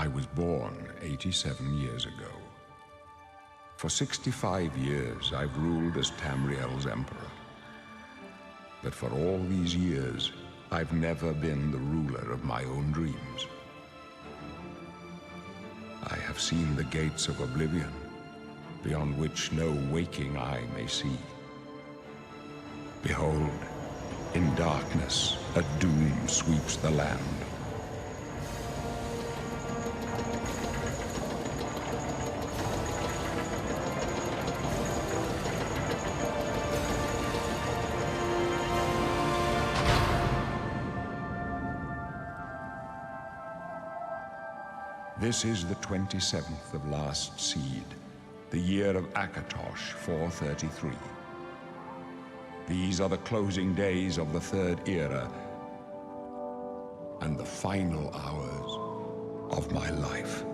I was born 87 years ago. For 65 years, I've ruled as Tamriel's emperor. But for all these years, I've never been the ruler of my own dreams. I have seen the gates of Oblivion, beyond which no waking eye may see. Behold, in darkness, a doom sweeps the land. This is the 27th of last seed, the year of Akatosh 433. These are the closing days of the Third Era and the final hours of my life.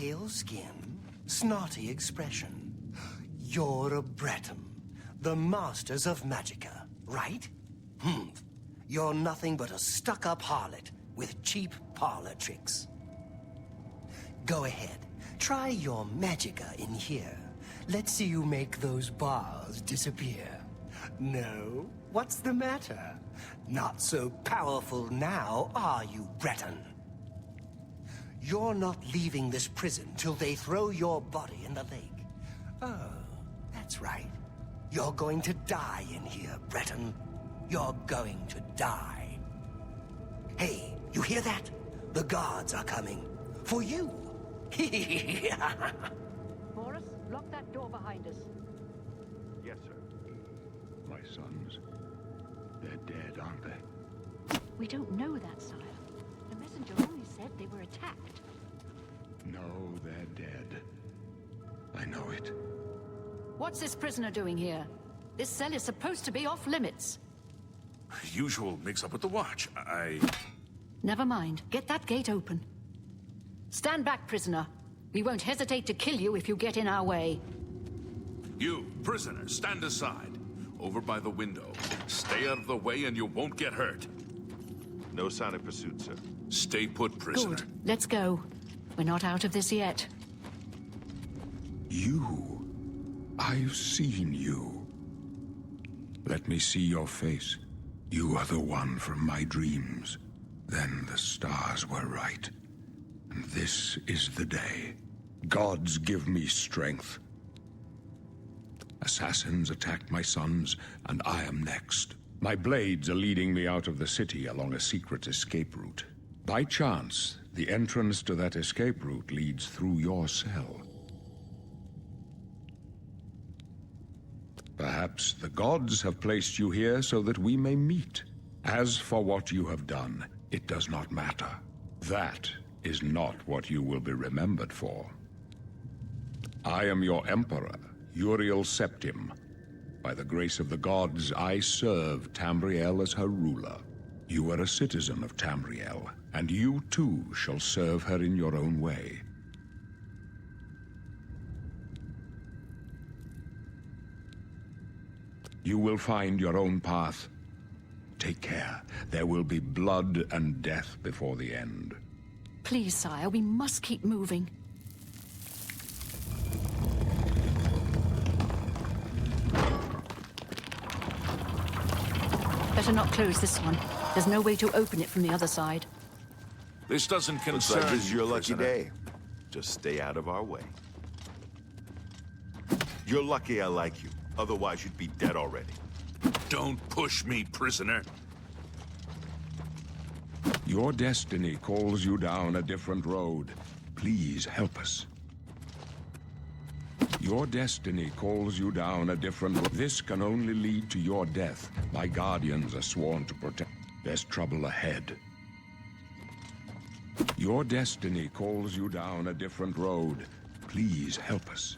pale skin, snotty expression. You're a Breton, the masters of Magicka, right? You're nothing but a stuck-up harlot with cheap parlor tricks. Go ahead, try your Magicka in here. Let's see you make those bars disappear. No? What's the matter? Not so powerful now, are you, Breton? You're not leaving this prison till they throw your body in the lake. Oh, that's right. You're going to die in here, Breton. You're going to die. Hey, you hear that? The guards are coming. For you. Morris, lock that door behind us. Yes, sir. My sons. They're dead, aren't they? We don't know that, sire. The messenger only said they were attacked. No, they're dead. I know it. What's this prisoner doing here? This cell is supposed to be off limits. Usual mix-up with the watch. Never mind. Get that gate open. Stand back, prisoner. We won't hesitate to kill you if you get in our way. You, prisoner, stand aside. Over by the window. Stay out of the way and you won't get hurt. No sign of pursuit, sir. Stay put, prisoner. Good. Let's go. We're not out of this yet. You. I've seen you. Let me see your face. You are the one from my dreams. Then the stars were right. And this is the day. Gods give me strength. Assassins attacked my sons, and I am next. My blades are leading me out of the city along a secret escape route. By chance, the entrance to that escape route leads through your cell. Perhaps the gods have placed you here so that we may meet. As for what you have done, it does not matter. That is not what you will be remembered for. I am your emperor, Uriel Septim. By the grace of the gods, I serve Tamriel as her ruler. You are a citizen of Tamriel, and you too shall serve her in your own way. You will find your own path. Take care. There will be blood and death before the end. Please, sire, we must keep moving. Better not close this one. There's no way to open it from the other side. This doesn't Looks concern like this is your you, lucky prisoner. day. Just stay out of our way. You're lucky I like you. Otherwise, you'd be dead already. Don't push me, prisoner. Your destiny calls you down a different road. Please help us. Your destiny calls you down a different road. This can only lead to your death. My guardians are sworn to protect. There's trouble ahead. Your destiny calls you down a different road. Please help us.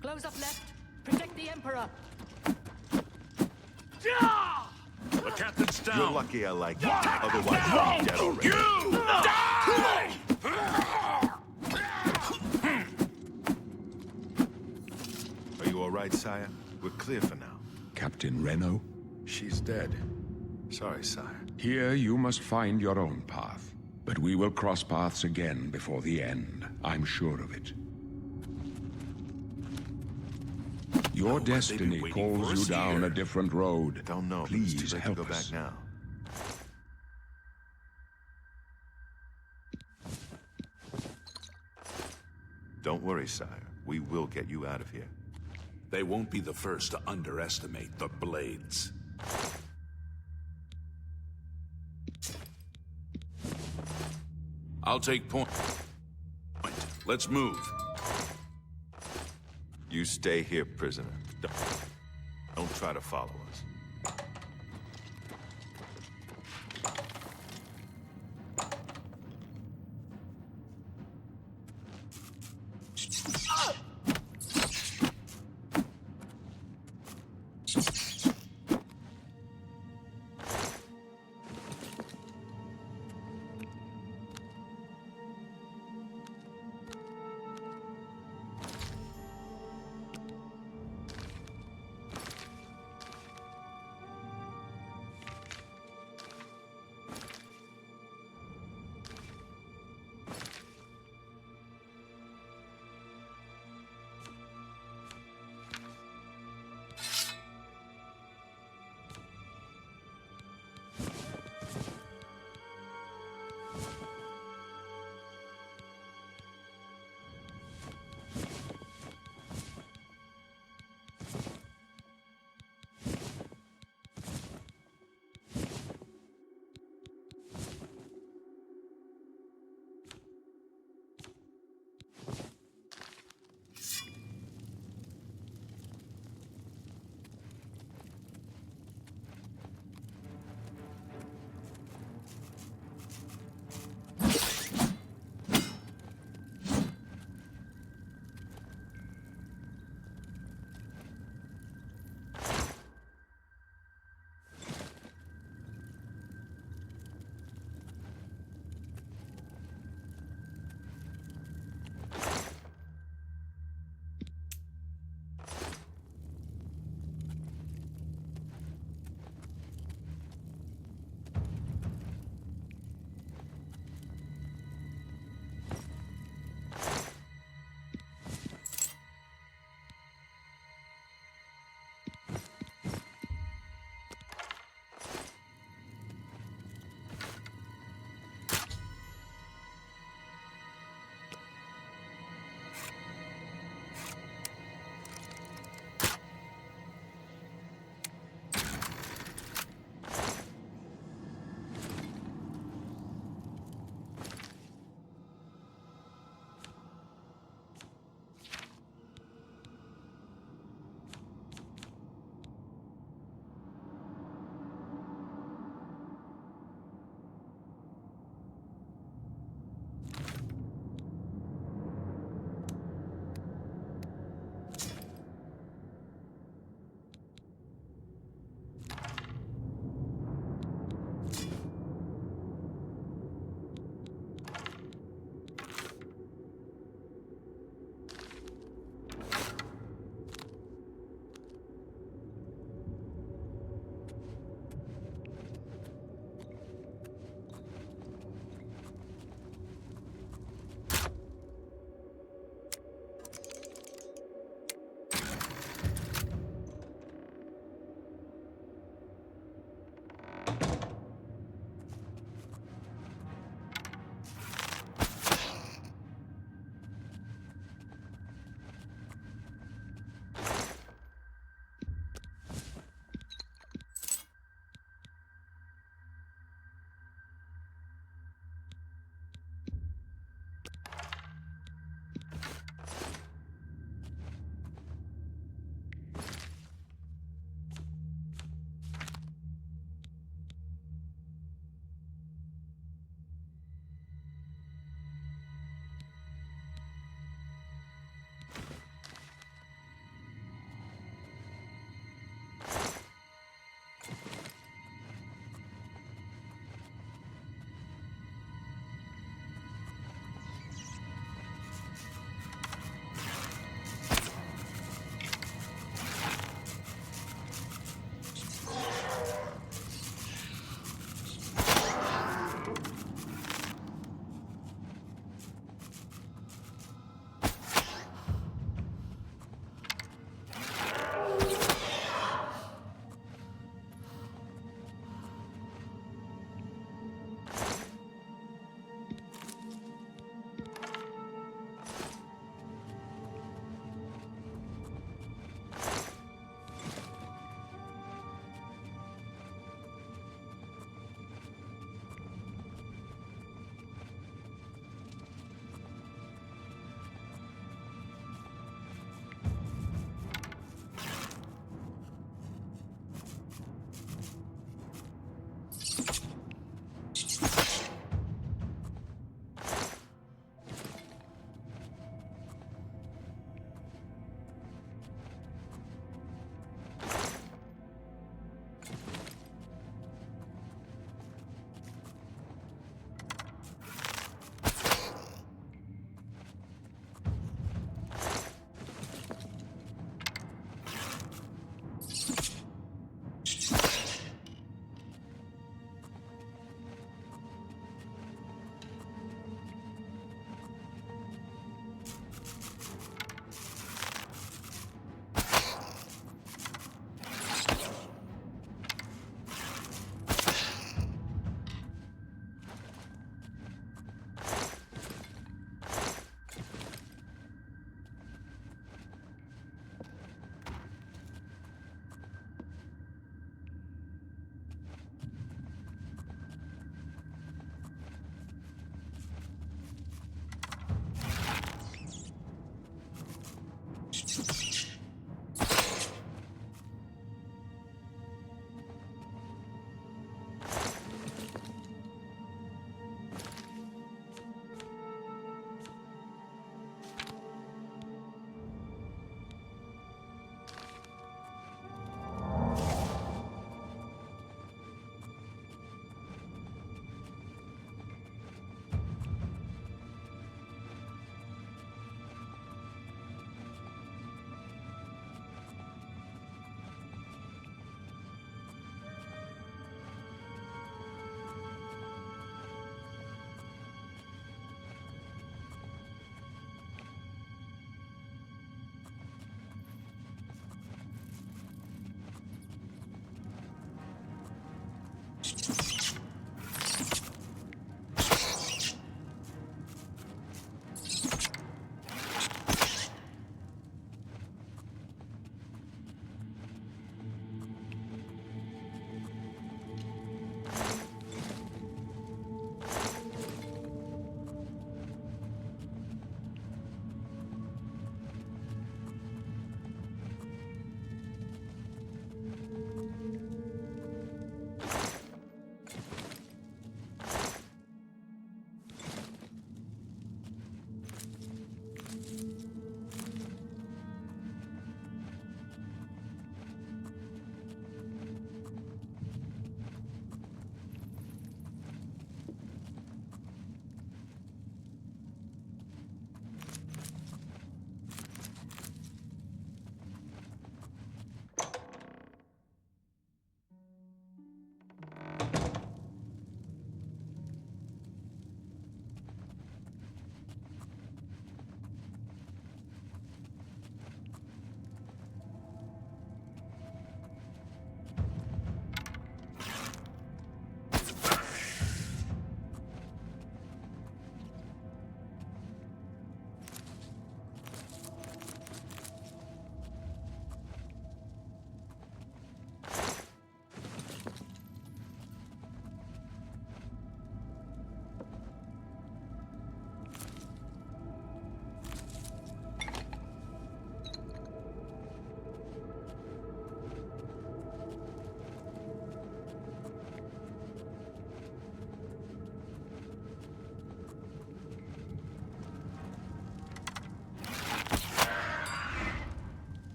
Close up left. Protect the Emperor. The captain's down. You're lucky I like you. Otherwise, you'd be dead already. You die! Are you all right, sire? We're clear for now. Captain Reno, She's dead. Sorry, sire. here you must find your own path. But we will cross paths again before the end. I'm sure of it. Your destiny waiting calls for you us down here. a different road. Don't know, but it's Please too late to help go back us. now. Don't worry, sire. We will get you out of here. They won't be the first to underestimate the Blades. I'll take point. Let's move. You stay here, prisoner. Don't try to follow us.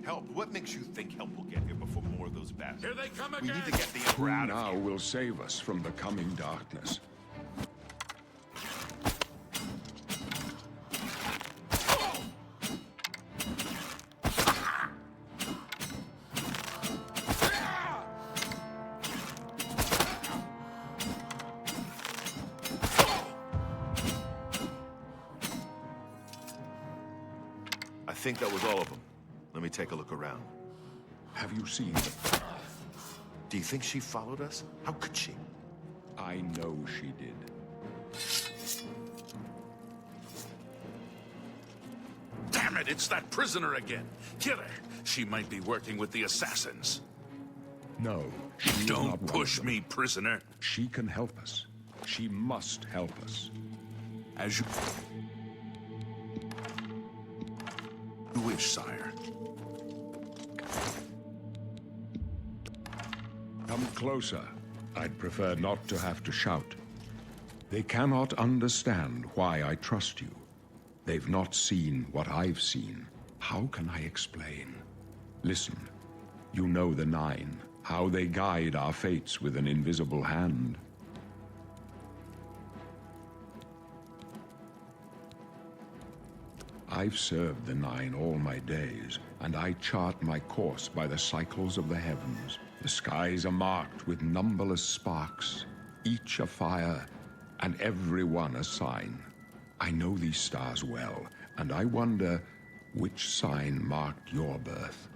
Help? What makes you think help will get here before more of those bastards? Here they come We again! need to get the Emperor Who out of now here. will save us from the coming darkness? I think that was all of them. Let me take a look around. Have you seen the... Do you think she followed us? How could she? I know she did. Damn it, it's that prisoner again! Kill her! She might be working with the assassins. No, she is not Don't one of push them. me, prisoner. She can help us. She must help us. As you wish, sire. Come closer. I'd prefer not to have to shout. They cannot understand why I trust you. They've not seen what I've seen. How can I explain? Listen, you know the Nine, how they guide our fates with an invisible hand. I've served the Nine all my days, and I chart my course by the cycles of the heavens. The skies are marked with numberless sparks, each a fire, and every one a sign. I know these stars well, and I wonder which sign marked your birth.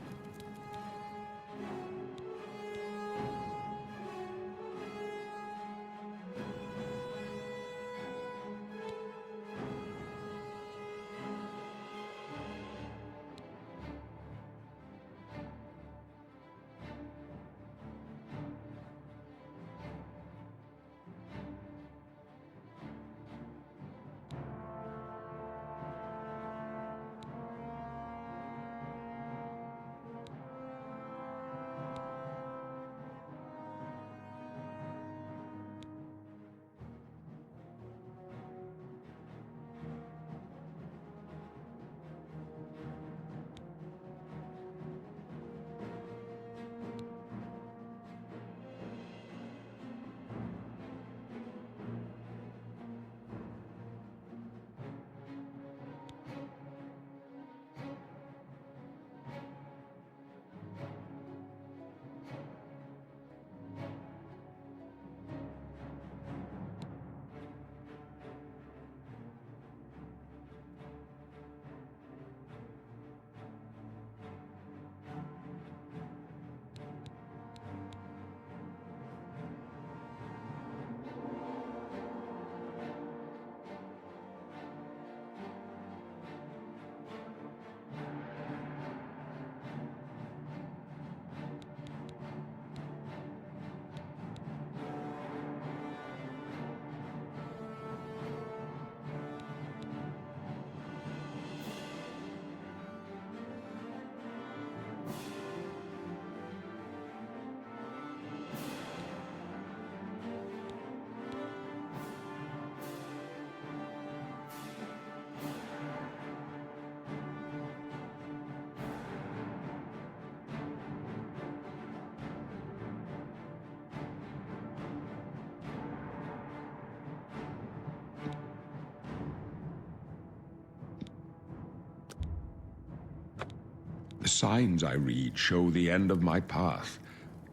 The signs I read show the end of my path.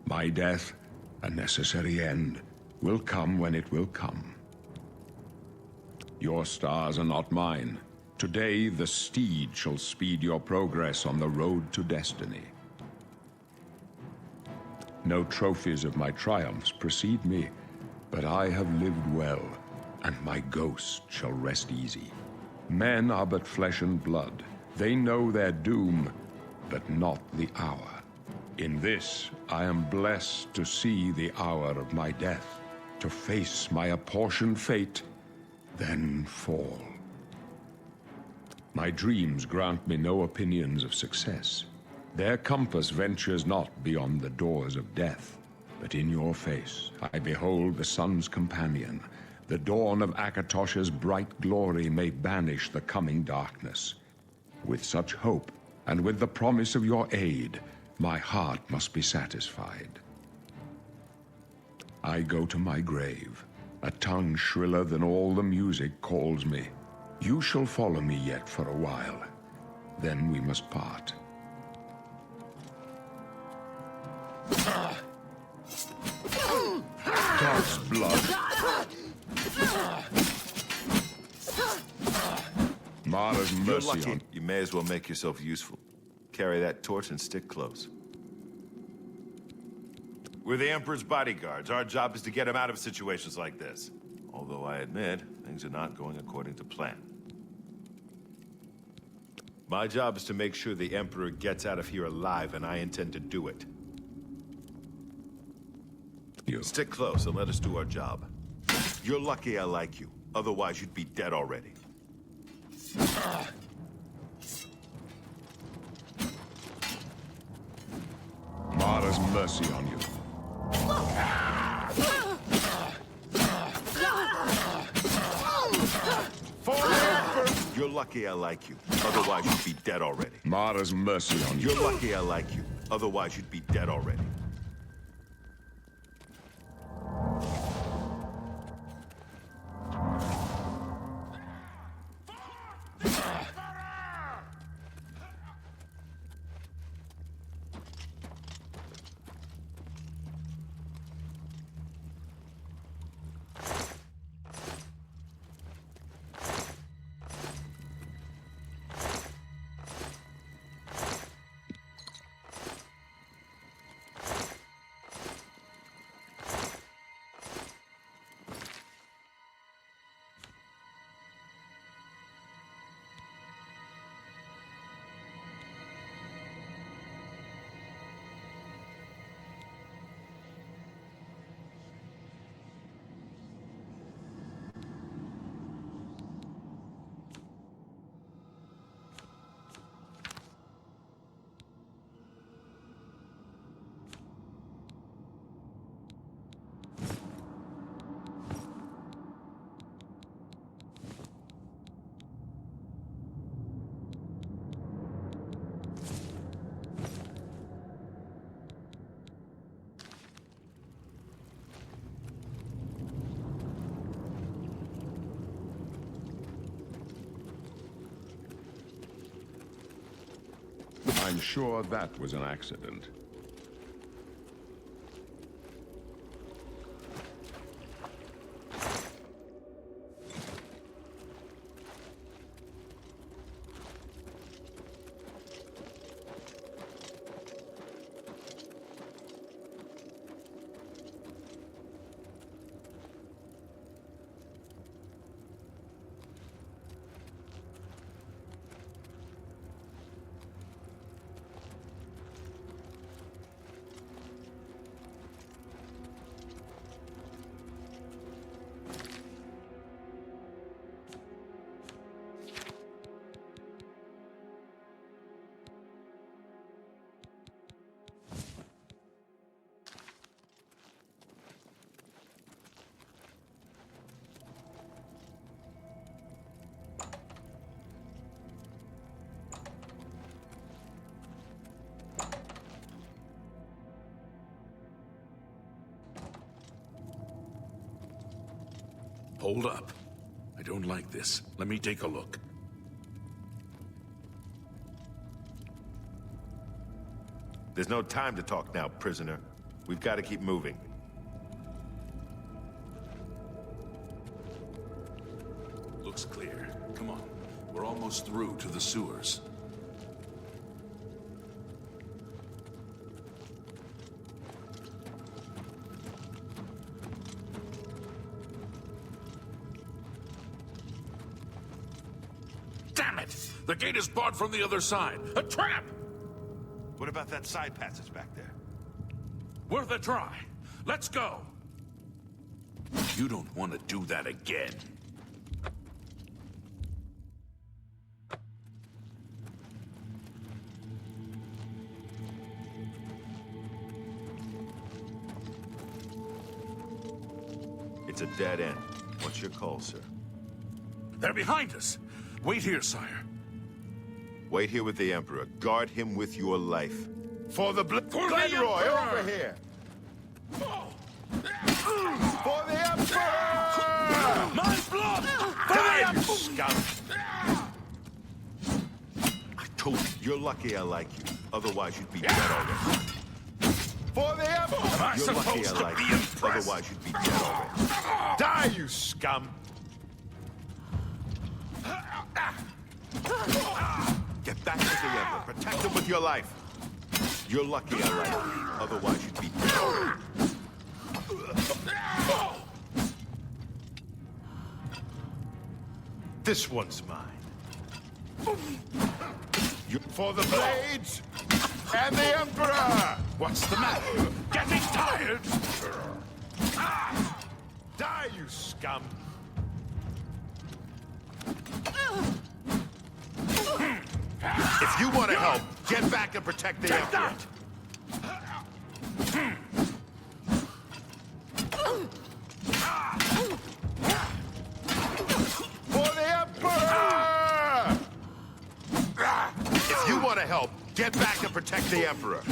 My death, a necessary end, will come when it will come. Your stars are not mine. Today, the steed shall speed your progress on the road to destiny. No trophies of my triumphs precede me, but I have lived well, and my ghost shall rest easy. Men are but flesh and blood. They know their doom, but not the hour. In this, I am blessed to see the hour of my death, to face my apportioned fate, then fall. My dreams grant me no opinions of success. Their compass ventures not beyond the doors of death. But in your face, I behold the sun's companion. The dawn of Akatosh's bright glory may banish the coming darkness. With such hope, And with the promise of your aid, my heart must be satisfied. I go to my grave. A tongue shriller than all the music calls me. You shall follow me yet for a while. Then we must part. God's blood. Mara's You're mercy lucky. on... You may as well make yourself useful. Carry that torch and stick close. We're the Emperor's bodyguards. Our job is to get him out of situations like this. Although I admit, things are not going according to plan. My job is to make sure the Emperor gets out of here alive, and I intend to do it. You. Stick close and let us do our job. You're lucky I like you. Otherwise, you'd be dead already. Mara's mercy on you. You're lucky I like you. Otherwise, you'd be dead already. Mara's mercy on you. You're lucky I like you. Otherwise, you'd be dead already. I'm sure that was an accident. Hold up. I don't like this. Let me take a look. There's no time to talk now, prisoner. We've got to keep moving. Looks clear. Come on. We're almost through to the sewers. Damn it! The gate is barred from the other side. A trap! What about that side passage back there? Worth a try. Let's go. You don't want to do that again. It's a dead end. What's your call, sir? They're behind us. Wait here, sire. Wait here with the Emperor. Guard him with your life. For the Glenroy, over here! For the Emperor! My blood! Die, you scum! I told you, you're lucky I like you. Otherwise, you'd be dead already. For the Emperor! Am I You're lucky I supposed to like be you. impressed? Otherwise, you'd be dead already. Die, you scum! Get back to the Emperor. Protect him with your life. You're lucky I like you. Otherwise, you'd be dead already. This one's mine. For the blades and the Emperor! What's the matter? Getting tired? Die, you scum! If you want to help, get back and protect the Emperor. For the Emperor! If you want to help, get back and protect the Emperor.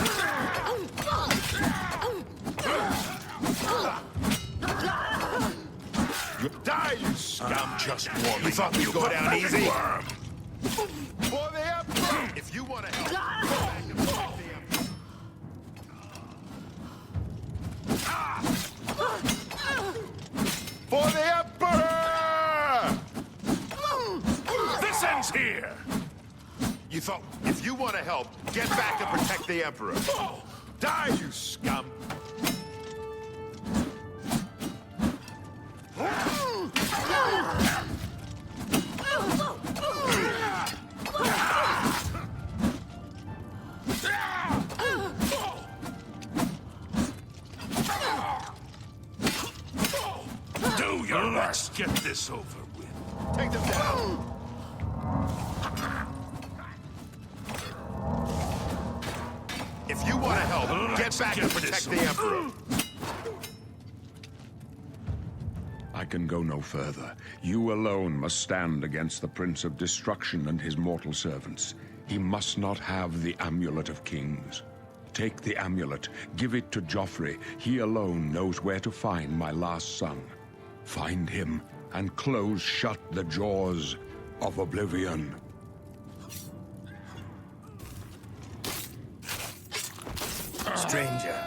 You die, you scum! Just warming. You thought we'd go down easy? Worm. For the Emperor! If you want to help, get back and protect the Emperor. For the Emperor! This ends here. You thought, if you want to help, get back and protect the Emperor. Die, you scum! Do your best. Get this over with. Take them down! If you want to help, get back and protect the Emperor. I can go no further. You alone must stand against the Prince of Destruction and his mortal servants. He must not have the Amulet of Kings. Take the amulet, give it to Joffrey. He alone knows where to find my last son. Find him and close shut the jaws of Oblivion. Stranger,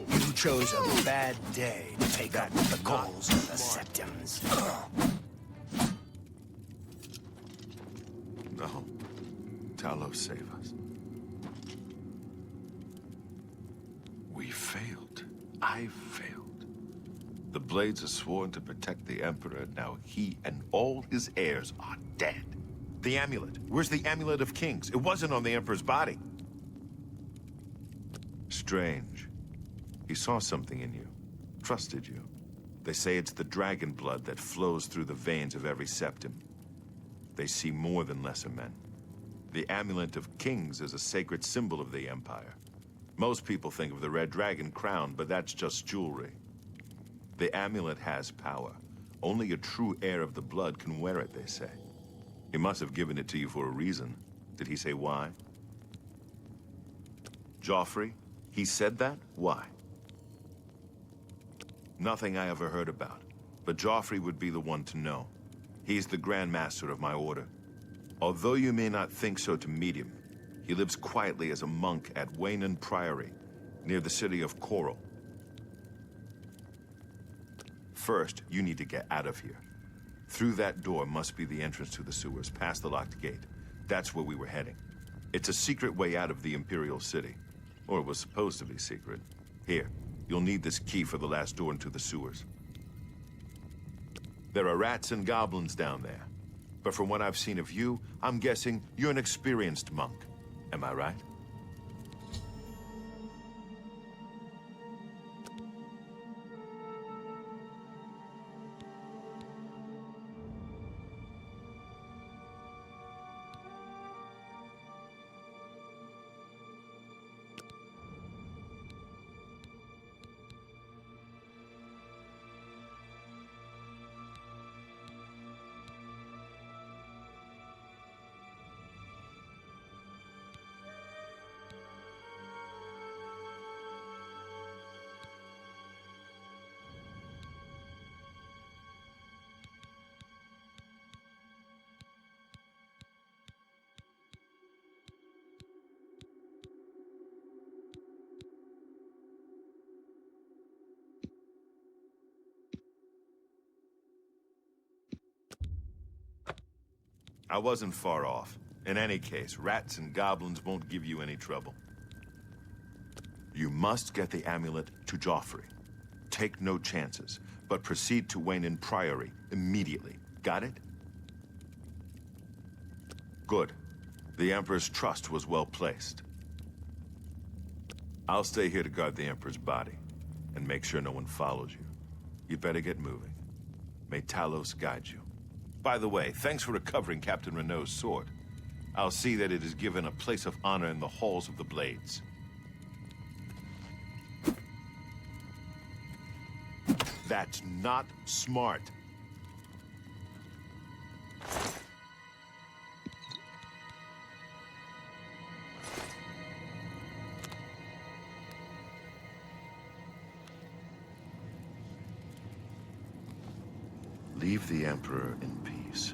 you chose a bad day to take up the cause of the Septums. No. Talos, save us. We failed. I failed. The Blades are sworn to protect the Emperor. Now he and all his heirs are dead. The amulet. Where's the Amulet of Kings? It wasn't on the Emperor's body. Strange. He saw something in you. Trusted you. They say it's the dragon blood that flows through the veins of every septum. They see more than lesser men. The Amulet of Kings is a sacred symbol of the Empire. Most people think of the red dragon crown, but that's just jewelry. The amulet has power. Only a true heir of the blood can wear it, they say. He must have given it to you for a reason. Did he say why? Joffrey? He said that? Why? Nothing I ever heard about. But Joffrey would be the one to know. He's the Grand Master of my order. Although you may not think so to meet him, he lives quietly as a monk at Waynon Priory, near the city of Coral. First, you need to get out of here. Through that door must be the entrance to the sewers, past the locked gate. That's where we were heading. It's a secret way out of the Imperial City. Or it was supposed to be secret. Here, you'll need this key for the last door into the sewers. There are rats and goblins down there. But from what I've seen of you, I'm guessing you're an experienced monk. Am I right? I wasn't far off. In any case, rats and goblins won't give you any trouble. You must get the amulet to Joffrey. Take no chances, but proceed to Wayne Priory immediately. Got it? Good. The Emperor's trust was well placed. I'll stay here to guard the Emperor's body, and make sure no one follows you. You better get moving. May Talos guide you. By the way, thanks for recovering Captain Renault's sword. I'll see that it is given a place of honor in the halls of the Blades. That's not smart. Leave the Emperor in peace.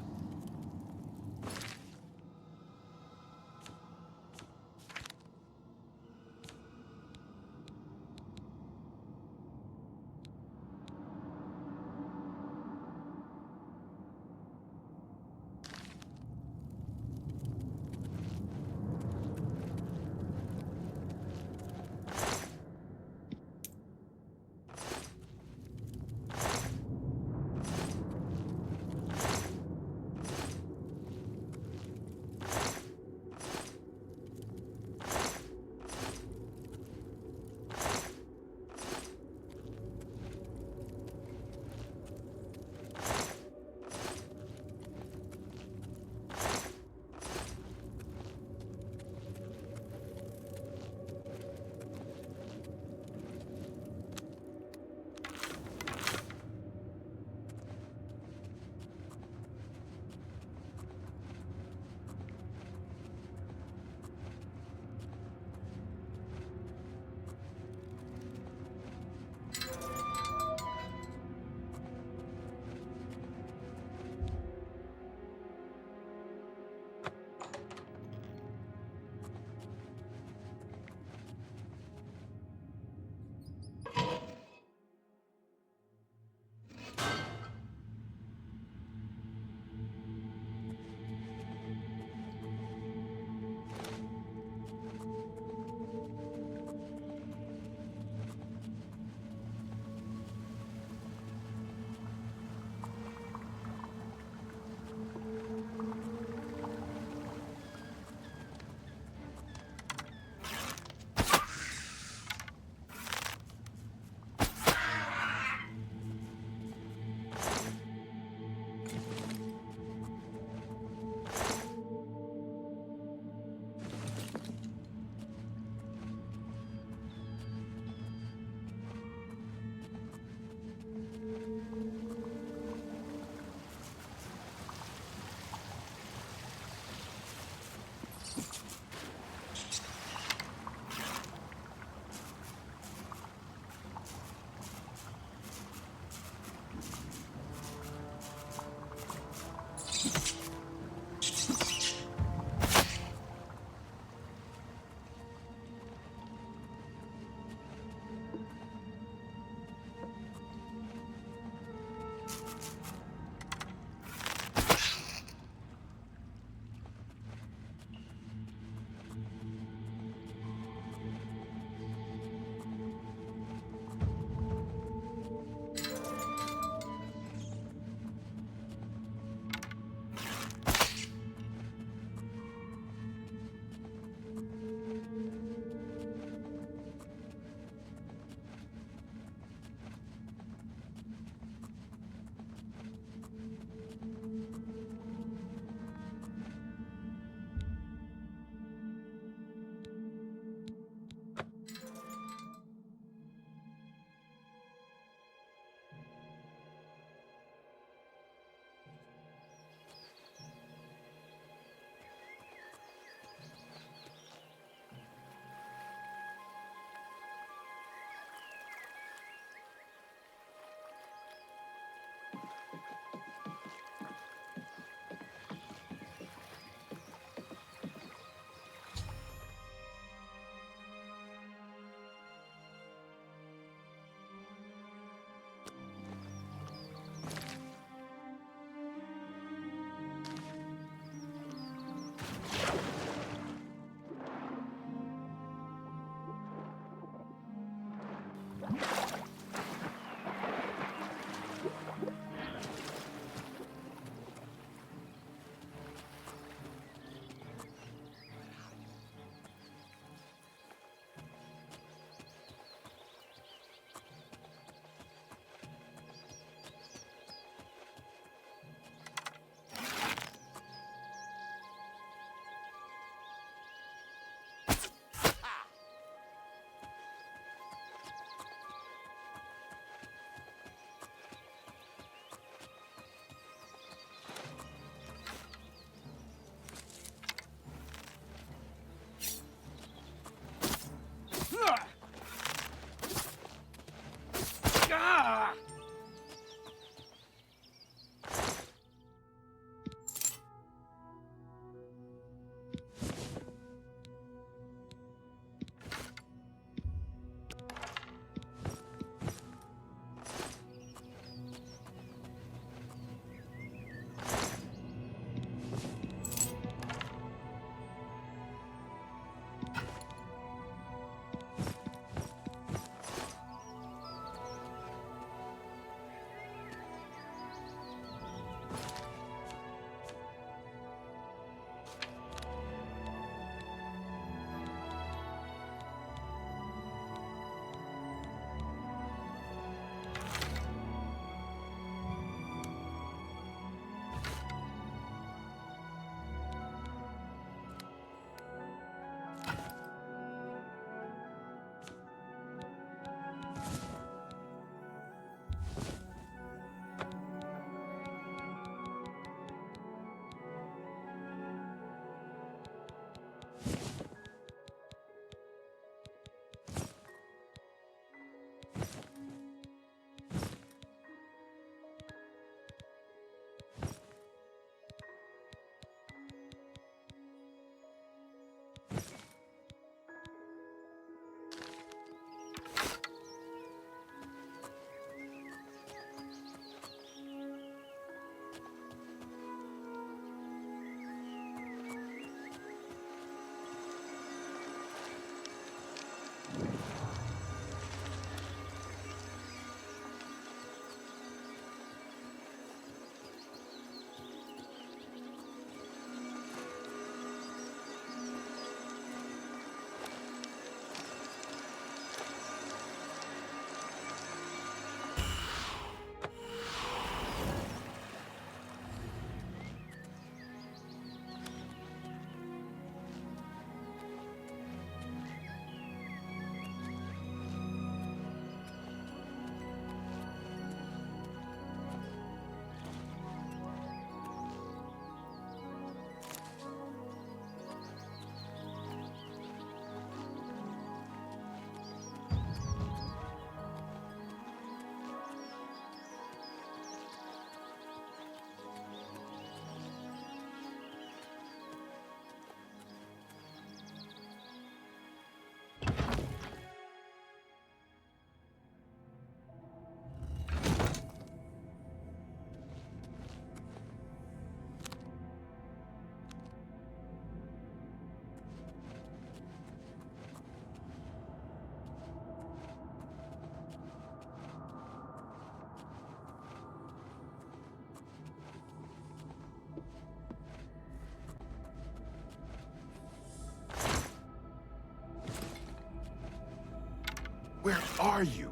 Where are you?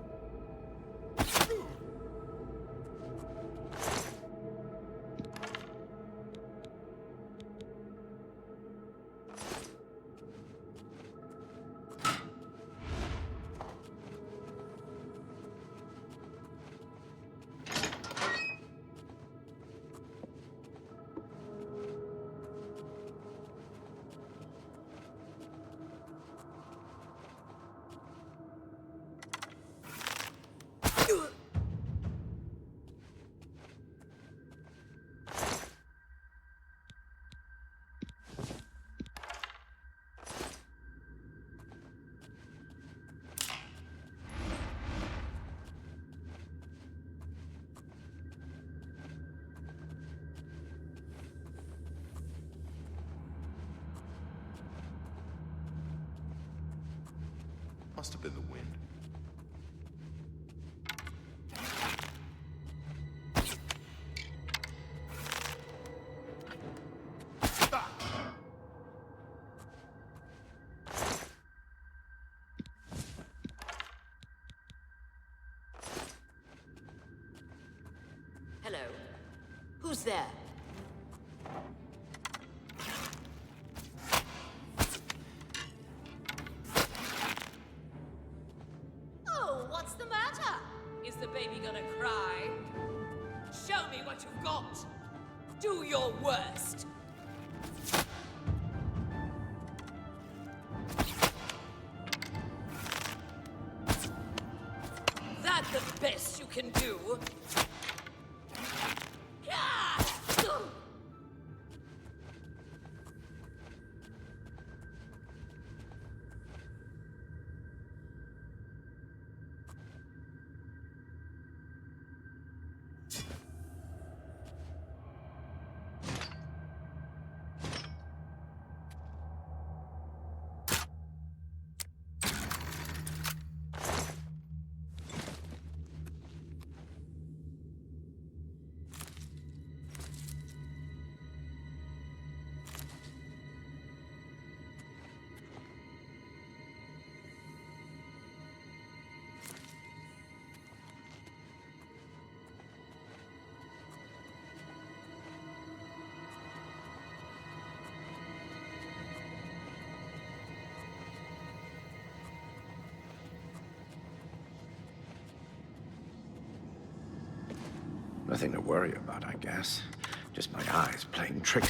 Must have been the wind. Hello. Who's there? Oh, what's the matter? Is the baby gonna cry? Show me what you've got. Do your worst. That the best you can do? Nothing to worry about, I guess. Just my eyes playing tricks.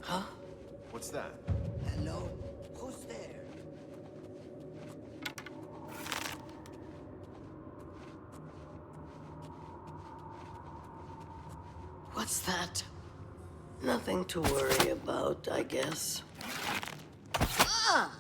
Huh? What's that? Hello? Who's there? What's that? Nothing to worry about, I guess. Ah!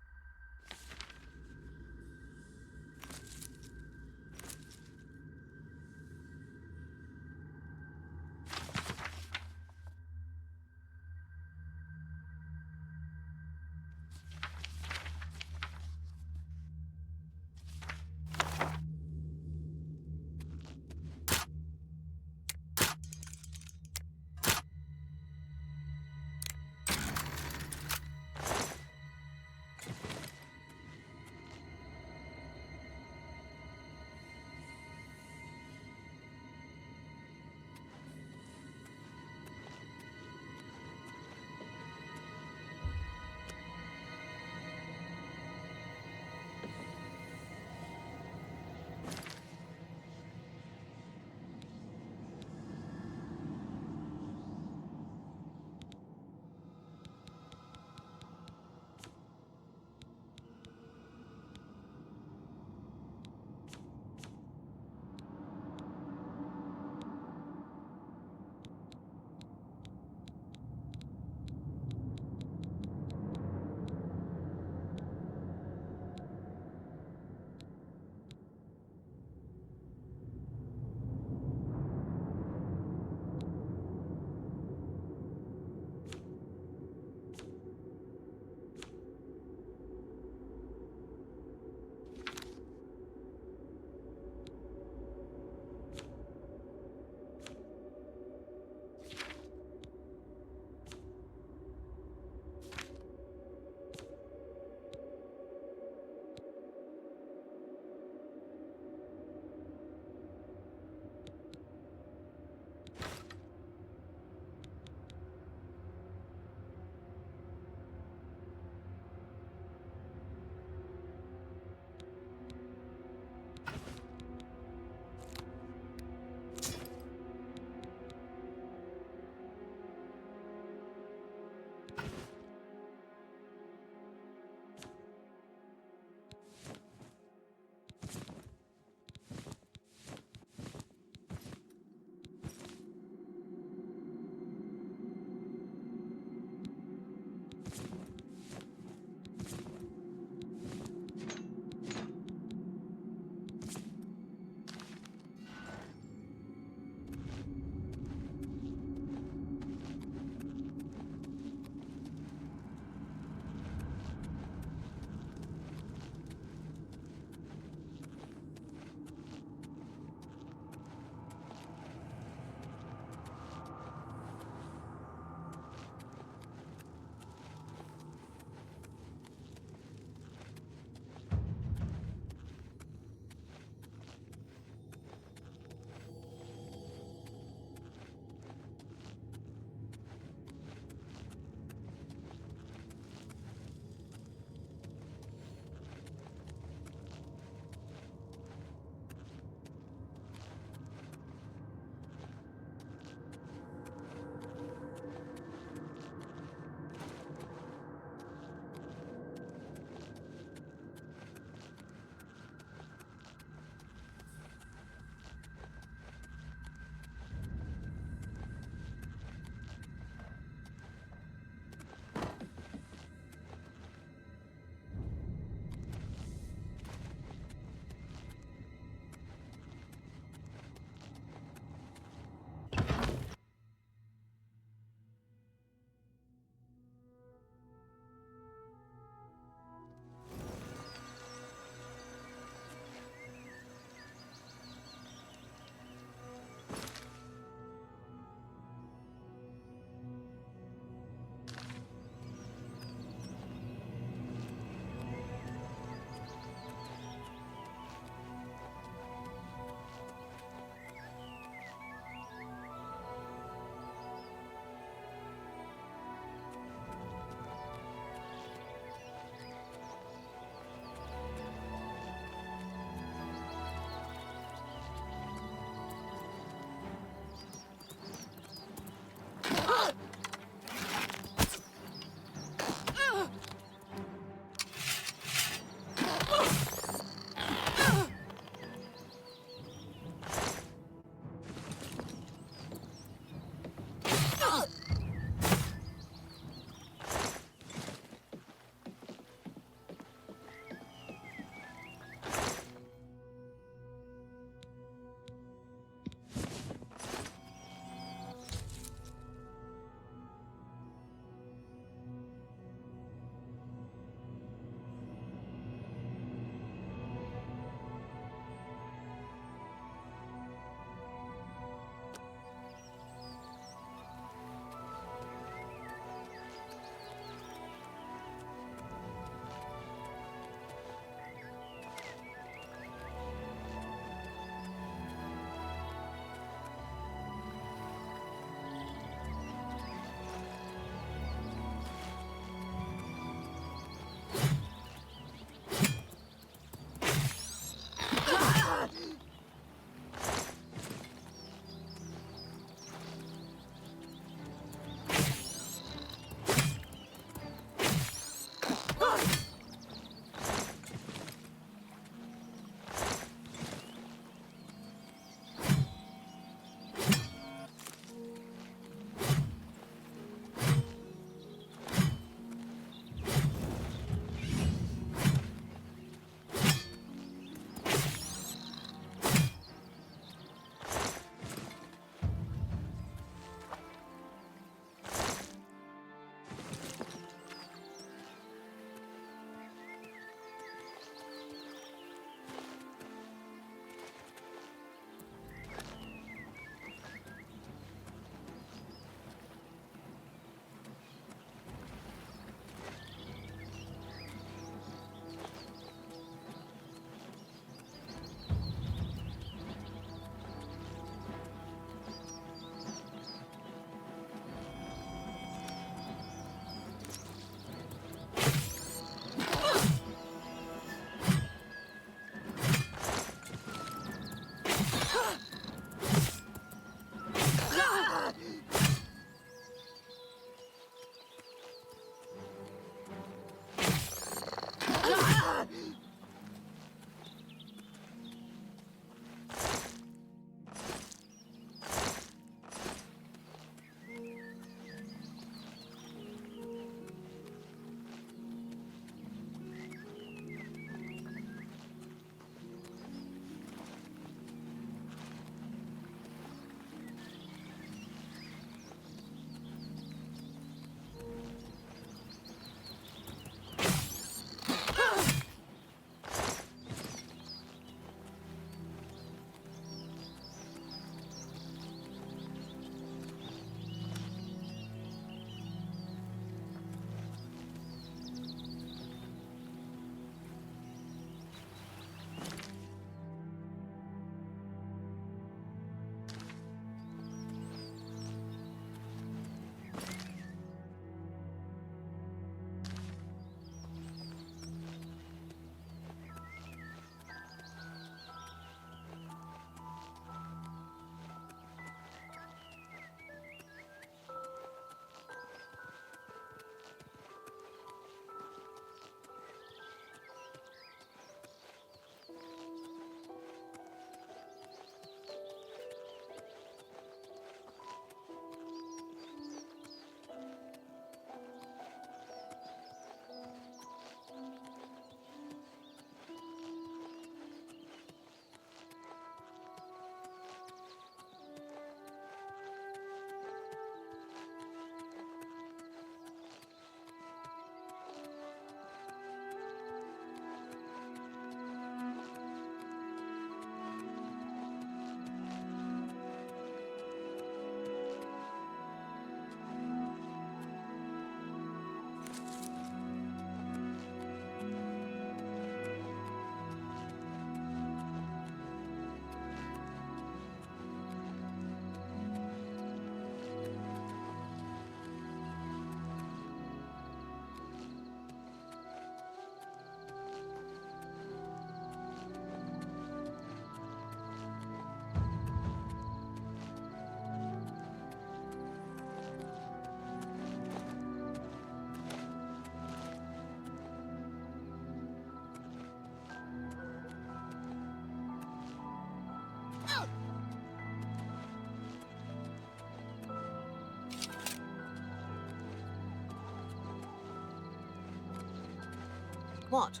What?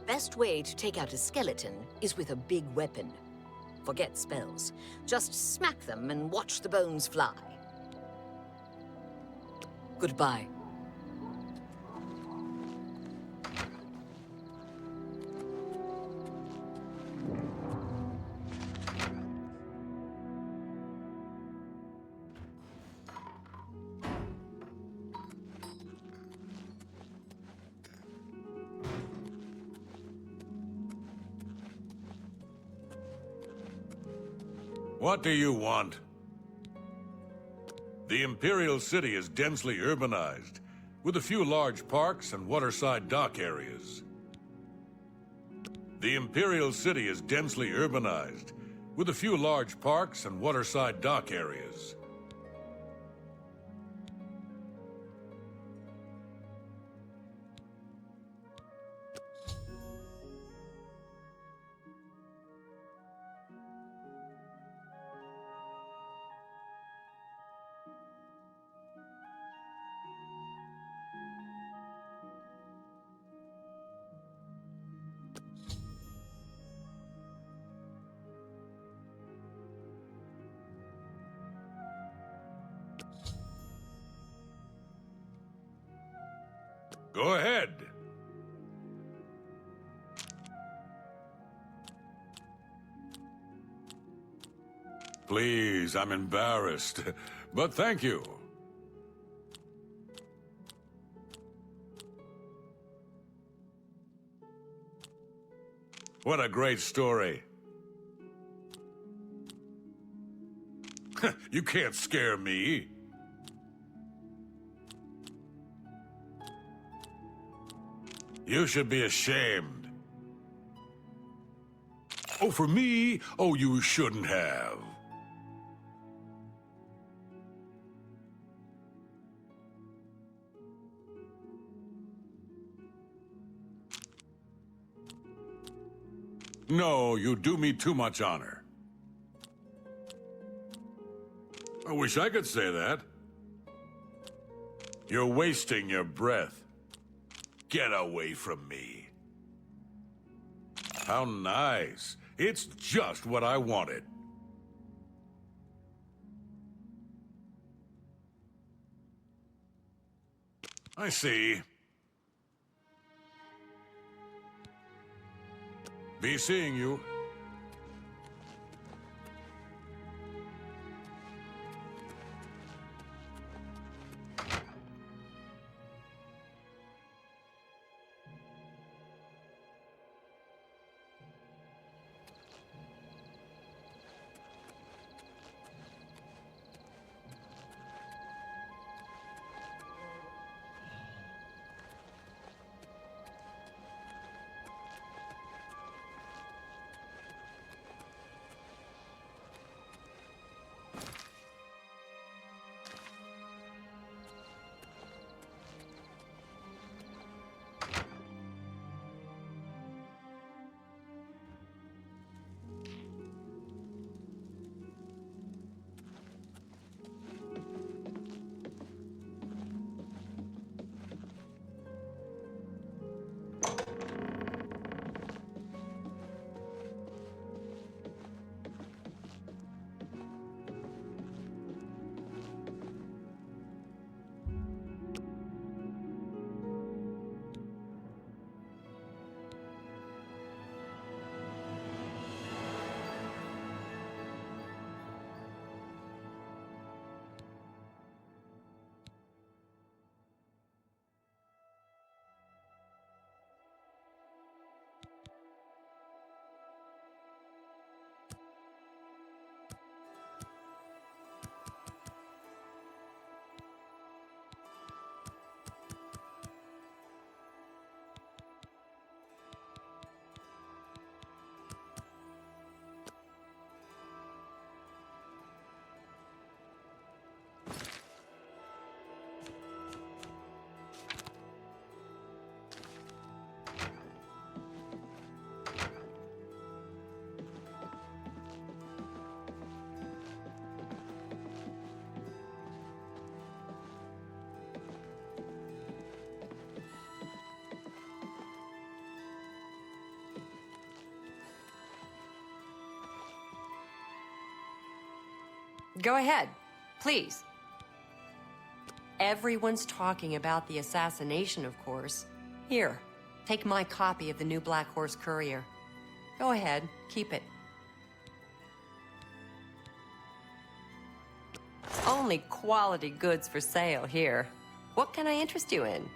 Best way to take out a skeleton is with a big weapon. Forget spells. Just smack them and watch the bones fly. Goodbye. What do you want? The Imperial City is densely urbanized, with a few large parks and waterside dock areas. The Imperial City is densely urbanized, with a few large parks and waterside dock areas. Go ahead. Please, I'm embarrassed, but thank you. What a great story. You can't scare me. You should be ashamed. Oh, for me? Oh, you shouldn't have. No, you do me too much honor. I wish I could say that. You're wasting your breath. Get away from me. How nice. It's just what I wanted. I see. Be seeing you. Go ahead, please. Everyone's talking about the assassination, of course. Here, take my copy of the new Black Horse Courier. Go ahead, keep it. Only quality goods for sale here. What can I interest you in?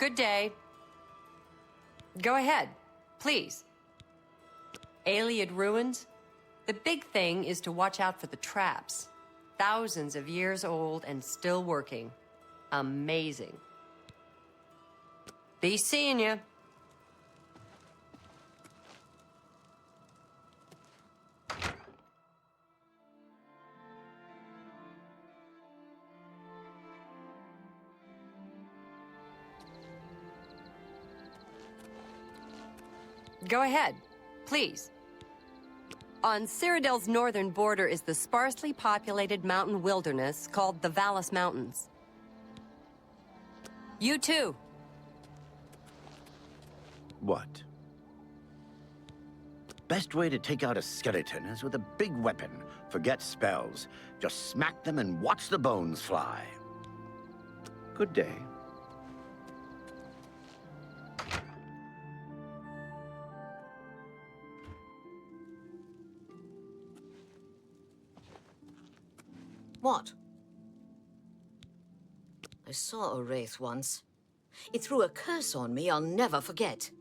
Good day. Go ahead, please. Alien ruins? The big thing is to watch out for the traps. Thousands of years old and still working. Amazing. Be seeing ya. Go ahead, please. On Ciradel's northern border is the sparsely populated mountain wilderness called the Vallis Mountains. You too. What? Best way to take out a skeleton is with a big weapon. Forget spells. Just smack them and watch the bones fly. Good day. What? I saw a wraith once. It threw a curse on me I'll never forget.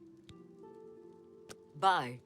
Bye.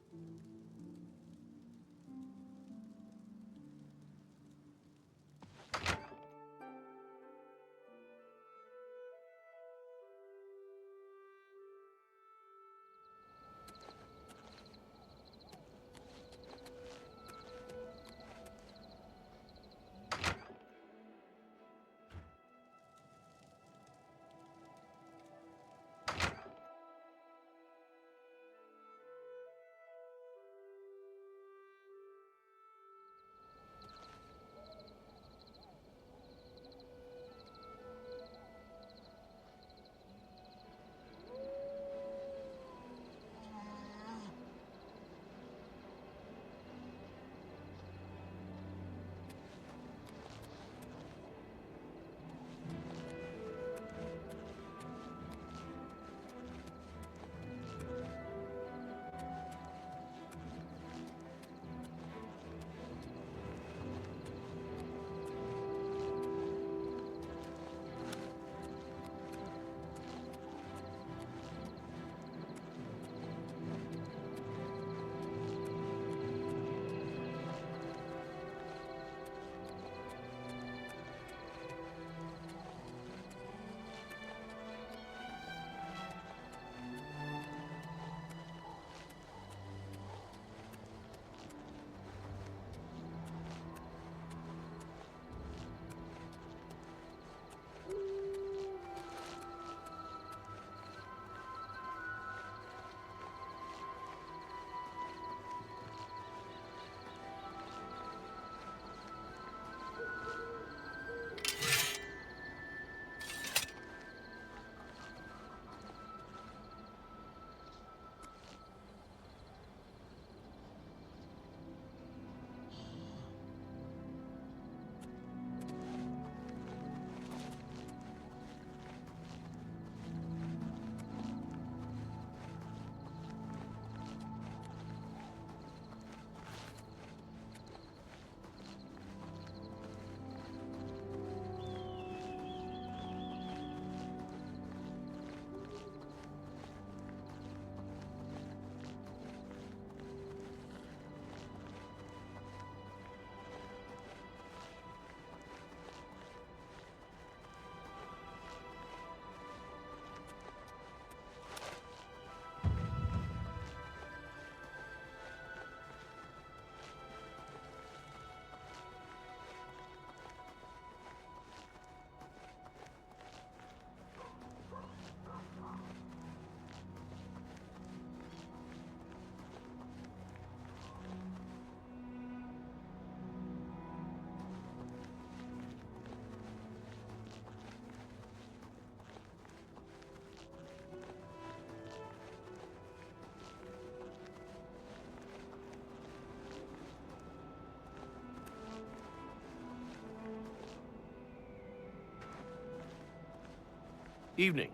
Evening.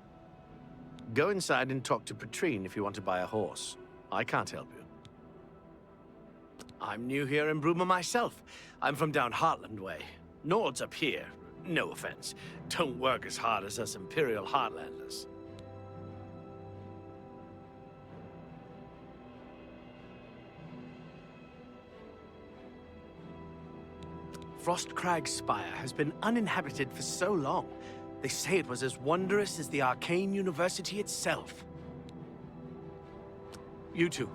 Go inside and talk to Petrine if you want to buy a horse. I can't help you. I'm new here in Bruma myself. I'm from down Heartland way. Nords up here, no offense, don't work as hard as us Imperial Heartlanders. Frostcrag Spire has been uninhabited for so long. They say it was as wondrous as the Arcane University itself. You two.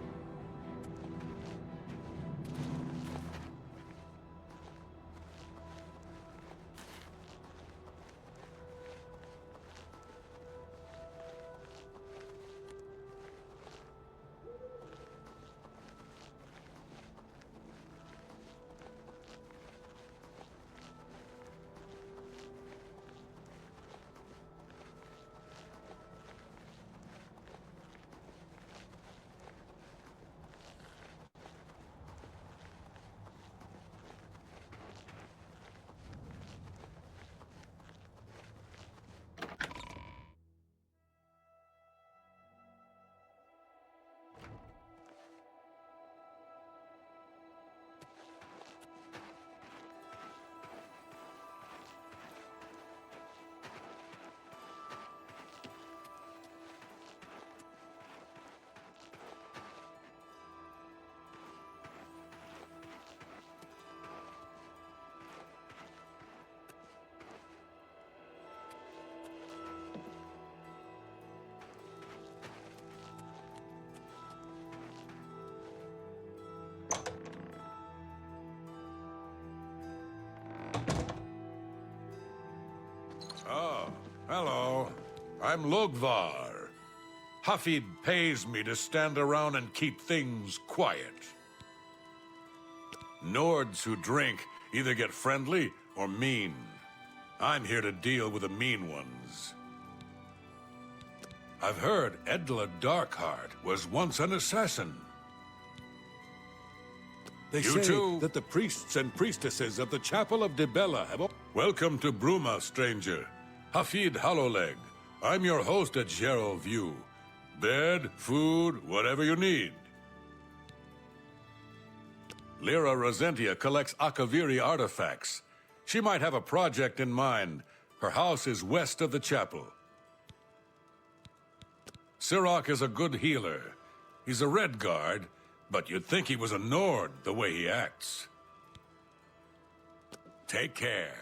Oh, hello. I'm Logvar. Hafid pays me to stand around and keep things quiet. Nords who drink either get friendly or mean. I'm here to deal with the mean ones. I've heard Edla Darkheart was once an assassin. They say that the priests and priestesses of the Chapel of Dibella have... Welcome to Bruma, stranger. Hafid Hollowleg. I'm your host at Gerald View. Bed, food, whatever you need. Lyra Rosentia collects Akaviri artifacts. She might have a project in mind. Her house is west of the chapel. Sirach is a good healer. He's a Red Guard, but you'd think he was a Nord the way he acts. Take care.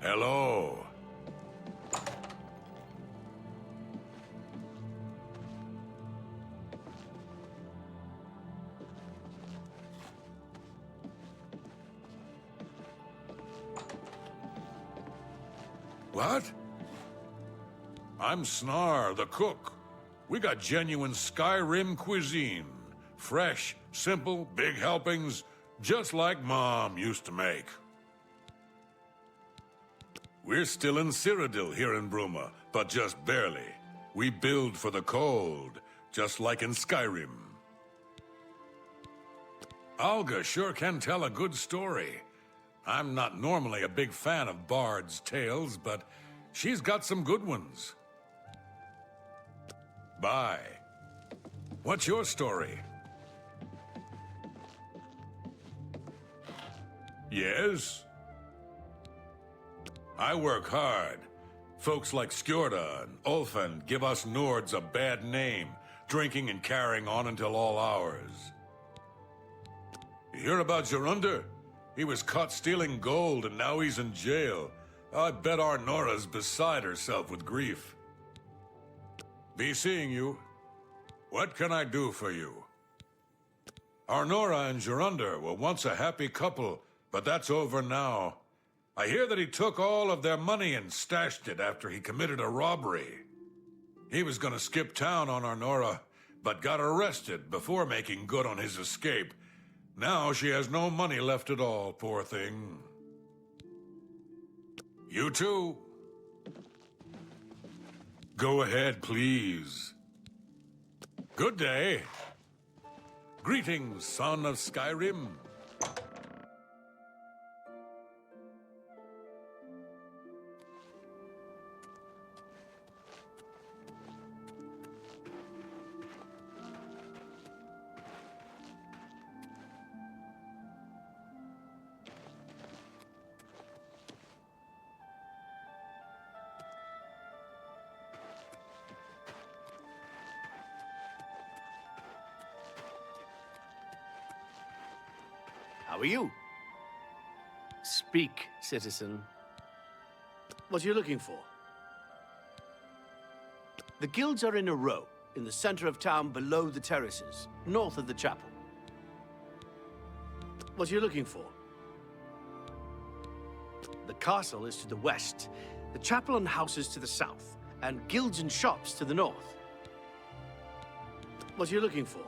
Hello. What? I'm Snar, the cook. We got genuine Skyrim cuisine. Fresh, simple, big helpings, just like Mom used to make. We're still in Cyrodiil here in Bruma, but just barely. We build for the cold, just like in Skyrim. Alga sure can tell a good story. I'm not normally a big fan of bards' tales, but she's got some good ones. Bye. What's your story? Yes? I work hard. Folks like Skjorda and Ulfan give us Nords a bad name, drinking and carrying on until all hours. You hear about Jorundr? He was caught stealing gold and now he's in jail. I bet our Nora's beside herself with grief. Be seeing you. What can I do for you? Our Nora and Jorundr were once a happy couple, but that's over now. I hear that he took all of their money and stashed it after he committed a robbery. He was gonna skip town on our Nora, but got arrested before making good on his escape. Now she has no money left at all, poor thing. You too. Go ahead, please. Good day. Greetings, son of Skyrim. How are you? Speak, citizen. What are you looking for? The guilds are in a row, in the center of town below the terraces, north of the chapel. What are you looking for? The castle is to the west, the chapel and houses to the south, and guilds and shops to the north. What are you looking for?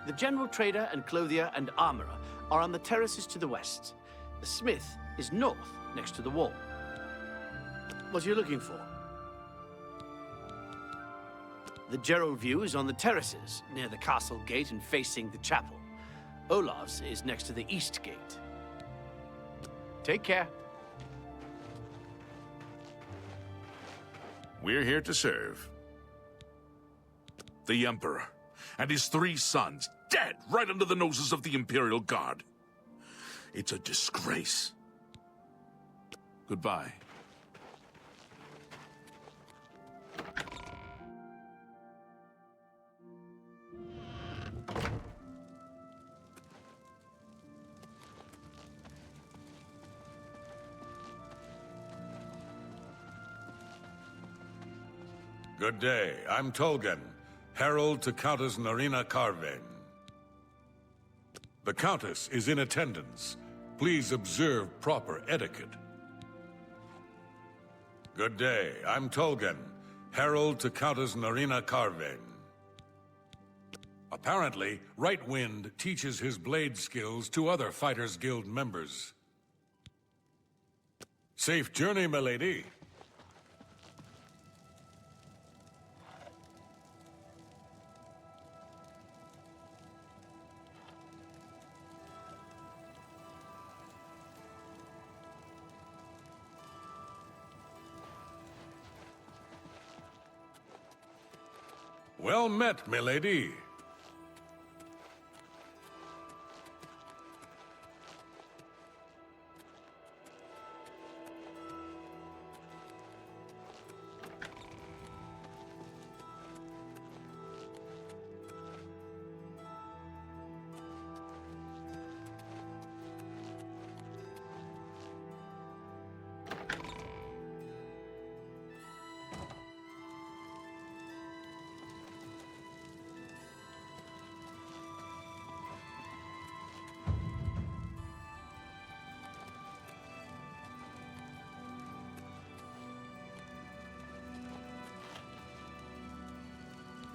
The general trader and clothier and armorer are on the terraces to the west. The smith is north, next to the wall. What are you looking for? The Gerald view is on the terraces, near the castle gate and facing the chapel. Olaf's is next to the east gate. Take care. We're here to serve. The Emperor and his 3 sons dead right under the noses of the Imperial Guard. It's a disgrace. Goodbye. Good day. I'm Tolgan, herald to Countess Narina Carven. The Countess is in attendance. Please observe proper etiquette. Good day. I'm Tolgan, herald to Countess Narina Carven. Apparently, Right Wind teaches his blade skills to other Fighters Guild members. Safe journey, milady. Well met, milady.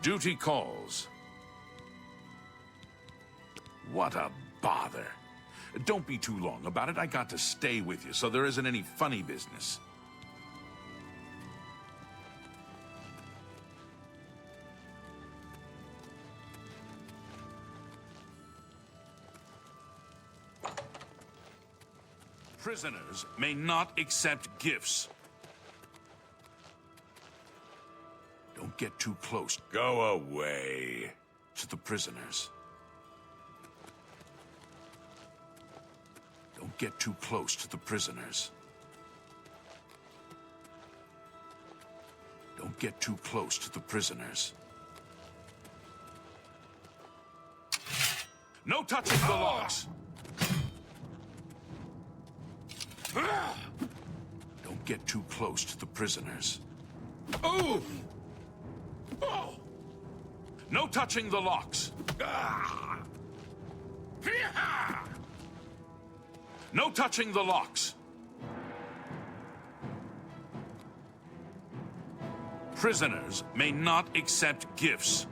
Duty calls. What a bother. Don't be too long about it. I got to stay with you, so there isn't any funny business. Prisoners may not accept gifts. Don't get too close. Go away. To the prisoners. Don't get too close to the prisoners. Don't get too close to the prisoners. No touching the locks! Don't get too close to the prisoners. Oh! Oh! No touching the locks! No touching the locks! Prisoners may not accept gifts.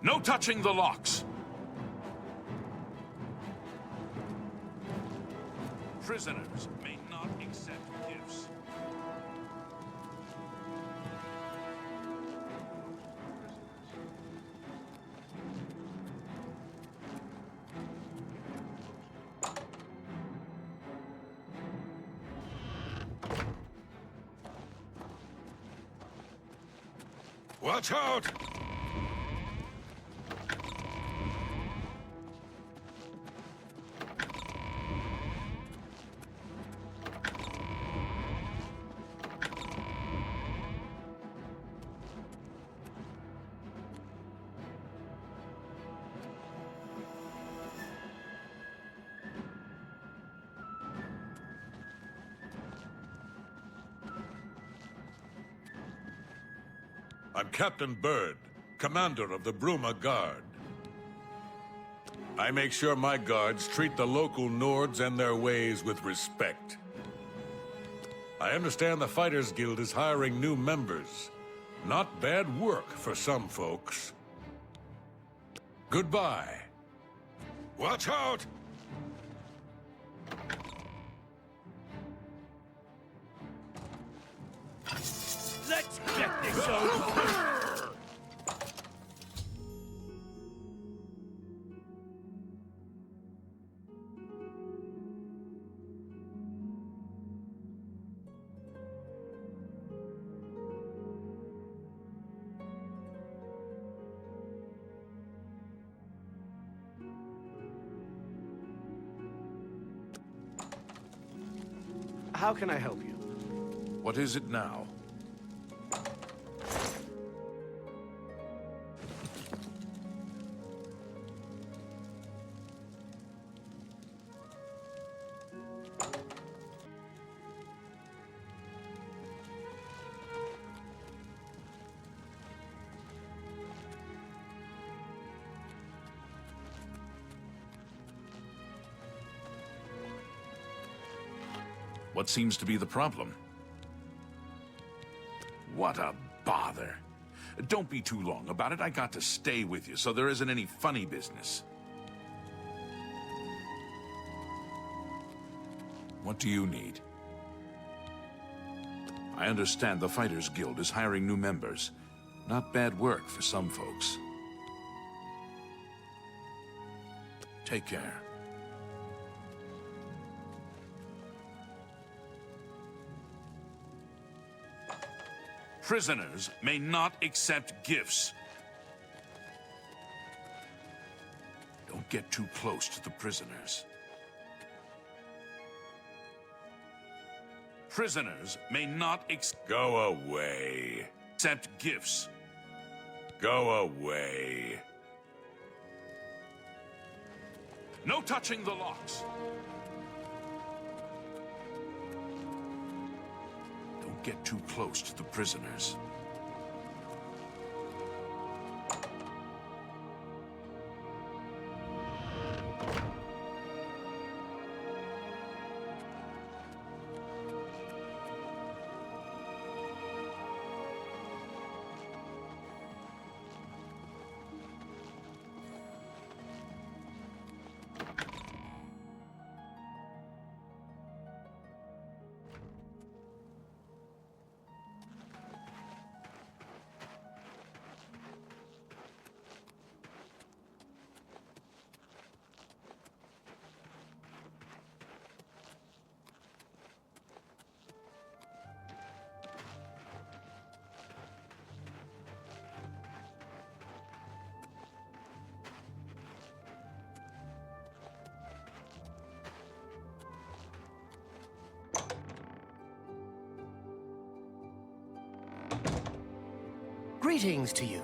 No touching the locks! Prisoners may not accept gifts. Watch out! I'm Captain Bird, commander of the Bruma Guard. I make sure my guards treat the local Nords and their ways with respect. I understand the Fighters Guild is hiring new members. Not bad work for some folks. Goodbye. Watch out! Let's get this over. How can I help you? What is it now? What seems to be the problem? What a bother. Don't be too long about it. I got to stay with you, so there isn't any funny business. What do you need? I understand the Fighters Guild is hiring new members. Not bad work for some folks. Take care. Prisoners may not accept gifts. Don't get too close to the prisoners. Prisoners may not Go away. Accept gifts. Go away. No touching the locks. Don't get too close to the prisoners. Greetings to you.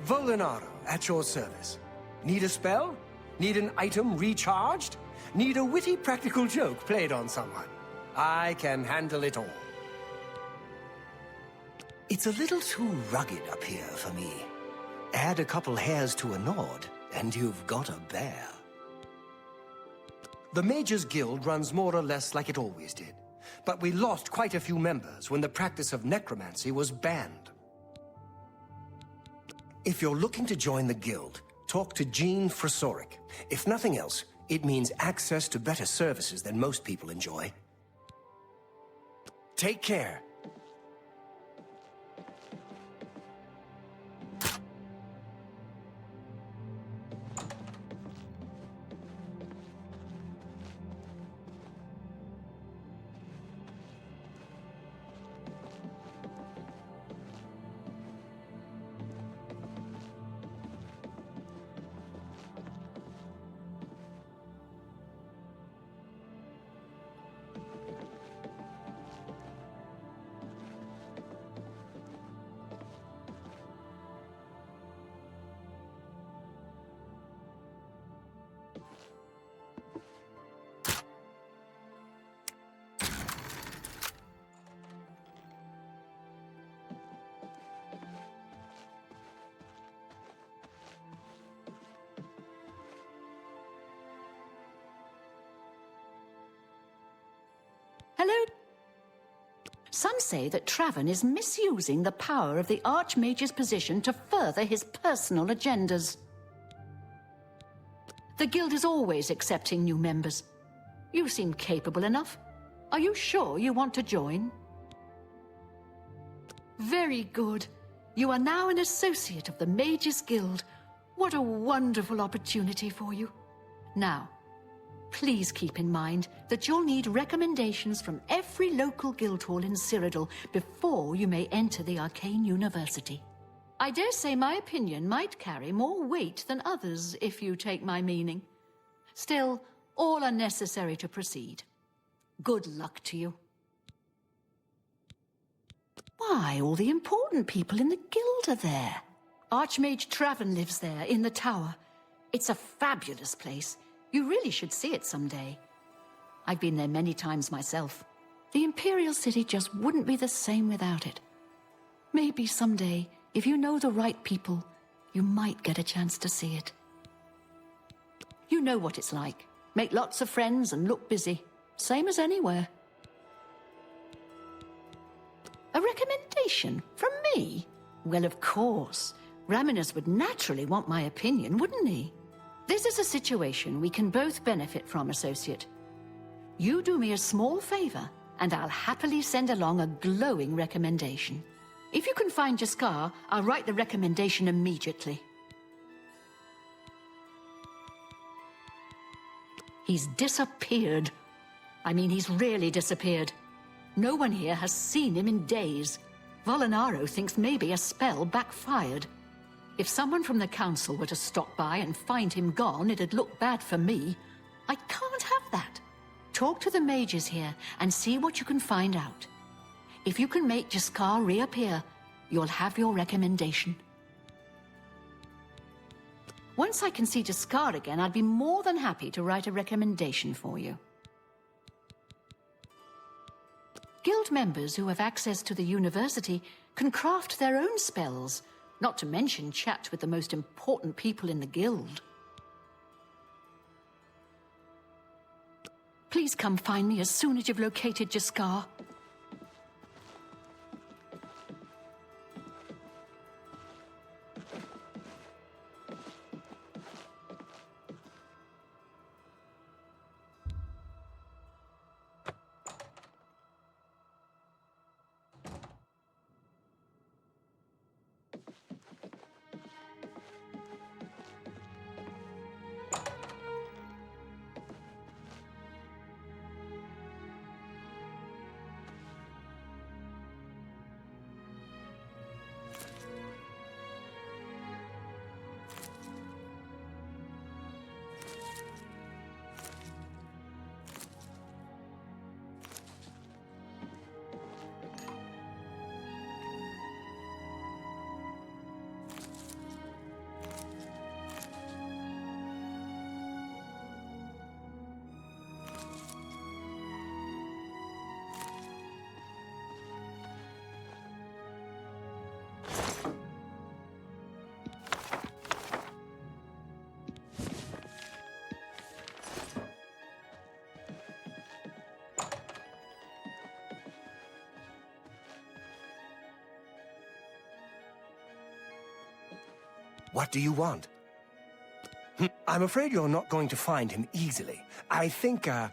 Volinaro, at your service. Need a spell? Need an item recharged? Need a witty practical joke played on someone? I can handle it all. It's a little too rugged up here for me. Add a couple hairs to a nod, and you've got a bear. The Mages Guild runs more or less like it always did, but we lost quite a few members when the practice of necromancy was banned. If you're looking to join the guild, talk to Jean Frasoric. If nothing else, it means access to better services than most people enjoy. Take care. Hello? Some say that Traven is misusing the power of the Archmage's position to further his personal agendas. The Guild is always accepting new members. You seem capable enough. Are you sure you want to join? Very good. You are now an associate of the Mages Guild. What a wonderful opportunity for you. Now, please keep in mind that you'll need recommendations from every local guild hall in Cyrodiil before you may enter the Arcane University. I dare say my opinion might carry more weight than others, if you take my meaning. Still, all are necessary to proceed. Good luck to you. Why, all the important people in the guild are there. Archmage Traven lives there, in the tower. It's a fabulous place. You really should see it someday. I've been there many times myself. The Imperial City just wouldn't be the same without it. Maybe someday, if you know the right people, you might get a chance to see it. You know what it's like. Make lots of friends and look busy. Same as anywhere. A recommendation from me? Well, of course. Raminus would naturally want my opinion, wouldn't he? This is a situation we can both benefit from, Associate. You do me a small favor, and I'll happily send along a glowing recommendation. If you can find Jaskar, I'll write the recommendation immediately. He's disappeared. I mean, he's really disappeared. No one here has seen him in days. Volinaro thinks maybe a spell backfired. If someone from the council were to stop by and find him gone, it'd look bad for me. I can't have that. Talk to the mages here and see what you can find out. If you can make Jaskar reappear, you'll have your recommendation. Once I can see Jaskar again, I'd be more than happy to write a recommendation for you. Guild members who have access to the university can craft their own spells, not to mention chat with the most important people in the guild. Please come find me as soon as you've located Jaskar. What do you want? I'm afraid you're not going to find him easily. I think, a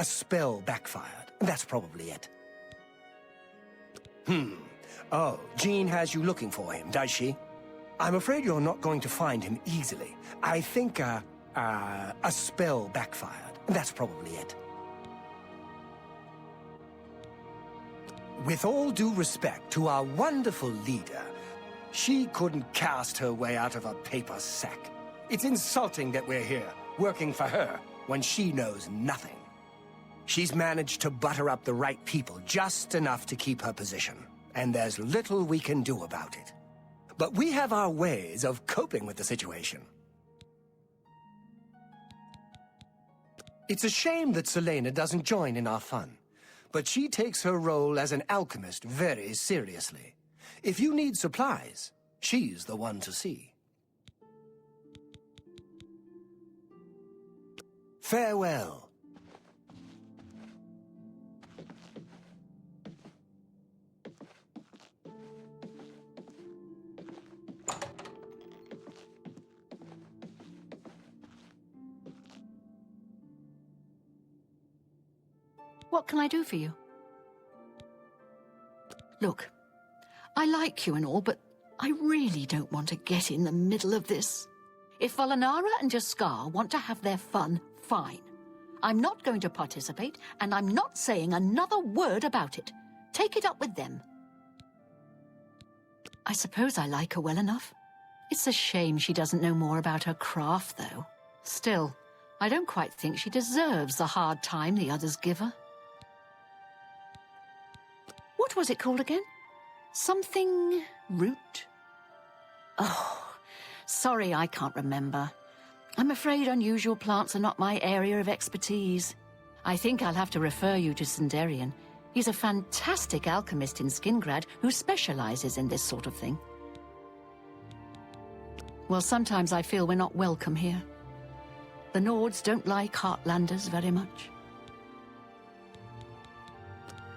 spell backfired. That's probably it. Oh, Jean has you looking for him, does she? I'm afraid you're not going to find him easily. I think, a spell backfired. That's probably it. With all due respect to our wonderful leader, she couldn't cast her way out of a paper sack. It's insulting that we're here, working for her, when she knows nothing. She's managed to butter up the right people just enough to keep her position, and there's little we can do about it. But we have our ways of coping with the situation. It's a shame that Selena doesn't join in our fun, but she takes her role as an alchemist very seriously. If you need supplies, she's the one to see. Farewell. What can I do for you? Look, I like you and all, but I really don't want to get in the middle of this. If Volanara and Jaskar want to have their fun, fine. I'm not going to participate, and I'm not saying another word about it. Take it up with them. I suppose I like her well enough. It's a shame she doesn't know more about her craft, though. Still, I don't quite think she deserves the hard time the others give her. What was it called again? Something root? Oh, sorry, I can't remember. I'm afraid unusual plants are not my area of expertise. I think I'll have to refer you to Sundarian. He's a fantastic alchemist in Skingrad who specializes in this sort of thing. Well, sometimes I feel we're not welcome here. The Nords don't like Heartlanders very much.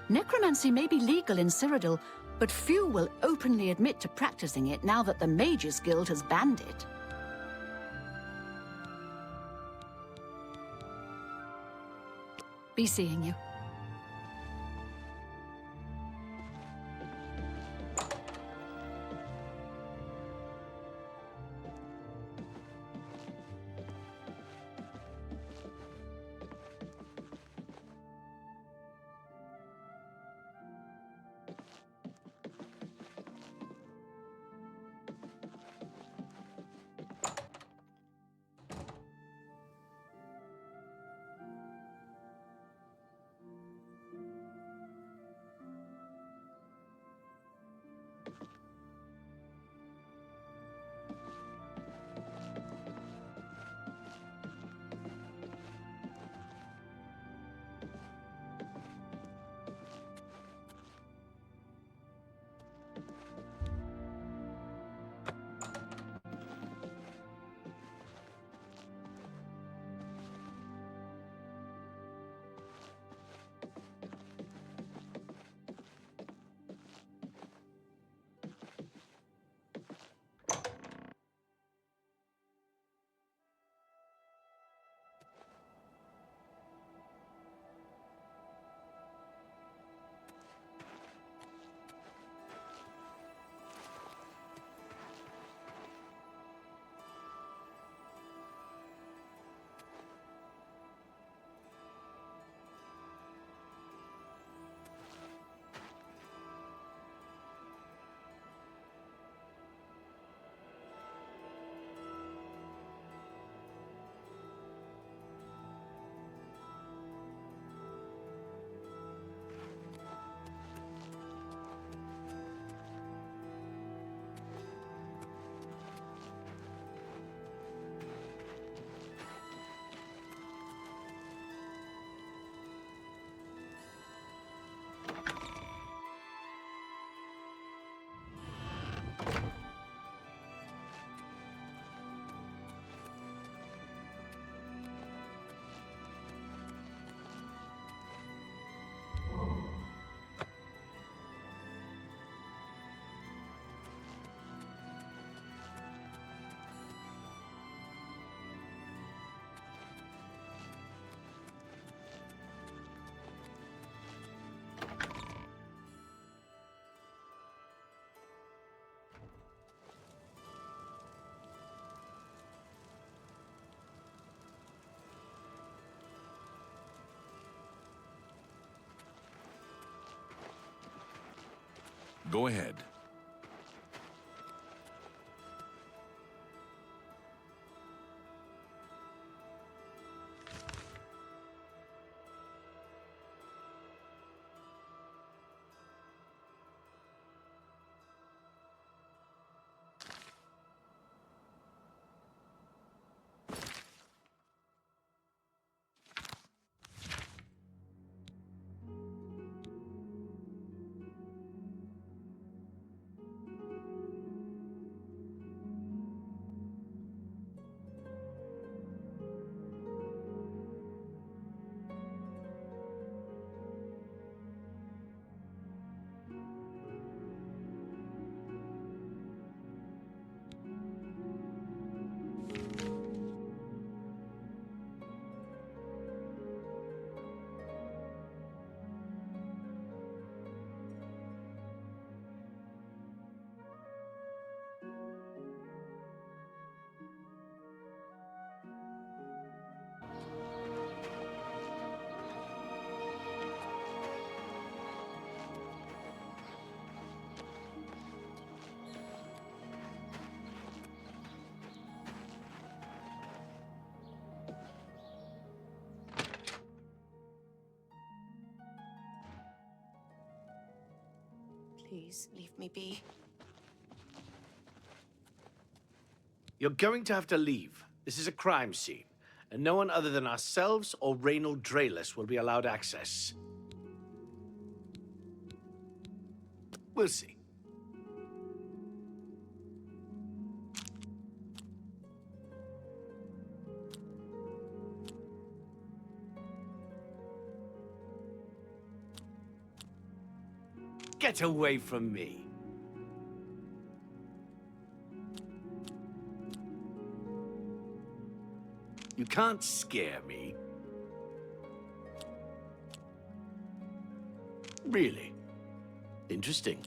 Necromancy may be legal in Cyrodiil, but few will openly admit to practicing it now that the Mages Guild has banned it. Be seeing you. Go ahead. Please leave me be. You're going to have to leave. This is a crime scene, and no one other than ourselves or Reynold Drayless will be allowed access. We'll see. Get away from me. You can't scare me. Really? Interesting.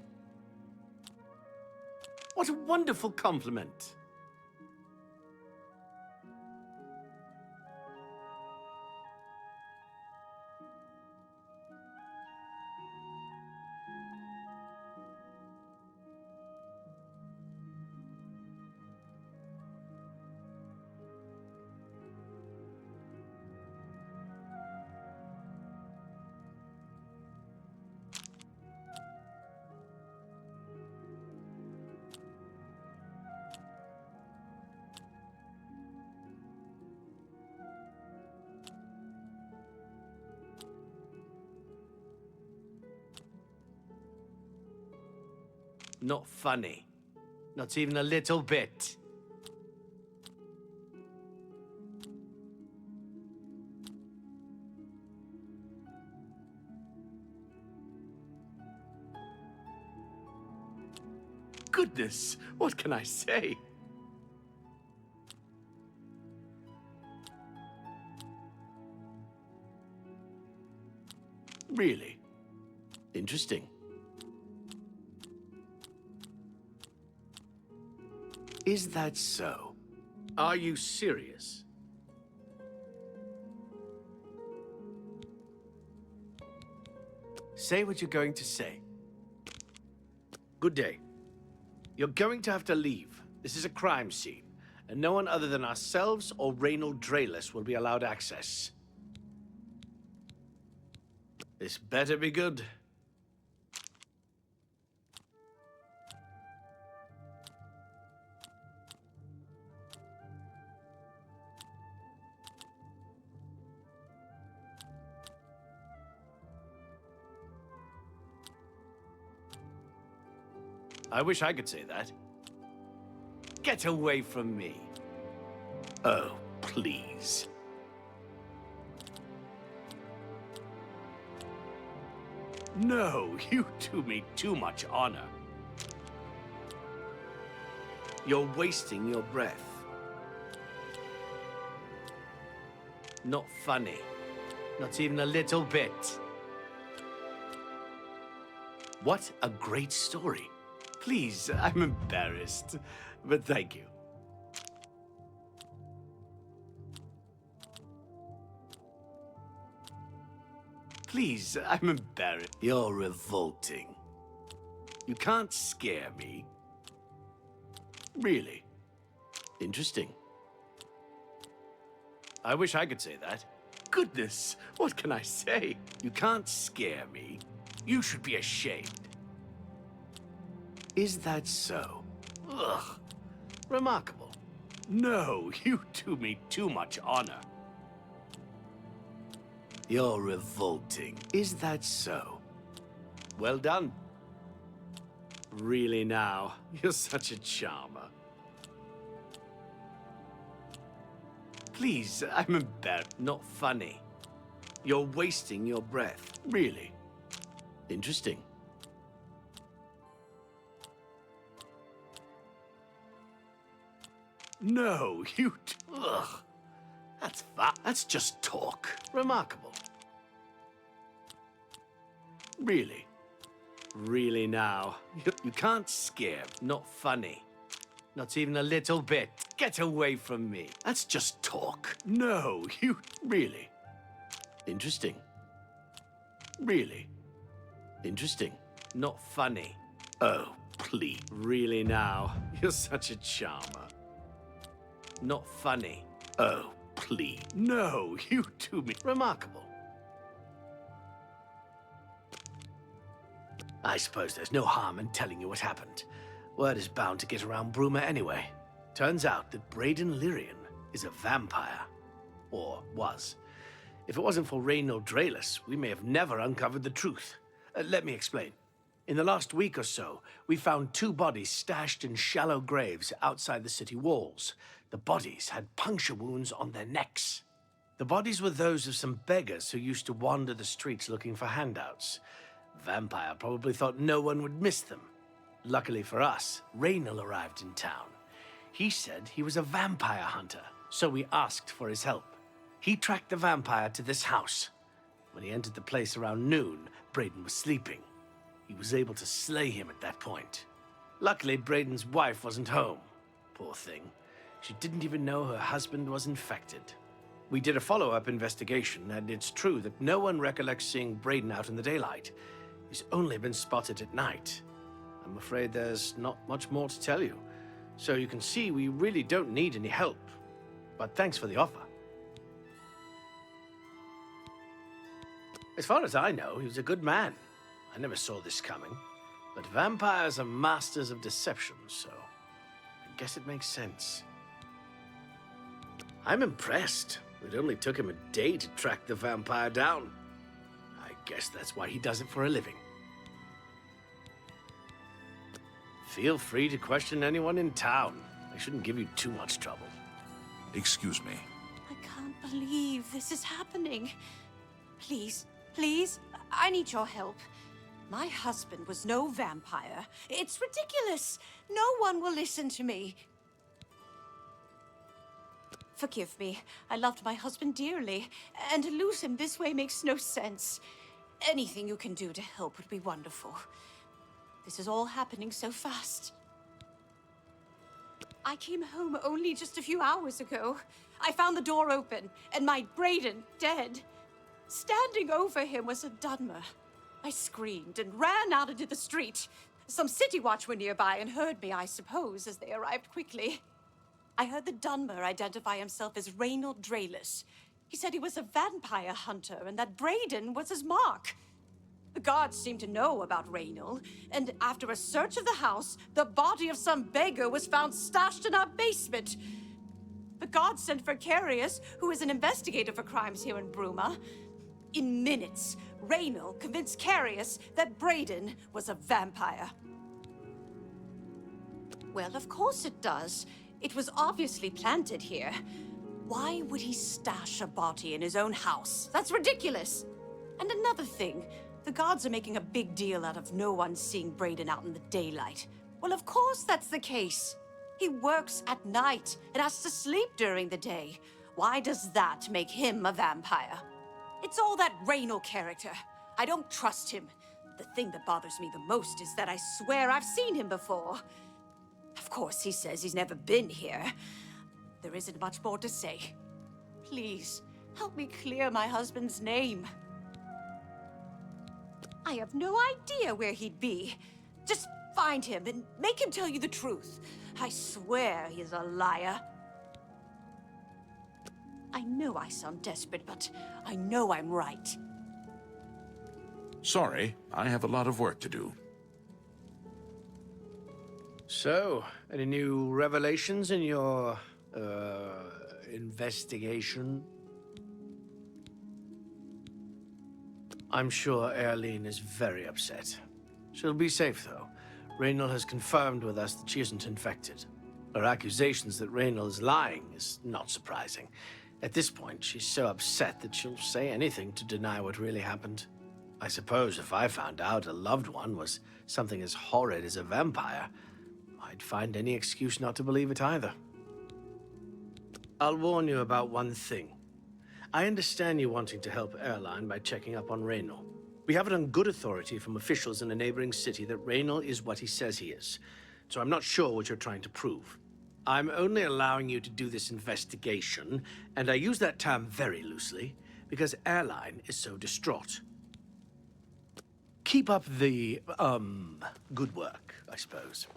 What a wonderful compliment. Not funny. Not even a little bit. Goodness, what can I say? Really? Interesting. Is that so? Are you serious? Say what you're going to say. Good day. You're going to have to leave. This is a crime scene, and no one other than ourselves or Reynold Drayless will be allowed access. This better be good. I wish I could say that. Get away from me. Oh, please. No, you do me too much honor. You're wasting your breath. Not funny. Not even a little bit. What a great story. Please, I'm embarrassed, but thank you. Please, I'm embarrassed. You're revolting. You can't scare me. Really? Interesting. I wish I could say that. Goodness, what can I say? You can't scare me. You should be ashamed. Is that so? Ugh. Remarkable. No, you do me too much honor. You're revolting. Is that so? Well done. Really now, you're such a charmer. Please, I'm embarrassed. Not funny. You're wasting your breath. Really. Interesting. No, you... Ugh. That's just talk. Remarkable. Really. Really now. You can't scare. Not funny. Not even a little bit. Get away from me. That's just talk. No, you... Really. Interesting. Really. Interesting. Not funny. Oh, please. Really now. You're such a charmer. Not funny. Oh, please. No, you do me. Remarkable. I suppose there's no harm in telling you what happened. Word is bound to get around Bruma anyway. Turns out that Braden Lyrian is a vampire. Or was. If it wasn't for Reynold Draelus, we may have never uncovered the truth. Let me explain. In the last week or so, we found 2 bodies stashed in shallow graves outside the city walls. The bodies had puncture wounds on their necks. The bodies were those of some beggars who used to wander the streets looking for handouts. Vampire probably thought no one would miss them. Luckily for us, Reynold arrived in town. He said he was a vampire hunter, so we asked for his help. He tracked the vampire to this house. When he entered the place around noon, Braden was sleeping. He was able to slay him at that point. Luckily, Braden's wife wasn't home. Poor thing. She didn't even know her husband was infected. We did a follow-up investigation, and it's true that no one recollects seeing Braden out in the daylight. He's only been spotted at night. I'm afraid there's not much more to tell you. So you can see we really don't need any help. But thanks for the offer. As far as I know, he was a good man. I never saw this coming. But vampires are masters of deception, so I guess it makes sense. I'm impressed. It only took him a day to track the vampire down. I guess that's why he does it for a living. Feel free to question anyone in town. They shouldn't give you too much trouble. Excuse me. I can't believe this is happening. Please, please, I need your help. My husband was no vampire. It's ridiculous. No one will listen to me. Forgive me. I loved my husband dearly, and to lose him this way makes no sense. Anything you can do to help would be wonderful. This is all happening so fast. I came home only just a few hours ago. I found the door open, and my Braden dead. Standing over him was a Dunmer. I screamed and ran out into the street. Some city watch were nearby and heard me, I suppose, as they arrived quickly. I heard the Dunmer identify himself as Reynold Draelus. He said he was a vampire hunter and that Braden was his mark. The guards seemed to know about Reynold, and after a search of the house, the body of some beggar was found stashed in our basement. The guards sent for Carius, who is an investigator for crimes here in Bruma. In minutes, Reynold convinced Carius that Braden was a vampire. Well, of course it does. It was obviously planted here. Why would he stash a body in his own house? That's ridiculous. And another thing, the guards are making a big deal out of no one seeing Braden out in the daylight. Well, of course that's the case. He works at night and has to sleep during the day. Why does that make him a vampire? It's all that Reynold character. I don't trust him. The thing that bothers me the most is that I swear I've seen him before. Of course, he says he's never been here. There isn't much more to say. Please, help me clear my husband's name. I have no idea where he'd be. Just Find him and make him tell you the truth. I swear he's a liar. I know I sound desperate, but I know I'm right. Sorry, I have a lot of work to do. So, any new revelations in your, investigation? I'm sure Erlene is very upset. She'll be safe, though. Raynal has confirmed with us that she isn't infected. Her accusations that Raynal is lying is not surprising. At this point, she's so upset that she'll say anything to deny what really happened. I suppose if I found out a loved one was something as horrid as a vampire, I'd find any excuse not to believe it either. I'll warn you about one thing. I understand you wanting to help Erline by checking up on Raynal. We have it on good authority from officials in a neighboring city that Raynal is what he says he is. So I'm not sure what you're trying to prove. I'm only allowing you to do this investigation, and I use that term very loosely, because Erline is so distraught. Keep up the, good work, I suppose.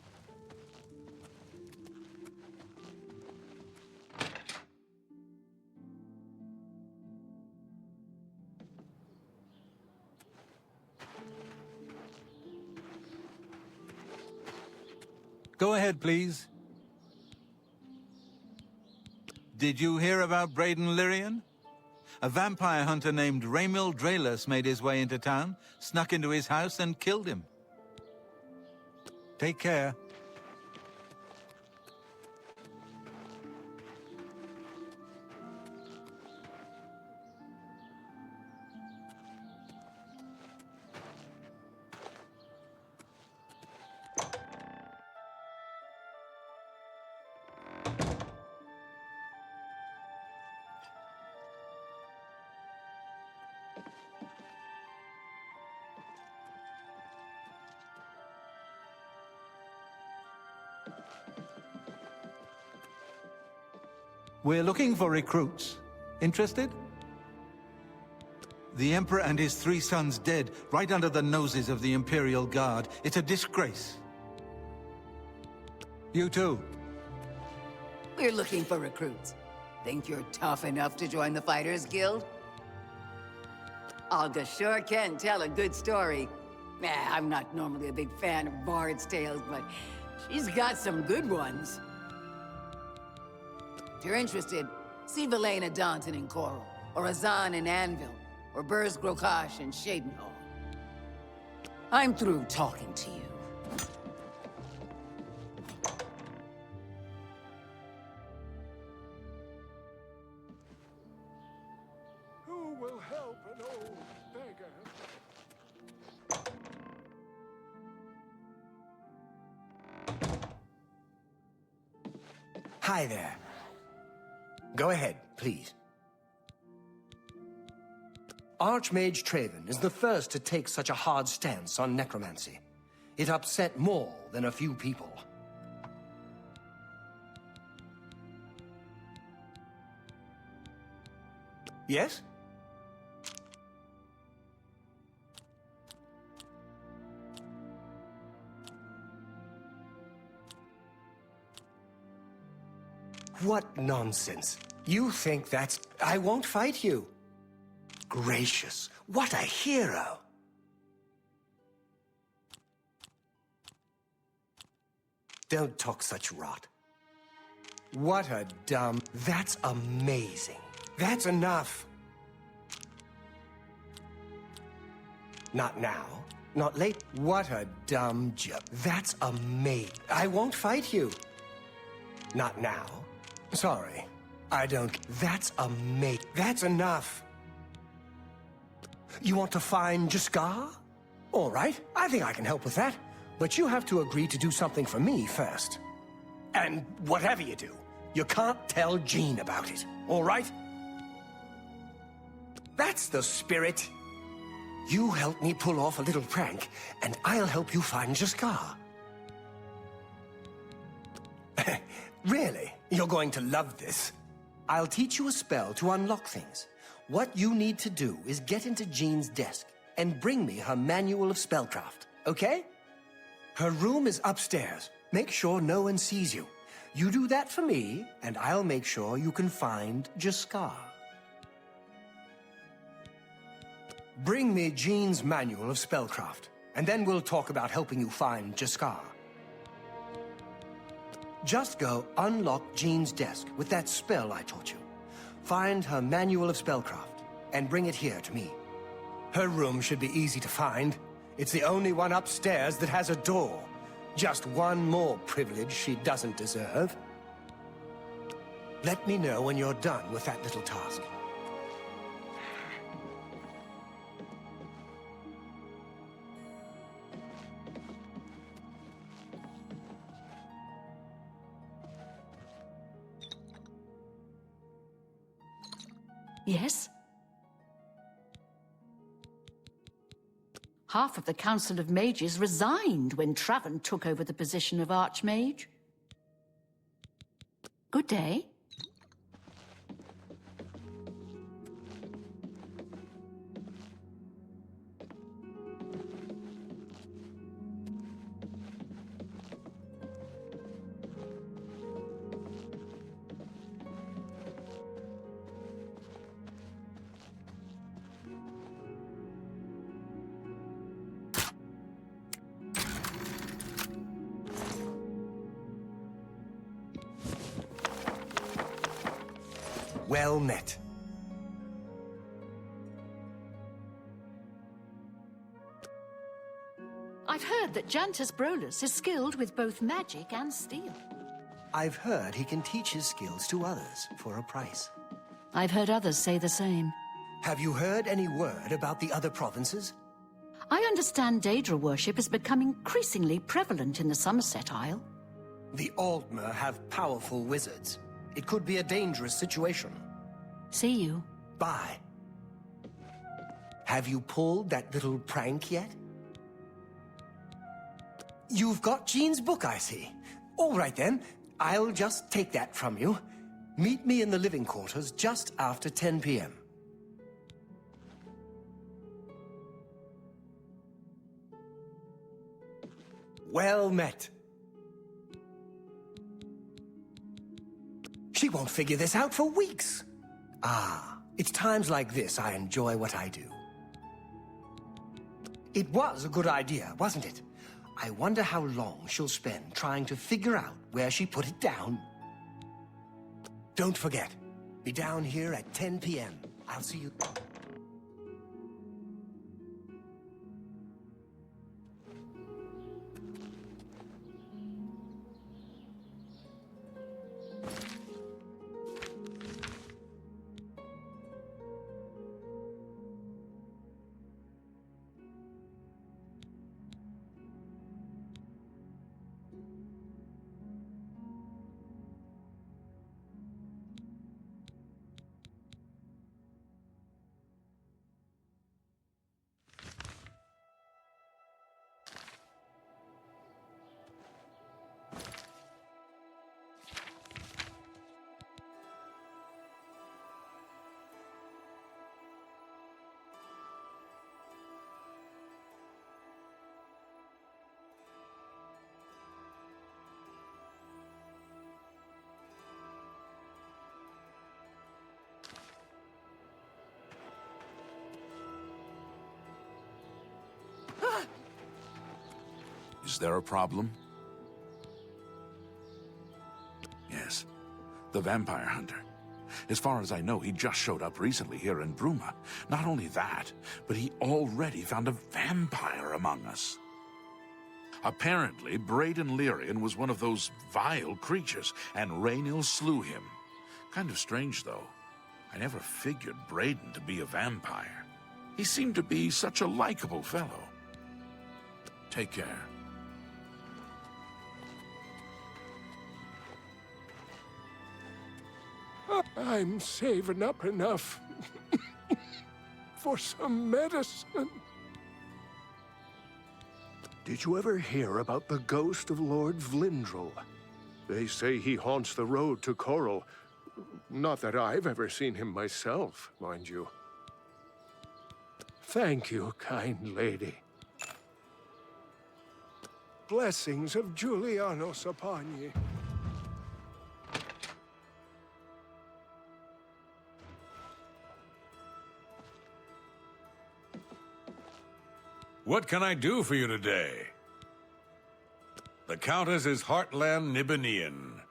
Go ahead, please. Did you hear about Braden Lyrian? A vampire hunter named Raymil Draelus made his way into town, snuck into his house, and killed him. Take care. We're looking for recruits. Interested? The Emperor and his 3 sons dead, right under the noses of the Imperial Guard. It's a disgrace. You too. We're looking for recruits. Think you're tough enough to join the Fighters Guild? Olga sure can tell a good story. I'm not normally a big fan of bard's tales, but she's got some good ones. If you're interested, see Valena Daunton in Coral, or Azan in Anvil, or Burz Grokash in Shadenhall. I'm through talking to you. Who will help an old beggar? Hi there. Go ahead, please. Archmage Traven is the first to take such a hard stance on necromancy. It upset more than a few people. Yes? What nonsense. You think that's... I won't fight you. Gracious, what a hero. Don't talk such rot. What a dumb... That's amazing. That's enough. Not now. Not late. What a dumb joke. That's amazing. I won't fight you. Not now. Sorry. I don't... That's amazing. That's enough. You want to find Jaskar? All right, I think I can help with that. But you have to agree to do something for me first. And whatever you do, you can't tell Jean about it, all right? That's the spirit. You help me pull off a little prank, and I'll help you find Jaskar. Really? You're going to love this. I'll teach you a spell to unlock things. What you need to do is get into Jean's desk and bring me her manual of spellcraft, okay? Her room is upstairs. Make sure no one sees you. You do that for me, and I'll make sure you can find Jaskar. Bring me Jean's manual of spellcraft, and then we'll talk about helping you find Jaskar. Just go unlock Jean's desk with that spell I taught you. Find her manual of spellcraft, and bring it here to me. Her room should be easy to find. It's the only one upstairs that has a door. Just one more privilege she doesn't deserve. Let me know when you're done with that little task. Yes? Half of the Council of Mages resigned when Traven took over the position of Archmage. Good day. Well met. I've heard that Jantus Brolus is skilled with both magic and steel. I've heard he can teach his skills to others for a price. I've heard others say the same. Have you heard any word about the other provinces? I understand Daedra worship has become increasingly prevalent in the Somerset Isle. The Aldmer have powerful wizards. It could be a dangerous situation. See you. Bye. Have you pulled that little prank yet? You've got Jean's book, I see. All right then, I'll just take that from you. Meet me in the living quarters just after 10 p.m. Well met. She won't figure this out for weeks. Ah, it's times like this I enjoy what I do. It was a good idea, wasn't it? I wonder how long she'll spend trying to figure out where she put it down. Don't forget, be down here at 10 p.m. I'll see you. Is there a problem? Yes, the vampire hunter. As far as I know, he just showed up recently here in Bruma. Not only that, but he already found a vampire among us. Apparently, Braden Lyrian was one of those vile creatures, and Raynil slew him. Kind of strange, though. I never figured Braden to be a vampire. He seemed to be such a likable fellow. Take care. I'm saving up enough for some medicine. Did you ever hear about the ghost of Lord Vlindrel? They say he haunts the road to Coral. Not that I've ever seen him myself, mind you. Thank you, kind lady. blessings of Julianos upon ye. What can I do for you today? The Countess is Heartland Nibenian,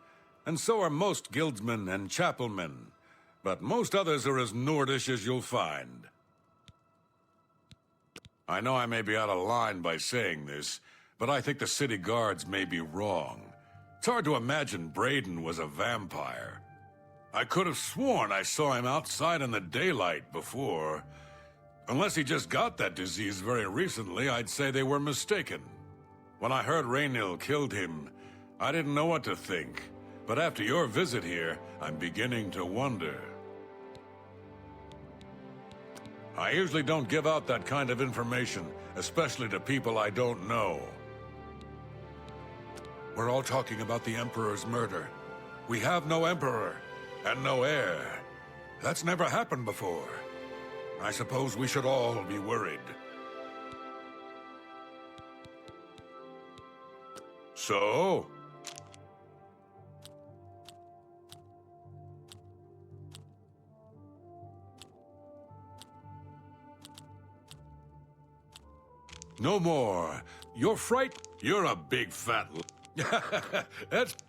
and so are most guildsmen and chapelmen, but most others are as Nordish as you'll find. I know I may be out of line by saying this, but I think the city guards may be wrong. It's hard to imagine Braden was a vampire. I could have sworn I saw him outside in the daylight before. Unless he just got that disease very recently, I'd say they were mistaken. When I heard Raynil killed him, I didn't know what to think. But after your visit here, I'm beginning to wonder. I usually don't give out that kind of information, especially to people I don't know. We're all talking about the Emperor's murder. We have no Emperor, and no heir. That's never happened before. I suppose we should all be worried. So? No more. You're You're a big fat...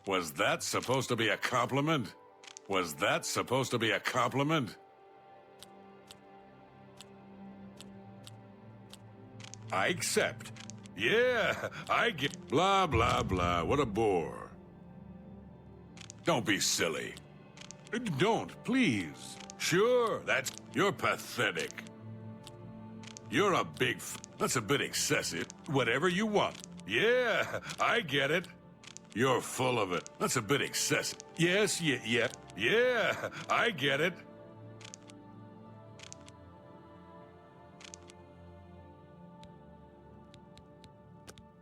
Was that supposed to be a compliment? Was that supposed to be a compliment? I accept. Yeah, I get... Blah, blah, blah. What a bore. Don't be silly. Don't, please. Sure, that's... You're pathetic. You're a big... That's a bit excessive. Whatever you want. Yeah, I get it. You're full of it. That's a bit excessive. Yes, yeah. Yeah, I get it.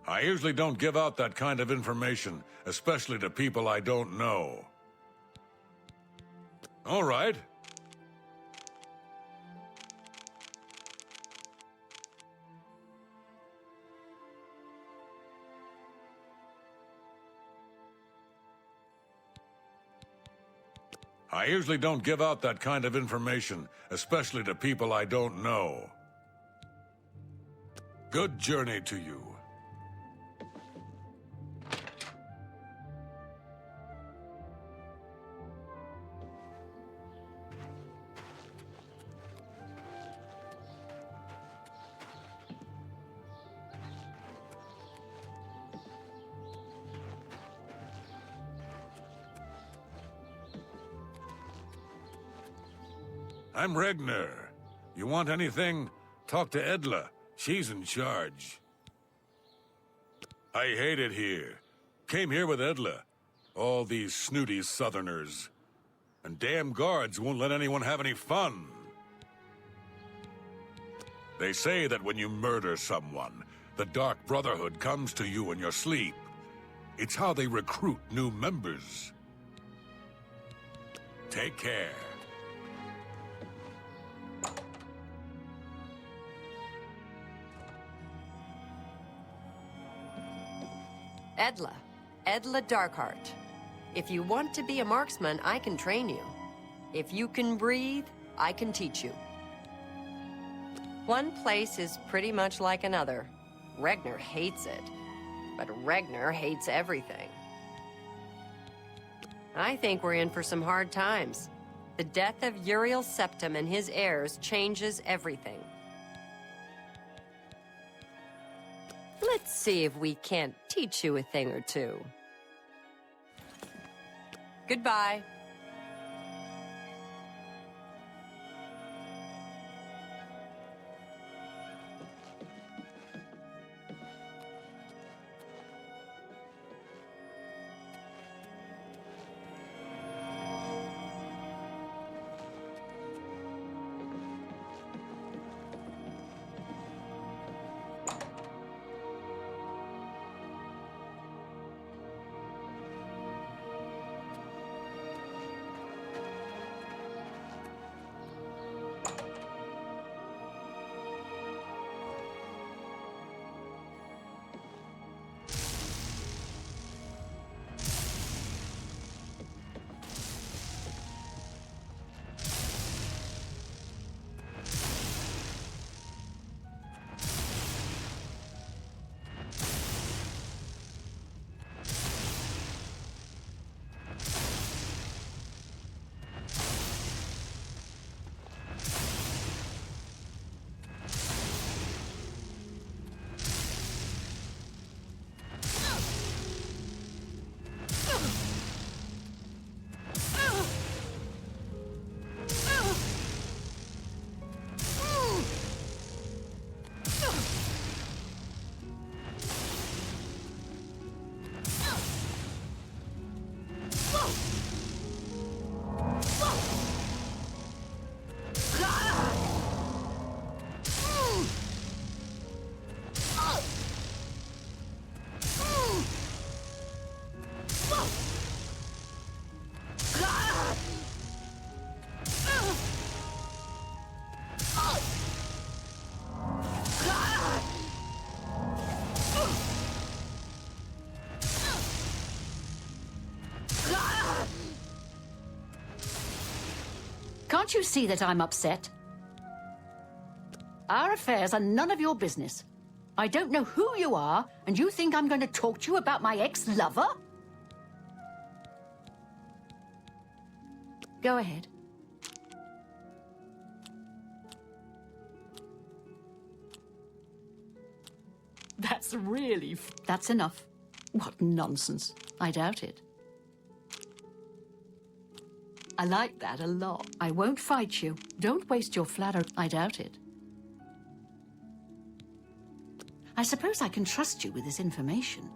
I usually don't give out that kind of information, especially to people I don't know. All right. I usually don't give out that kind of information, especially to people I don't know. Good journey to you. I'm Regner. You want anything? Talk to Edla. She's in charge. I hate it here. Came here with Edla. All these snooty southerners. And damn guards won't let anyone have any fun. They say that when you murder someone, the Dark Brotherhood comes to you in your sleep. It's how they recruit new members. Take care. Edla Darkheart. If you want to be a marksman, I can train you. If you can breathe, I can teach you. One place is pretty much like another. Regner hates it, but Regner hates everything. I think we're in for some hard times. The death of Uriel Septim and his heirs changes everything. Let's see if we can't teach you a thing or two. Goodbye. Can't you see that I'm upset? Our affairs are none of your business. I don't know who you are, and you think I'm going to talk to you about my ex-lover? Go ahead. That's really... That's enough. What nonsense. I doubt it. I like that a lot. I won't fight you. Don't waste your flattery. I doubt it. I suppose I can trust you with this information.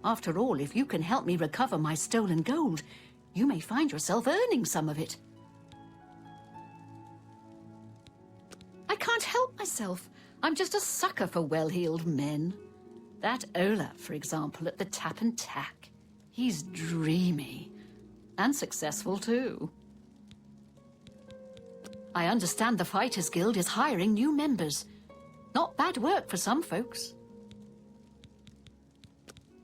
After all, if you can help me recover my stolen gold, you may find yourself earning some of it. I can't help myself. I'm just a sucker for well-heeled men. That Ola, for example, at the Tap and Tack. He's dreamy. And successful, too. I understand the Fighters Guild is hiring new members. Not bad work for some folks.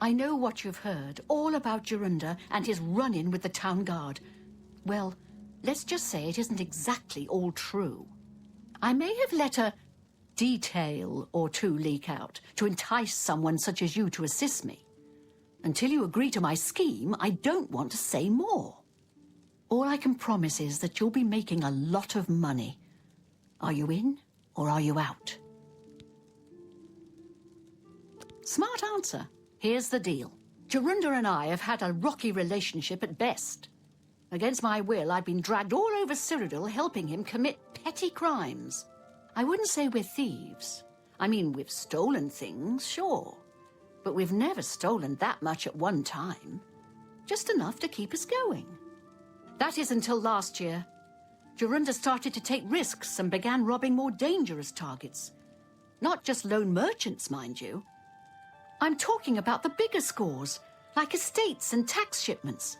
I know what you've heard, all about Jorunda and his run-in with the town guard. Well, let's just say it isn't exactly all true. I may have let a detail or two leak out to entice someone such as you to assist me. Until you agree to my scheme, I don't want to say more. All I can promise is that you'll be making a lot of money. Are you in, or are you out? Smart answer. Here's the deal. Jorunda and I have had a rocky relationship at best. Against my will, I've been dragged all over Cyrodiil helping him commit petty crimes. I wouldn't say we're thieves. I mean, we've stolen things, sure. But we've never stolen that much at one time. Just enough to keep us going. That is until last year. Jorunda started to take risks and began robbing more dangerous targets. Not just lone merchants, mind you. I'm talking about the bigger scores, like estates and tax shipments.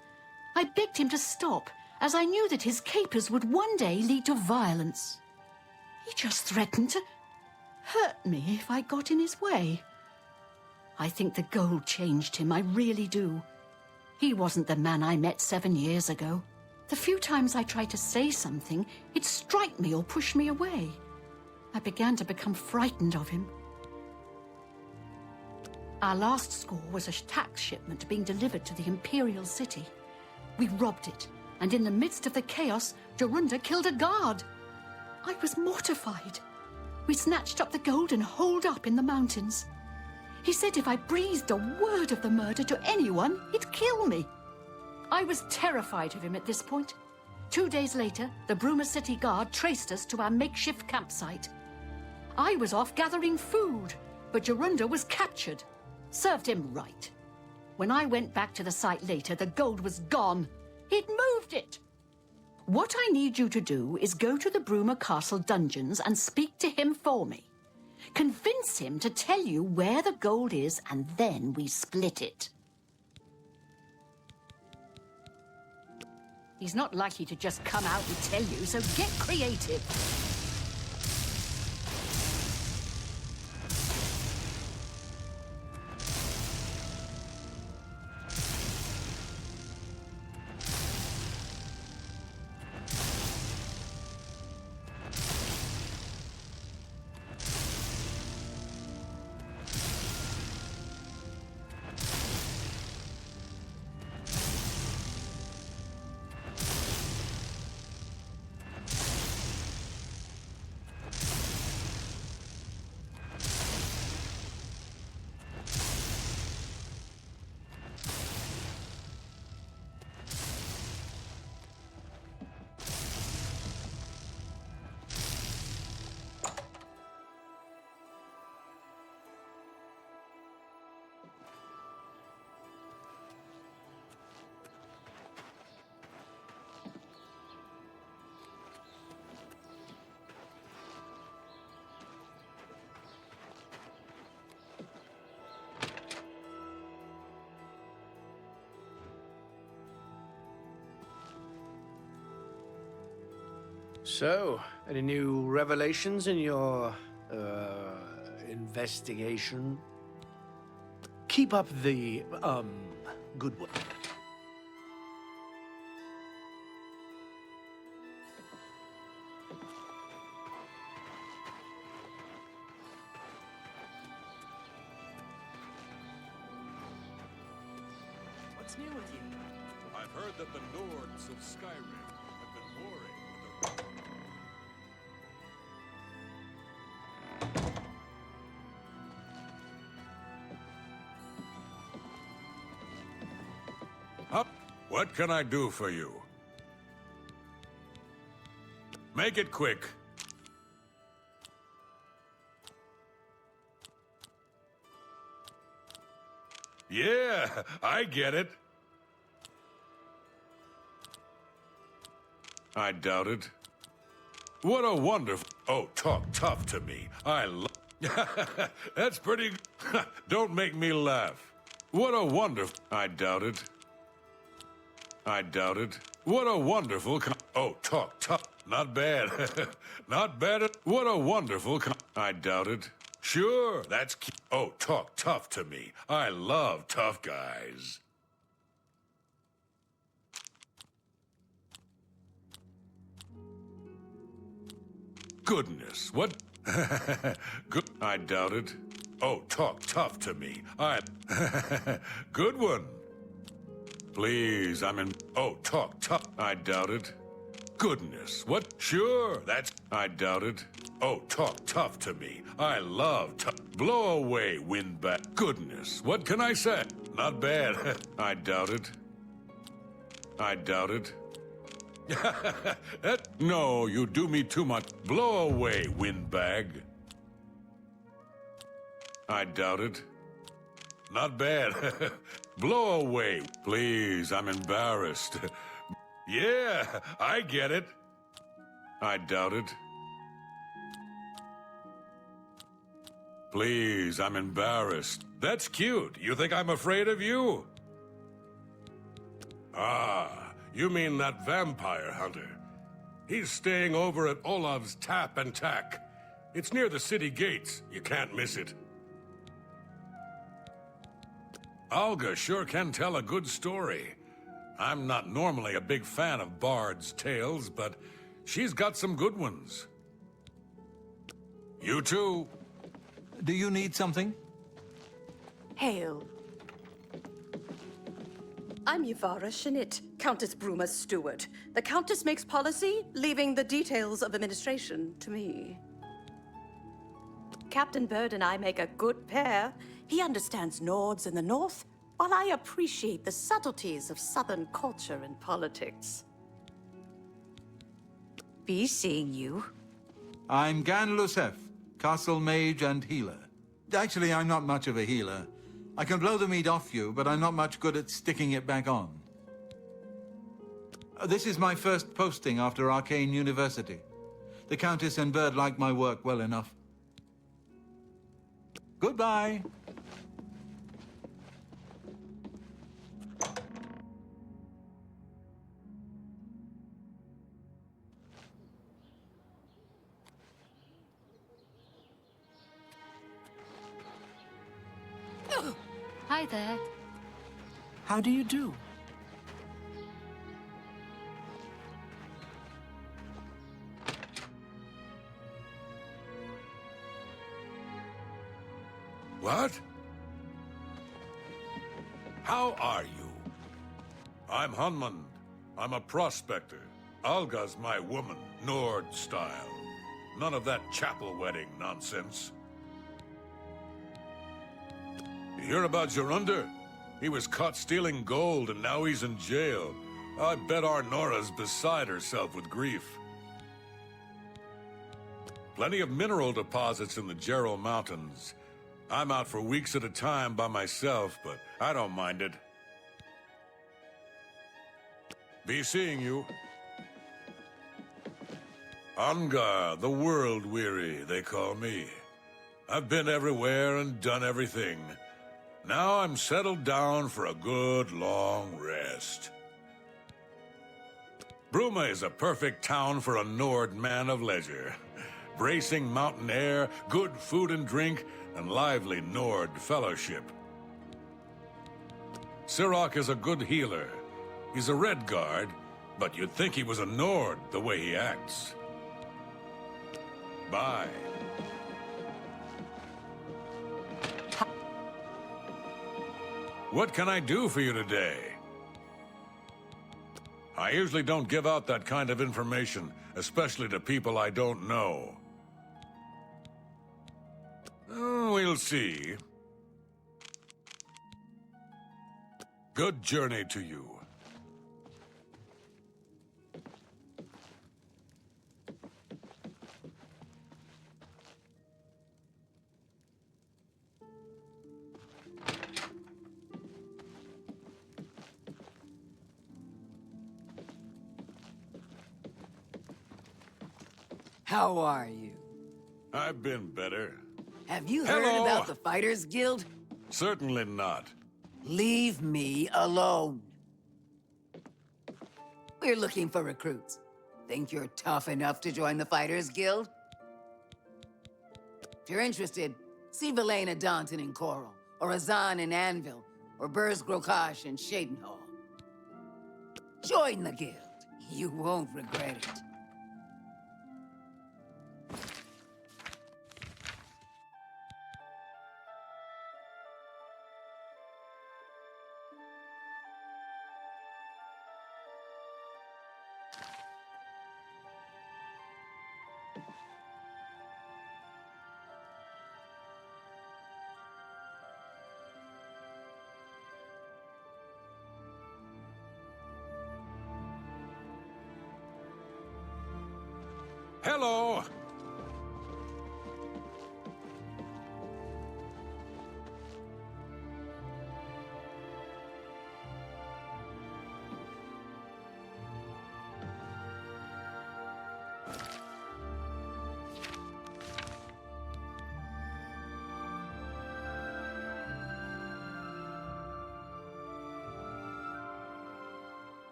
I begged him to stop, as I knew that his capers would one day lead to violence. He just threatened to hurt me if I got in his way. I think the gold changed him, I really do. He wasn't the man I met 7 years ago. The few times I tried to say something, he'd strike me or push me away. I began to become frightened of him. Our last score was a tax shipment being delivered to the Imperial City. We robbed it, and in the midst of the chaos, Jorunda killed a guard. I was mortified. We snatched up the gold and holed up in the mountains. He said if I breathed a word of the murder to anyone, he'd kill me. I was terrified of him at this point. 2 days later, the Bruma City Guard traced us to our makeshift campsite. I was off gathering food, but Jorunda was captured. Served him right. When I went back to the site later, the gold was gone. He'd moved it. What I need you to do is go to the Bruma Castle dungeons and speak to him for me. Convince him to tell you where the gold is, and then we split it. He's not likely to just come out and tell you, so get creative. So, any new revelations in your, investigation? Keep up the, good work. What's new with you? I've heard that the Nords of Skyrim have been warring with the... Up. What can I do for you? Make it quick. Yeah, I get it. I doubt it. What a wonderful... Oh, talk tough to me. I love... That's pretty... Don't make me laugh. What a wonderful... I doubt it. I doubt it. What a wonderful... Oh, talk tough. Not bad. Not bad. What a wonderful... I doubt it. Sure, that's... Oh, talk tough to me. I love tough guys. Goodness, what? Good. I doubt it. Oh, talk tough to me. Good one. Please, I'm in... Oh, talk tough. I doubt it. Goodness, what? Sure, that's... I doubt it. Oh, talk tough to me. I love tough. Blow away, windbag. Goodness, what can I say? Not bad. I doubt it. I doubt it. No, you do me too much. Blow away, windbag. I doubt it. Not bad. Blow away. Please, I'm embarrassed. Yeah, I get it. I doubt it. Please, I'm embarrassed. That's cute. You think I'm afraid of you? Ah, you mean that vampire hunter. He's staying over at Olav's Tap and Tack. It's near the city gates. You can't miss it. Olga sure can tell a good story. I'm not normally a big fan of bards' tales, but she's got some good ones. You too. Do you need something? Hail. I'm Yvara Shinit, Countess Bruma's steward. The Countess makes policy, leaving the details of administration to me. Captain Bird and I make a good pair. He understands Nords in the north, while I appreciate the subtleties of southern culture and politics. Be seeing you. I'm Gan Lusef, castle mage and healer. Actually, I'm not much of a healer. I can blow the meat off you, but I'm not much good at sticking it back on. This is my first posting after Arcane University. The Countess and Bird like my work well enough. Goodbye. Hi there. How do you do? What? How are you? I'm Hunmund. I'm a prospector. Alga's my woman, Nord style. None of that chapel wedding nonsense. You hear about Jorunda? He was caught stealing gold and now he's in jail. I bet our Nora's beside herself with grief. Plenty of mineral deposits in the Gerald Mountains. I'm out for weeks at a time by myself, but I don't mind it. Be seeing you. Angar, the world-weary, they call me. I've been everywhere and done everything. Now I'm settled down for a good long rest. Bruma is a perfect town for a Nord man of leisure. Bracing mountain air, good food and drink, and lively Nord fellowship. Sirach is a good healer. He's a Red Guard, but you'd think he was a Nord the way he acts. Bye. What can I do for you today? I usually don't give out that kind of information, especially to people I don't know. We'll see. Good journey to you. How are you? I've been better. Have you heard Hello. about the Fighters Guild? Certainly not. Leave me alone. We're looking for recruits. Think you're tough enough to join the Fighters Guild? If you're interested, see Velena Daunton in Coral, or Azan in Anvil, or Burz Grokash in Shadenhall. Join the guild. You won't regret it. Hello!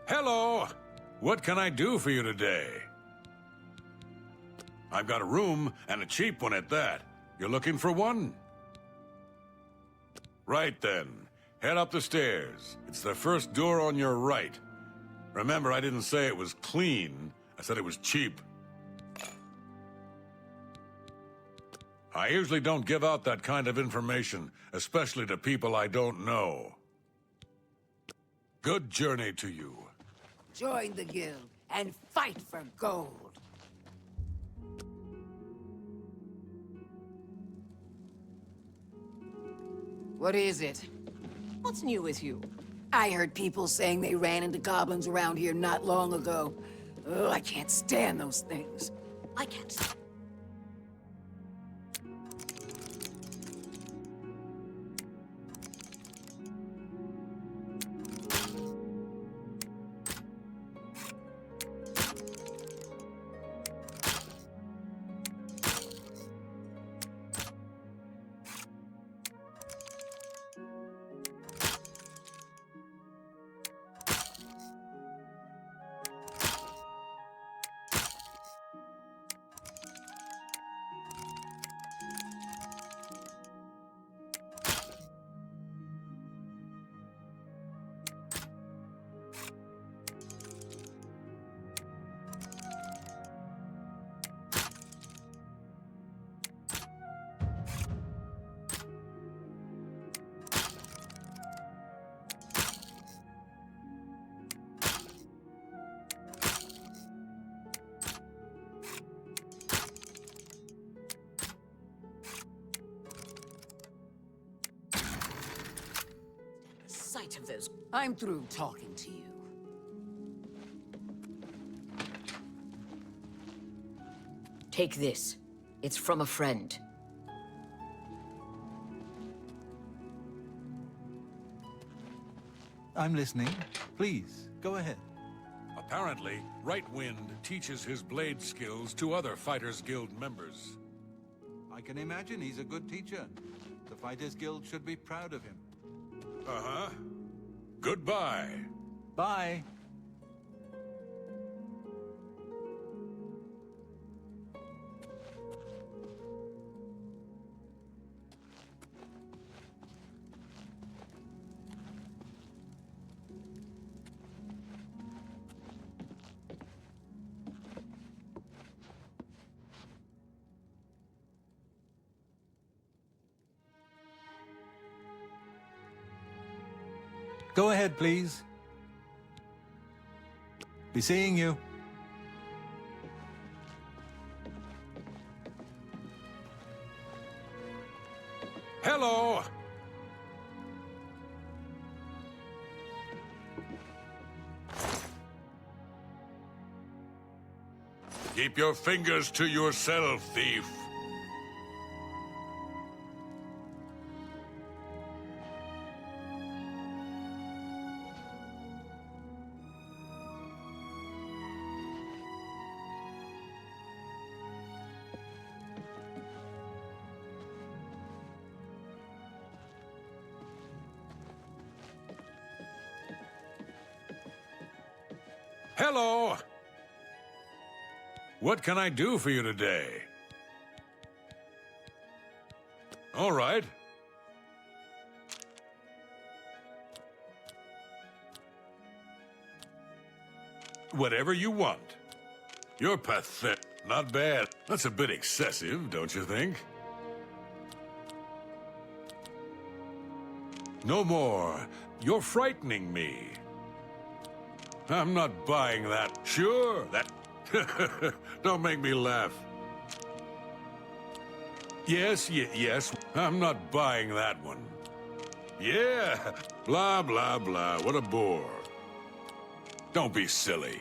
Hello! What can I do for you today? I've got a room, and a cheap one at that. You're looking for one? Right then. Head up the stairs. It's the first door on your right. Remember, I didn't say it was clean. I said it was cheap. I usually don't give out that kind of information, especially to people I don't know. Good journey to you. Join the guild and fight for gold. What is it? What's new with you? I heard people saying they ran into goblins around here not long ago. Ugh, I can't stand those things. I can't. Sight of those. I'm through talking to you. Take this. It's from a friend. I'm listening. Please, go ahead. Apparently, Right Wind teaches his blade skills to other Fighters Guild members. I can imagine he's a good teacher. The Fighters Guild should be proud of him. Uh-huh. Goodbye. Bye. Go ahead, please. Be seeing you. Hello! Keep your fingers to yourself, thief. Hello! What can I do for you today? All right. Whatever you want. You're pathetic. Not bad. That's a bit excessive, don't you think? No more. You're frightening me. I'm not buying that. Sure, that... Don't make me laugh. Yes, yes, I'm not buying that one. Yeah, blah, blah, blah. What a bore. Don't be silly.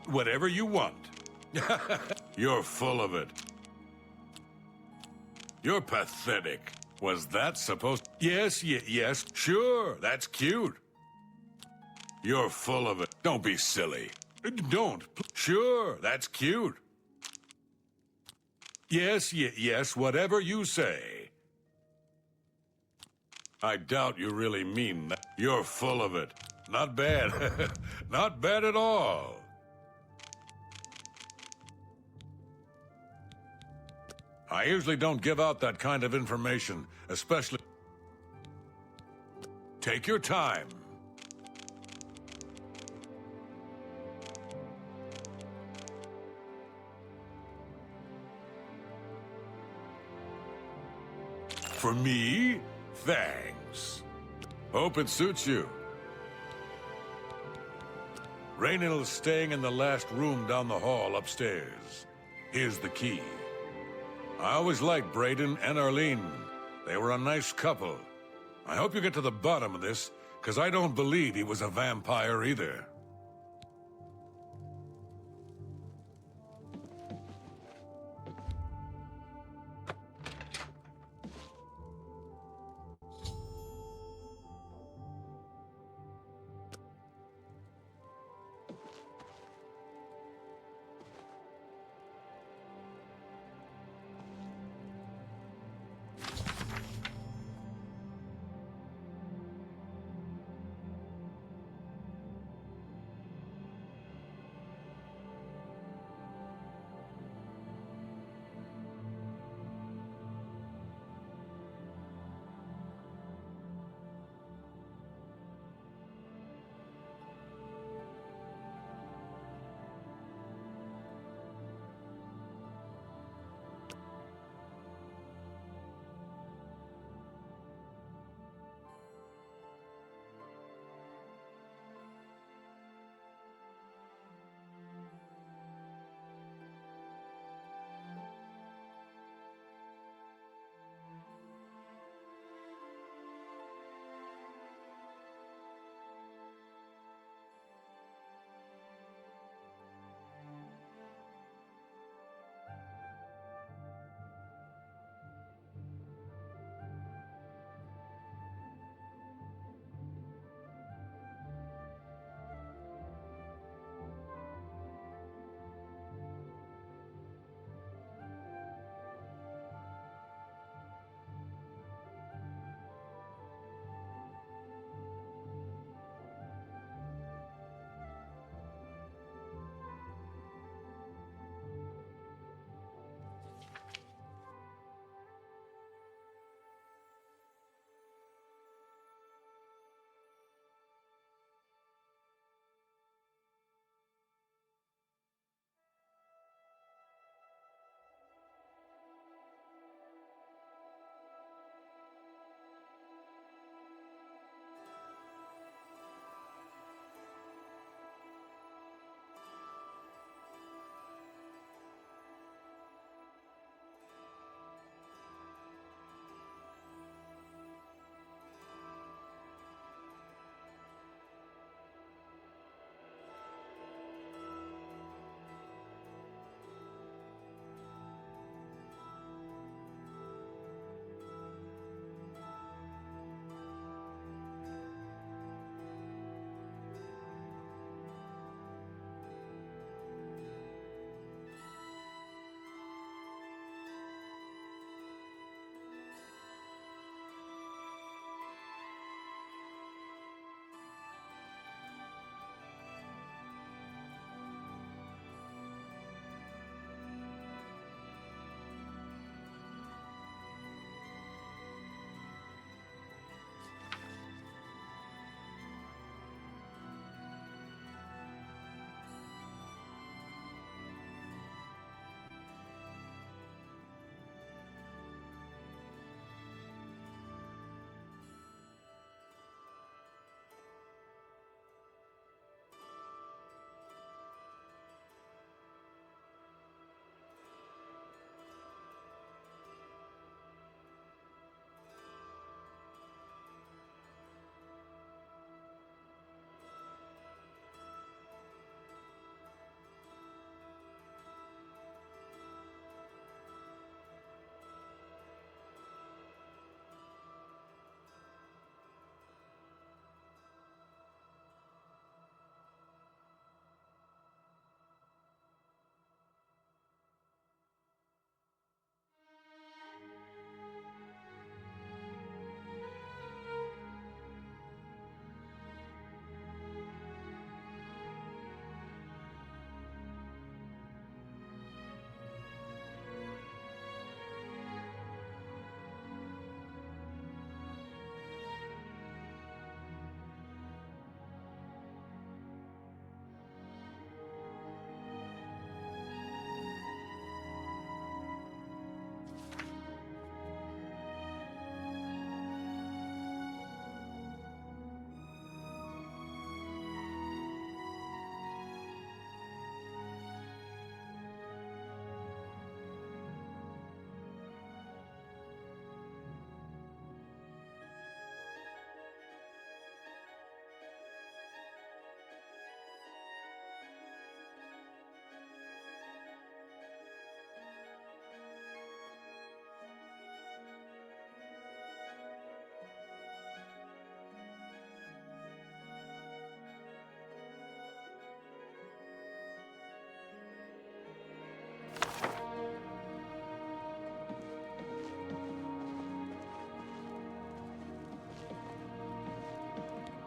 Whatever you want. You're full of it. You're pathetic. Was that supposed... Yes, yes, sure, that's cute. You're full of it. Don't be silly. Don't. Sure, that's cute. Yes, yes, whatever you say. I doubt you really mean that. You're full of it. Not bad. Not bad at all. I usually don't give out that kind of information, especially... Take your time. For me? Thanks. Hope it suits you. Raynill's staying in the last room down the hall upstairs. Here's the key. I always liked Braden and Arlene. They were a nice couple. I hope you get to the bottom of this, because I don't believe he was a vampire either.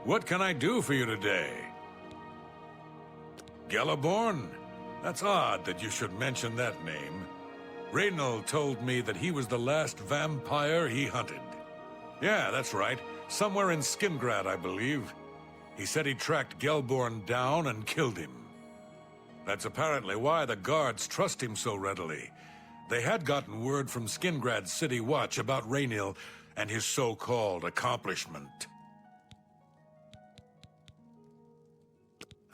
What can I do for you today? Geliborn? That's odd that you should mention that name. Reynald told me that he was the last vampire he hunted. Yeah, that's right. Somewhere in Skingrad, I believe. He said he tracked Gelborn down and killed him. That's apparently why the guards trust him so readily. They had gotten word from Skingrad's City Watch about Reynald and his so-called accomplishment.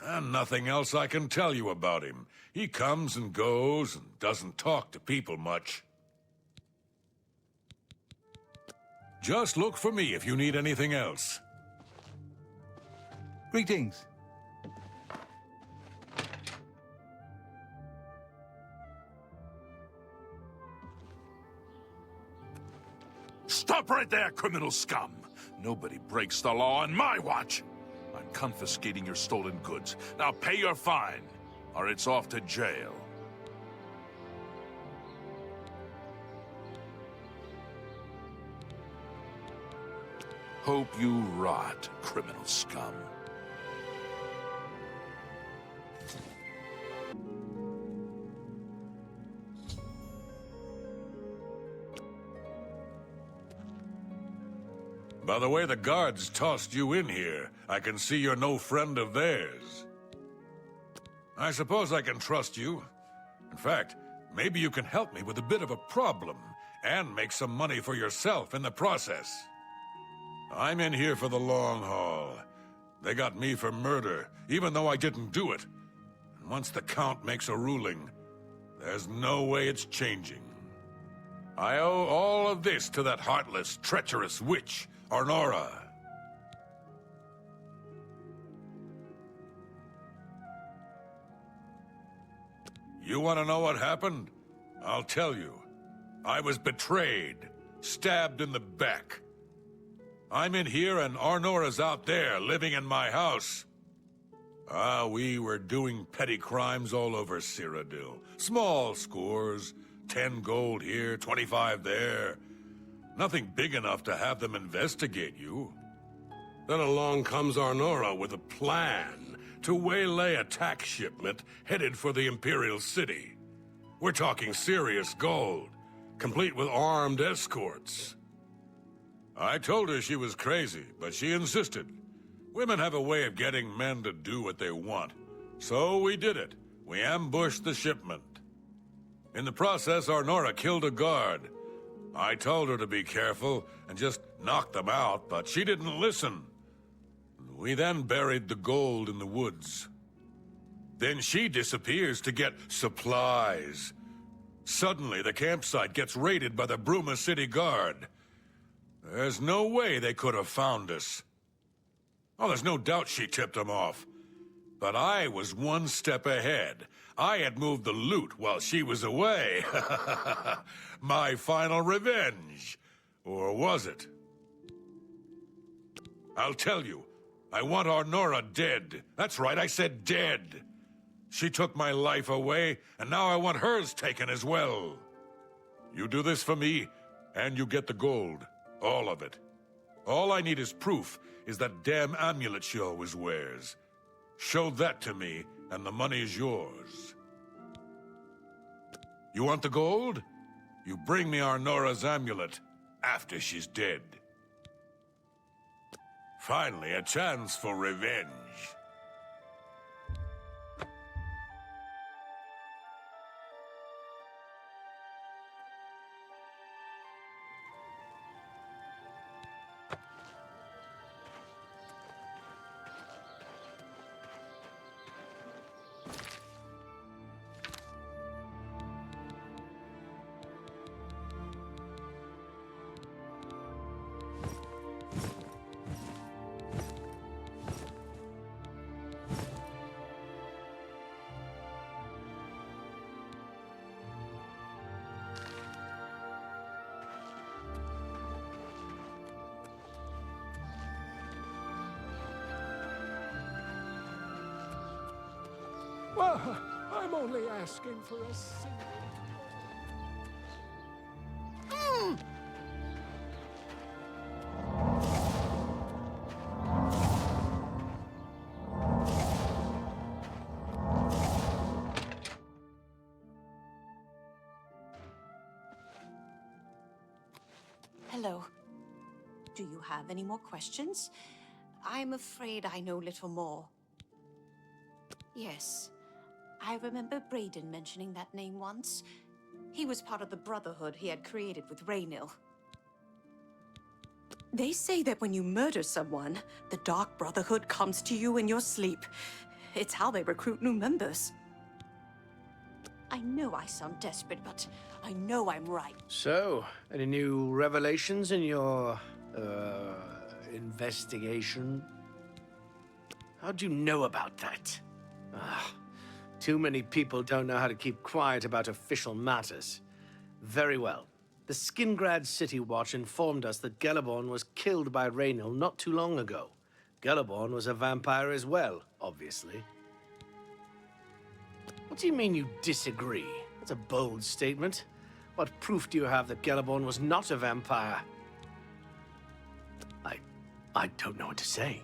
And nothing else I can tell you about him. He comes and goes and doesn't talk to people much. Just look for me if you need anything else. Greetings. Stop right there, criminal scum! Nobody breaks the law on my watch! I'm confiscating your stolen goods. Now pay your fine, or it's off to jail. Hope you rot, criminal scum. By the way the guards tossed you in here, I can see you're no friend of theirs. I suppose I can trust you. In fact, maybe you can help me with a bit of a problem, and make some money for yourself in the process. I'm in here for the long haul. They got me for murder, even though I didn't do it. And once the Count makes a ruling, there's no way it's changing. I owe all of this to that heartless, treacherous witch, Arnora. You want to know what happened? I'll tell you. I was betrayed, stabbed in the back. I'm in here and Arnora's out there, living in my house. We were doing petty crimes all over Cyrodiil. Small scores, 10 gold here, 25 there. Nothing big enough to have them investigate you. Then along comes Arnora with a plan to waylay a tax shipment headed for the Imperial City. We're talking serious gold, complete with armed escorts. I told her she was crazy, but she insisted. Women have a way of getting men to do what they want. So we did it. We ambushed the shipment. In the process, Arnora killed a guard. I told her to be careful and just knock them out, but she didn't listen. We then buried the gold in the woods. Then she disappears to get supplies. Suddenly, the campsite gets raided by the Bruma City Guard. There's no way they could have found us. Oh, there's no doubt she tipped them off. But I was one step ahead. I had moved the loot while she was away. My final revenge. Or was it? I'll tell you. I want Arnora dead. That's right, I said dead. She took my life away, and now I want hers taken as well. You do this for me, and you get the gold. All of it. All I need is proof is that damn amulet she always wears. Show that to me, and the money's yours. You want the gold? You bring me Arnora's amulet after she's dead. Finally, a chance for revenge. Well, I'm only asking for a single... Hello. Do you have any more questions? I'm afraid I know little more. Yes. I remember Braden mentioning that name once. He was part of the Brotherhood he had created with Raynil. They say that when you murder someone, the Dark Brotherhood comes to you in your sleep. It's how they recruit new members. I know I sound desperate, but I know I'm right. So, any new revelations in your, investigation? How'd you know about that? Too many people don't know how to keep quiet about official matters. Very well. The Skingrad City Watch informed us that Gellerborn was killed by Raynil not too long ago. Gellerborn was a vampire as well, obviously. What do you mean you disagree? That's a bold statement. What proof do you have that Gellerborn was not a vampire? I don't know what to say.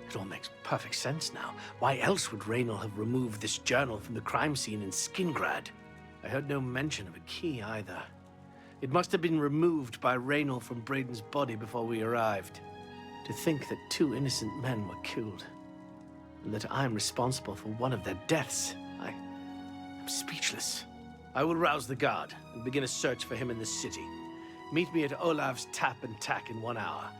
It all makes perfect sense now. Why else would Raynil have removed this journal from the crime scene in Skingrad? I heard no mention of a key either. It must have been removed by Raynil from Braden's body before we arrived. To think that 2 innocent men were killed, and that I'm responsible for one of their deaths, I'm speechless. I will rouse the guard and begin a search for him in the city. Meet me at Olav's Tap and Tack in 1 hour.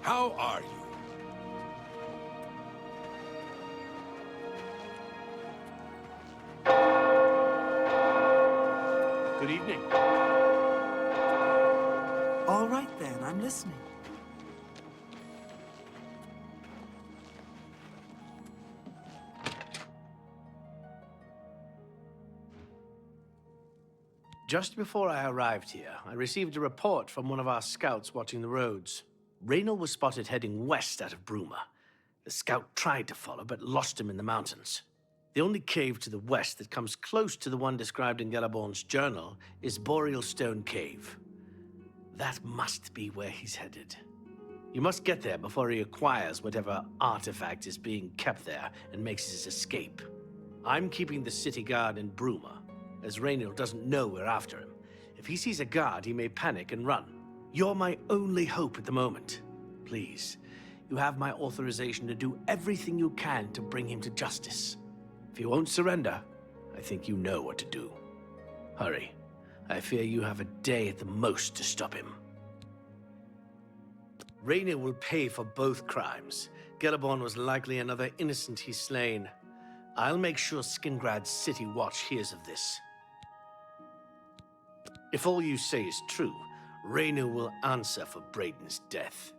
How are you? Good evening. All right then, I'm listening. Just before I arrived here, I received a report from one of our scouts watching the roads. Raynil was spotted heading west out of Bruma. The scout tried to follow, but lost him in the mountains. The only cave to the west that comes close to the one described in Gellerborn's journal is Boreal Stone Cave. That must be where he's headed. You must get there before he acquires whatever artifact is being kept there and makes his escape. I'm keeping the city guard in Bruma, as Raynil doesn't know we're after him. If he sees a guard, he may panic and run. You're my only hope at the moment. Please, you have my authorization to do everything you can to bring him to justice. If he won't surrender, I think you know what to do. Hurry. I fear you have a day at the most to stop him. Raynil will pay for both crimes. Gellerborn was likely another innocent he's slain. I'll make sure Skingrad's City Watch hears of this. If all you say is true, Raynil will answer for Braden's death.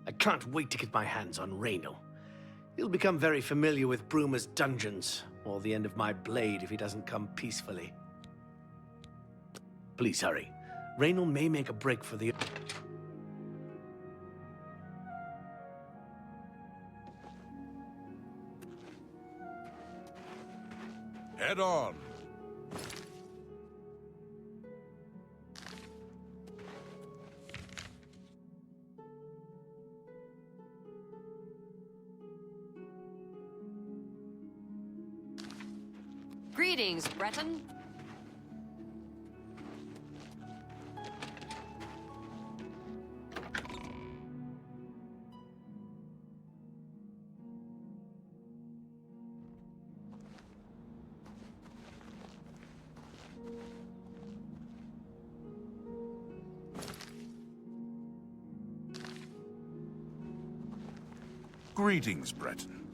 I can't wait to get my hands on Raynil. He'll become very familiar with Bruma's dungeons, or the end of my blade if he doesn't come peacefully. Please hurry. Raynil may make a break for the... Head on. Greetings, Breton. Greetings, Breton.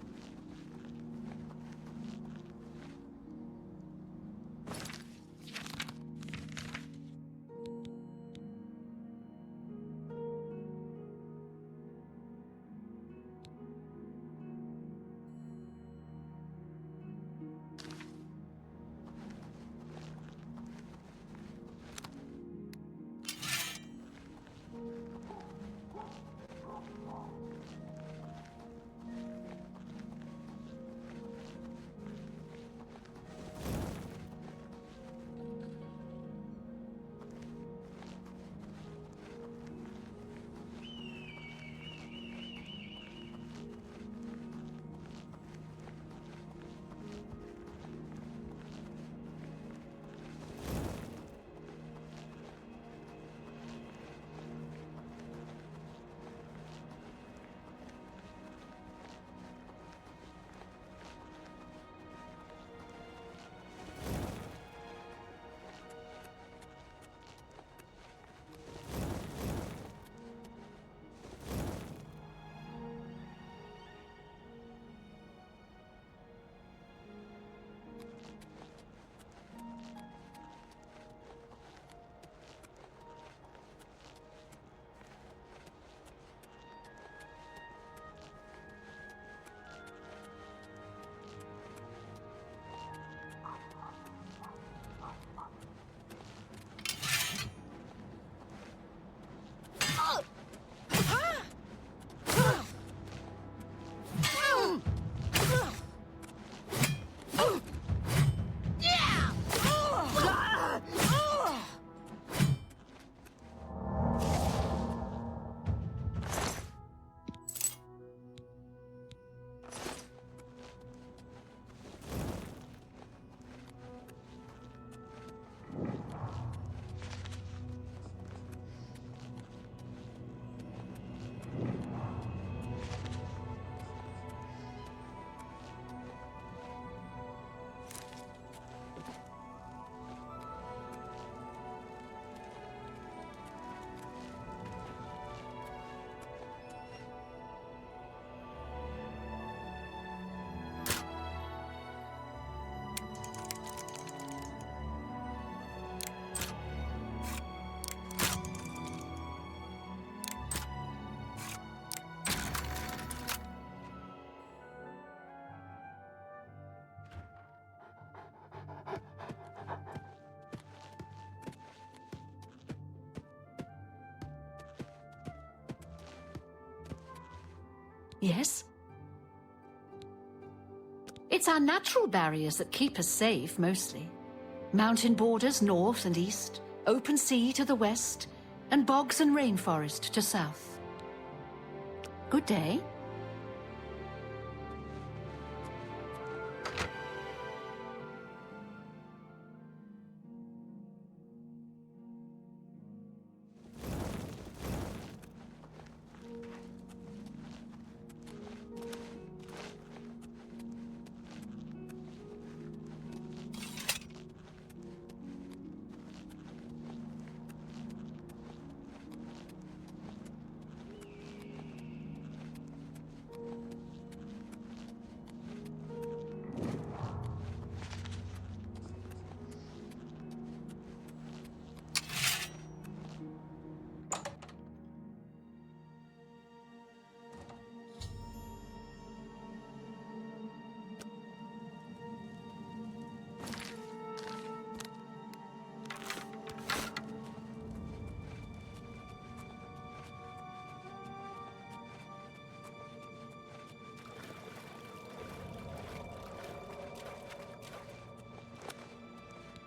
Yes? It's our natural barriers that keep us safe, mostly. Mountain borders north and east, open sea to the west, and bogs and rainforest to south. Good day.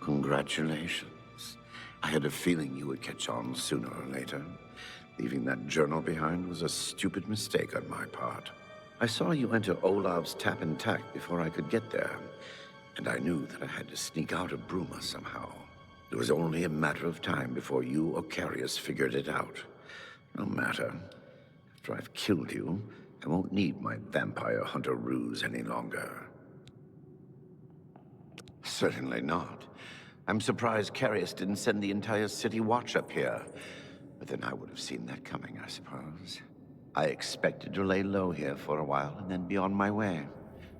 Congratulations. I had a feeling you would catch on sooner or later. Leaving that journal behind was a stupid mistake on my part. I saw you enter Olav's tap and tack before I could get there, and I knew that I had to sneak out of Bruma somehow. It was only a matter of time before you or Carius figured it out. No matter. After I've killed you, I won't need my vampire hunter ruse any longer. Certainly not. I'm surprised Carius didn't send the entire city watch up here. But then I would have seen that coming, I suppose. I expected to lay low here for a while and then be on my way.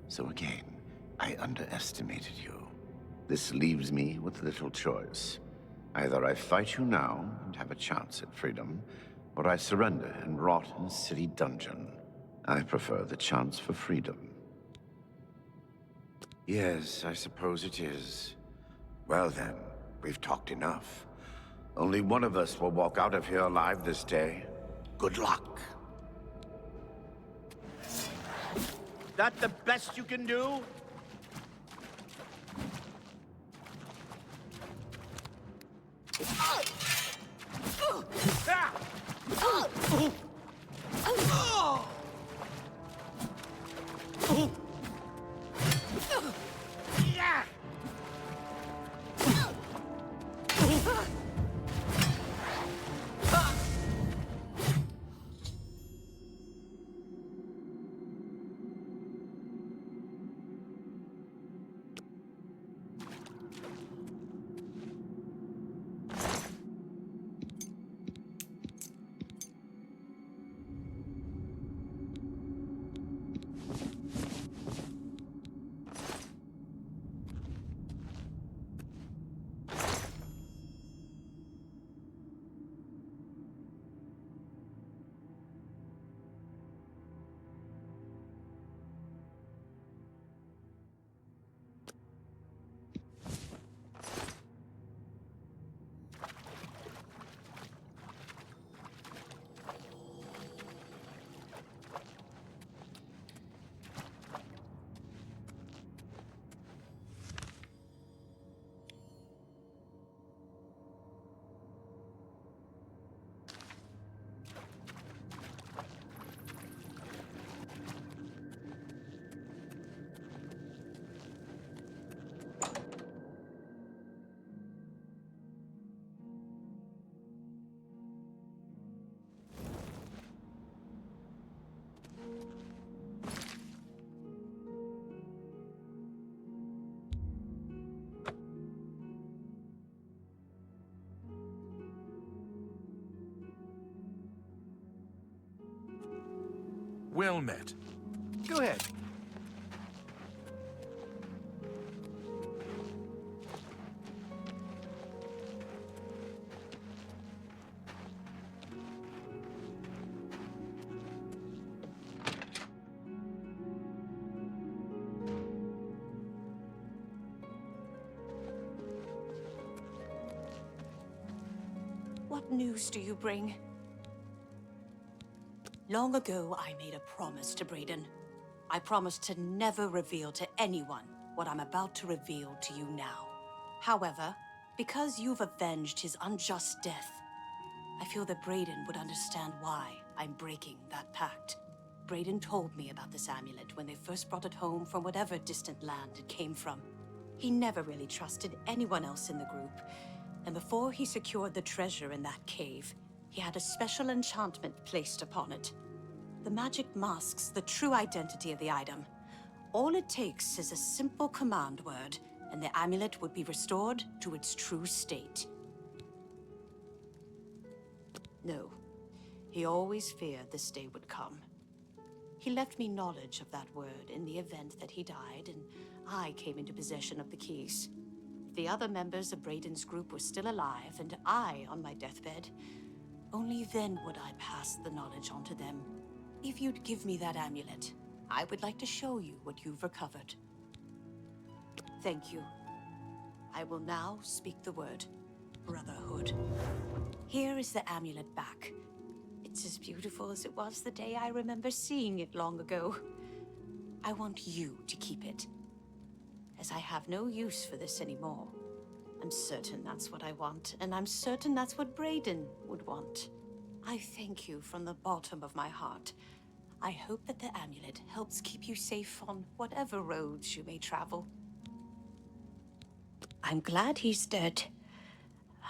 So again, I underestimated you. This leaves me with little choice. Either I fight you now and have a chance at freedom, or I surrender and rot in a city dungeon. I prefer the chance for freedom. Yes, I suppose it is. Well then, we've talked enough. Only one of us will walk out of here alive this day. Good luck. That the best you can do? Well met. Go ahead. What news do you bring? Long ago, I made a promise to Brayden. I promised to never reveal to anyone what I'm about to reveal to you now. However, because you've avenged his unjust death, I feel that Brayden would understand why I'm breaking that pact. Brayden told me about this amulet when they first brought it home from whatever distant land it came from. He never really trusted anyone else in the group, and before he secured the treasure in that cave, he had a special enchantment placed upon it. The magic masks the true identity of the item. All it takes is a simple command word, and the amulet would be restored to its true state. No, he always feared this day would come. He left me knowledge of that word in the event that he died, and I came into possession of the keys. If the other members of Brayden's group were still alive, and I on my deathbed, only then would I pass the knowledge on to them. If you'd give me that amulet, I would like to show you what you've recovered. Thank you. I will now speak the word Brotherhood. Here is the amulet back. It's as beautiful as it was the day I remember seeing it long ago. I want you to keep it, as I have no use for this anymore. I'm certain that's what I want, and I'm certain that's what Brayden would want. I thank you from the bottom of my heart. I hope that the amulet helps keep you safe on whatever roads you may travel. I'm glad he's dead.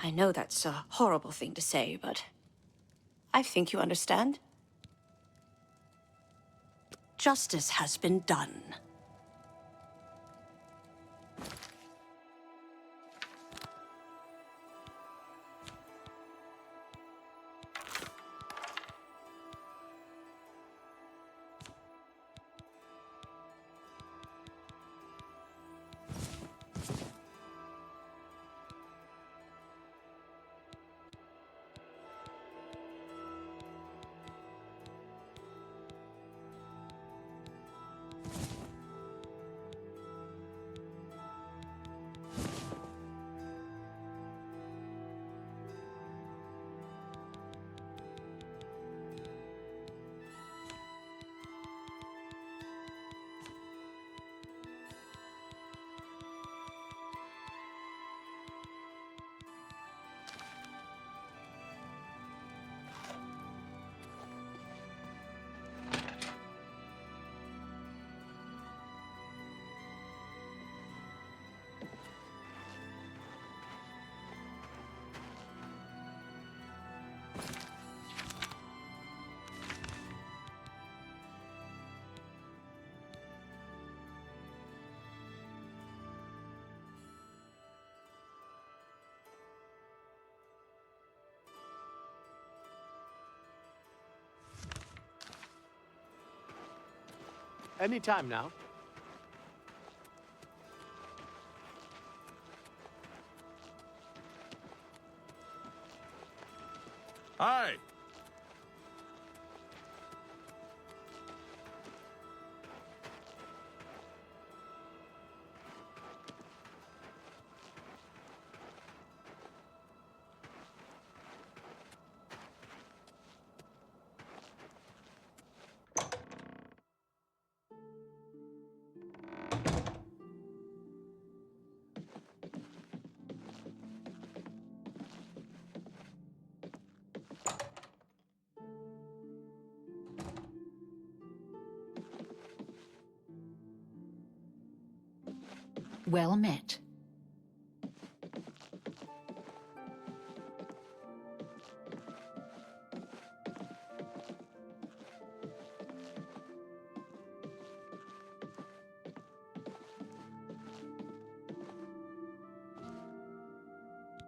I know that's a horrible thing to say, but I think you understand. Justice has been done. Any time now. Hi. Well met.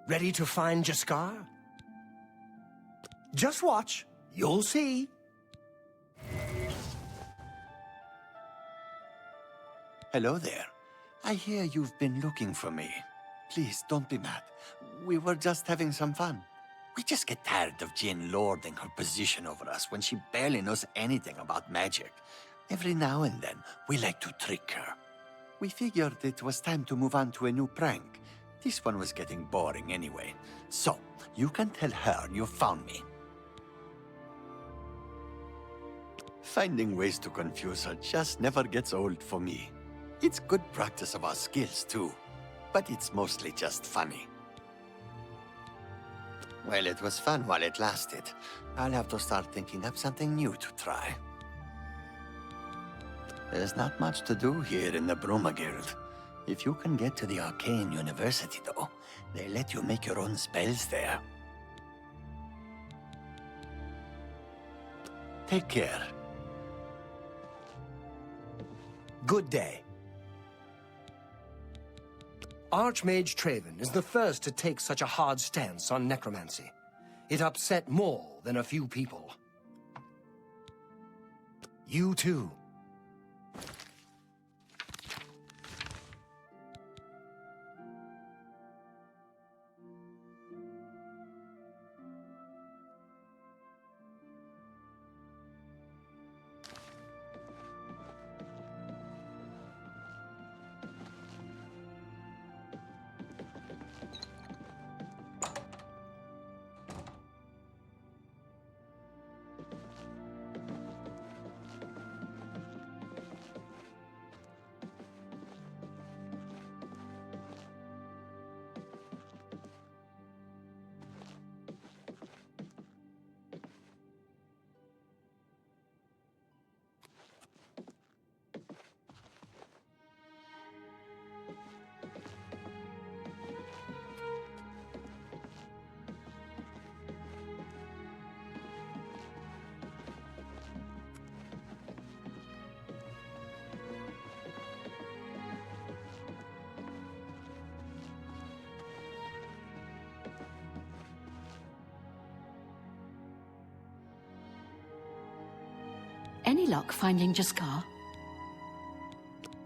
Ready to find Jaskar? Just watch. You'll see. Hello there. I hear you've been looking for me. Please, don't be mad. We were just having some fun. We just get tired of Jin lording her position over us when she barely knows anything about magic. Every now and then, we like to trick her. We figured it was time to move on to a new prank. This one was getting boring anyway. So, you can tell her you found me. Finding ways to confuse her just never gets old for me. It's good practice of our skills, too. But it's mostly just funny. Well, it was fun while it lasted. I'll have to start thinking up something new to try. There's not much to do here in the Bruma Guild. If you can get to the Arcane University, though, they let you make your own spells there. Take care. Good day. Archmage Traven is the first to take such a hard stance on necromancy. It upset more than a few people. You too. Any luck finding Jaskar?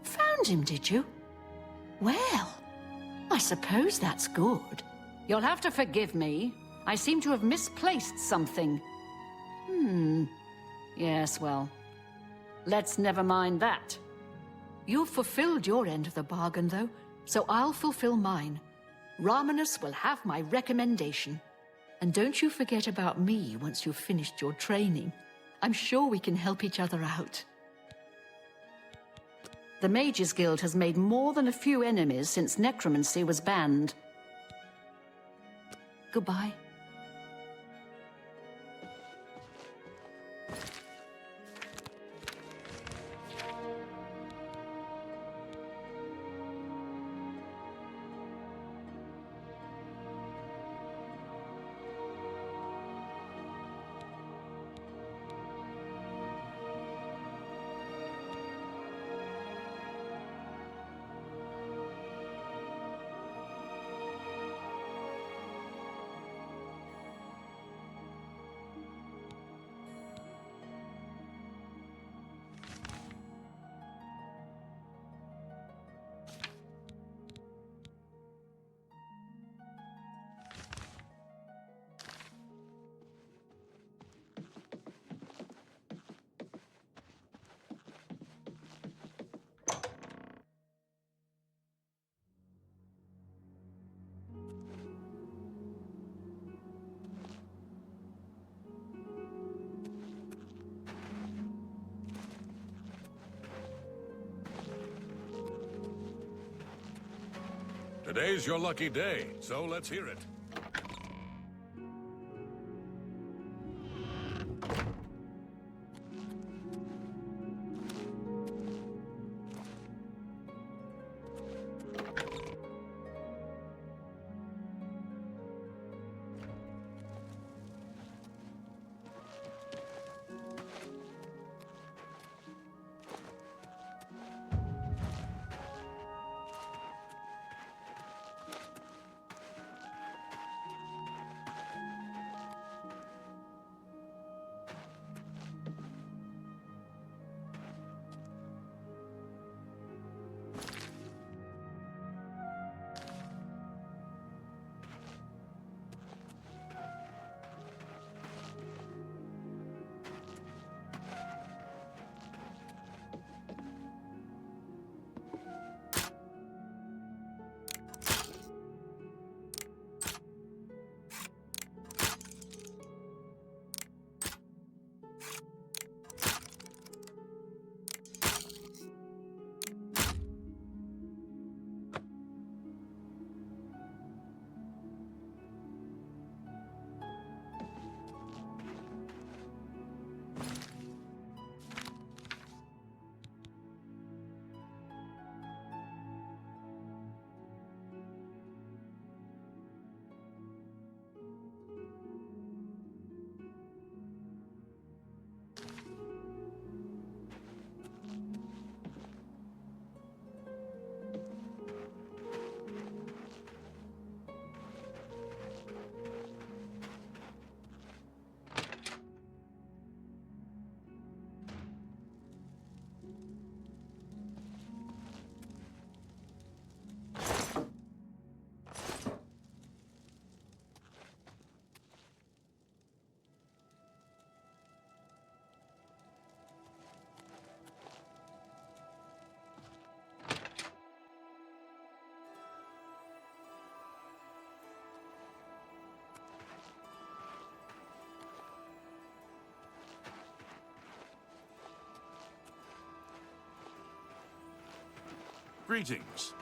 Found him, did you? Well, I suppose that's good. You'll have to forgive me. I seem to have misplaced something. Yes, well, let's never mind that. You've fulfilled your end of the bargain, though, so I'll fulfill mine. Ramanus will have my recommendation. And don't you forget about me once you've finished your training. I'm sure we can help each other out. The Mages Guild has made more than a few enemies since necromancy was banned. Goodbye. Today's your lucky day, so let's hear it. Greetings.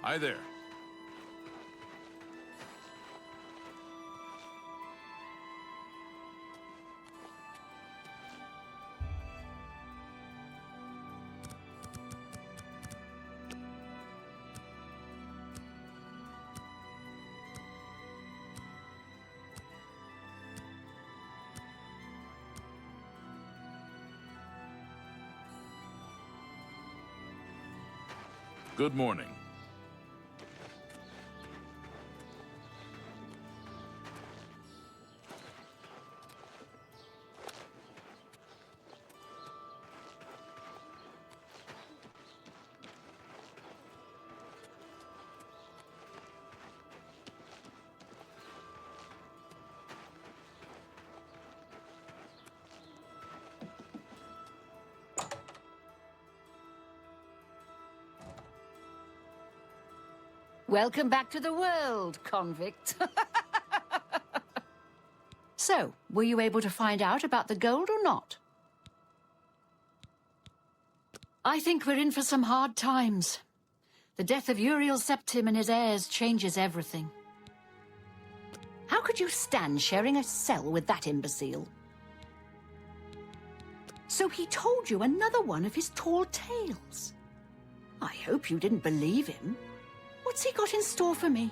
Hi there. Good morning. Welcome back to the world, convict. So, were you able to find out about the gold or not? I think we're in for some hard times. The death of Uriel Septim and his heirs changes everything. How could you stand sharing a cell with that imbecile? So he told you another one of his tall tales. I hope you didn't believe him. What's he got in store for me?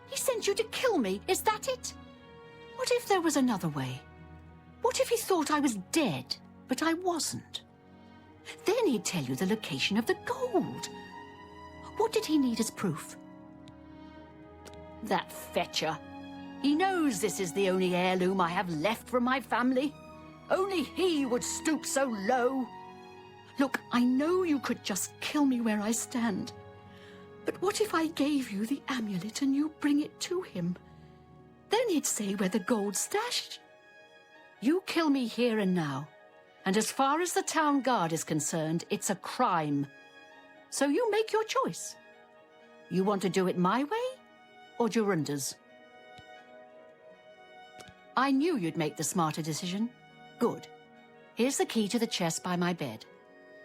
He sent you to kill me, is that it? What if there was another way? What if he thought I was dead, but I wasn't? Then he'd tell you the location of the gold. What did he need as proof? That fetcher. He knows this is the only heirloom I have left from my family. Only he would stoop so low. Look, I know you could just kill me where I stand. But what if I gave you the amulet and you bring it to him? Then he'd say where the gold's stashed. You kill me here and now. And as far as the town guard is concerned, it's a crime. So you make your choice. You want to do it my way or Jorunda's? I knew you'd make the smarter decision. Good. Here's the key to the chest by my bed.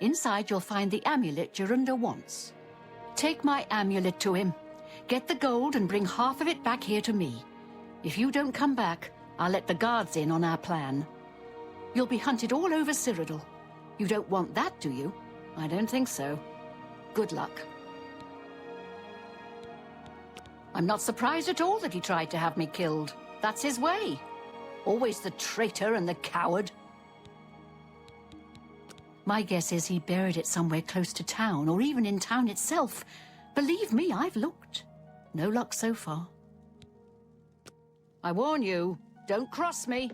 Inside you'll find the amulet Jorunda wants. Take my amulet to him. Get the gold and bring half of it back here to me. If you don't come back, I'll let the guards in on our plan. You'll be hunted all over Cyrodiil. You don't want that, do you? I don't think so. Good luck. I'm not surprised at all that he tried to have me killed. That's his way. Always the traitor and the coward. My guess is he buried it somewhere close to town, or even in town itself. Believe me, I've looked. No luck so far. I warn you, don't cross me.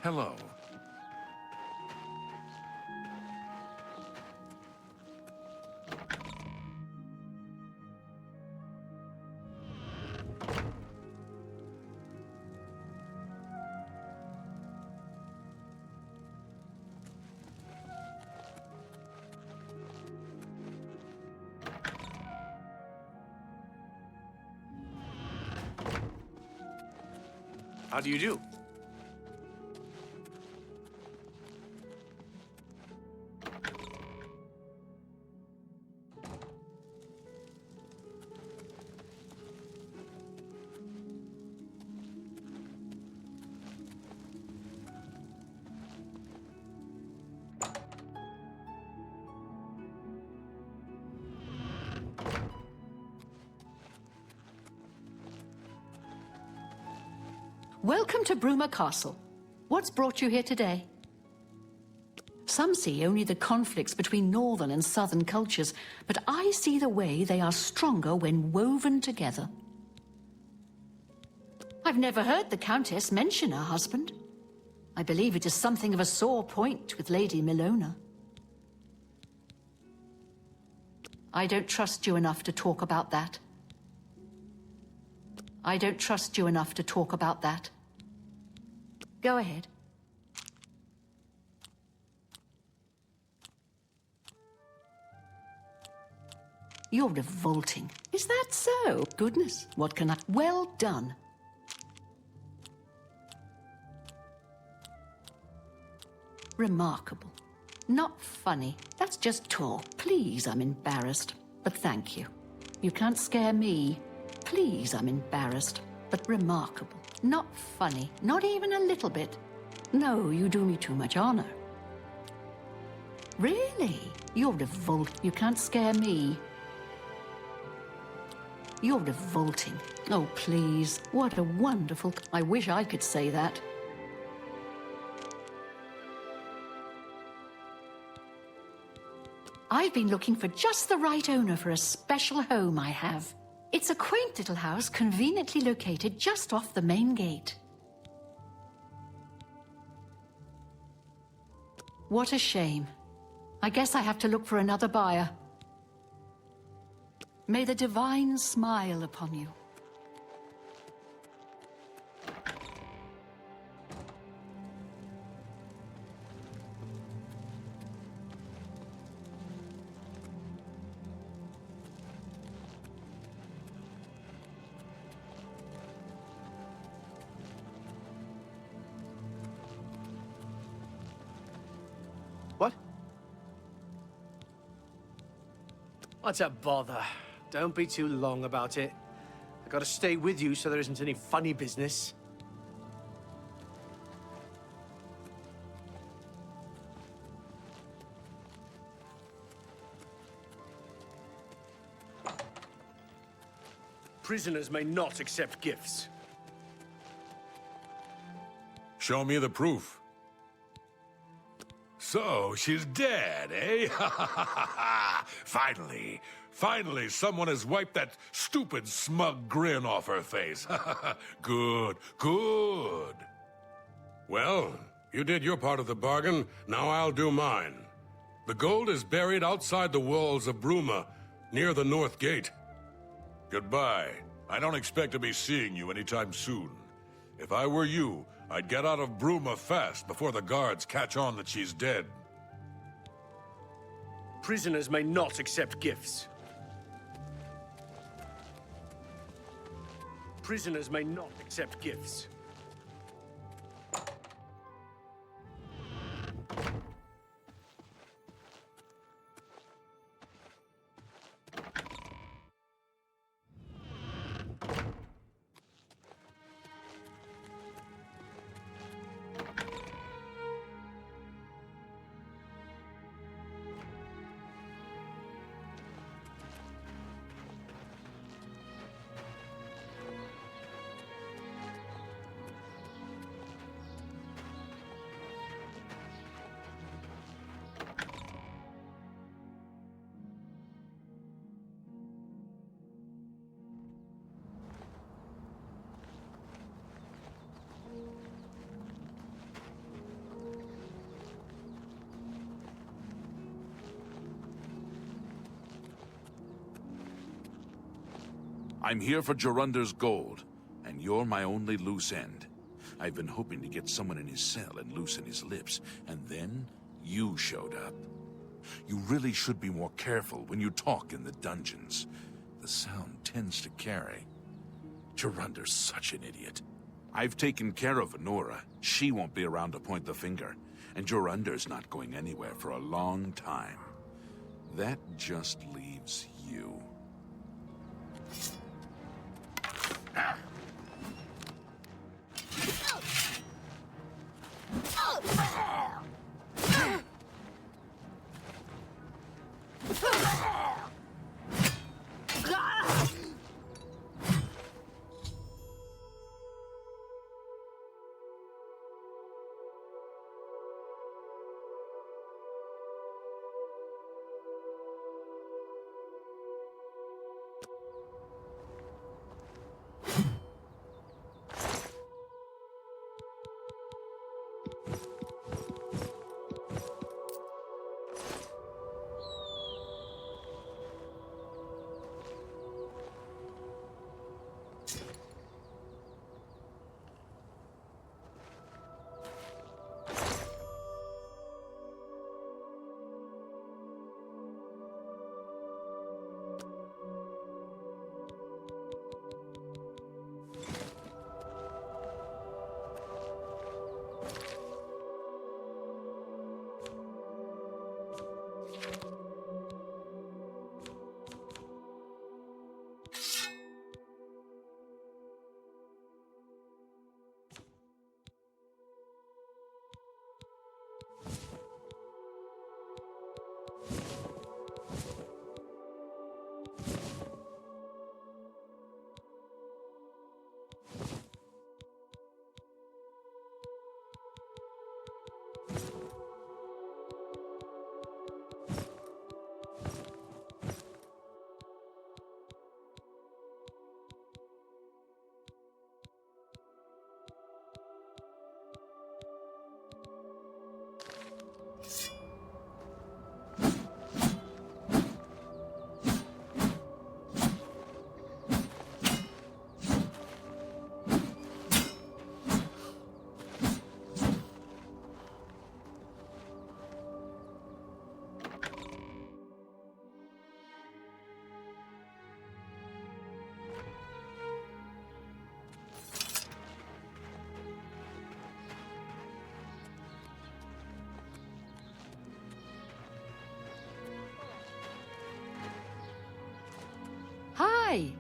Hello. How do you do? Welcome to Bruma Castle. What's brought you here today? Some see only the conflicts between northern and southern cultures, but I see the way they are stronger when woven together. I've never heard the Countess mention her husband. I believe it is something of a sore point with Lady Milona. I don't trust you enough to talk about that. I don't trust you enough to talk about that. Go ahead. You're revolting. Is that so? Goodness, what can I... Well done. Remarkable. Not funny. That's just talk. Please, I'm embarrassed. But thank you. You can't scare me. Please, I'm embarrassed. But remarkable. Not funny. Not even a little bit. No, you do me too much honor. Really? You're You can't scare me. You're revolting. Oh, please. What a wonderful... I wish I could say that. I've been looking for just the right owner for a special home I have. It's a quaint little house conveniently located just off the main gate. What a shame. I guess I have to look for another buyer. May the divine smile upon you. What? What's a bother? Don't be too long about it. I gotta stay with you so there isn't any funny business. Prisoners may not accept gifts. Show me the proof. So, she's dead, eh? Finally. Finally, someone has wiped that stupid, smug grin off her face. Good, good. Well, you did your part of the bargain, now I'll do mine. The gold is buried outside the walls of Bruma, near the North Gate. Goodbye. I don't expect to be seeing you anytime soon. If I were you, I'd get out of Bruma fast before the guards catch on that she's dead. Prisoners may not accept gifts. Prisoners may not accept gifts. I'm here for Jorunder's gold, and you're my only loose end. I've been hoping to get someone in his cell and loosen his lips, and then you showed up. You really should be more careful when you talk in the dungeons. The sound tends to carry. Jorunder's such an idiot. I've taken care of Honora. She won't be around to point the finger, and Jorunder's not going anywhere for a long time. That just leaves you. Hi.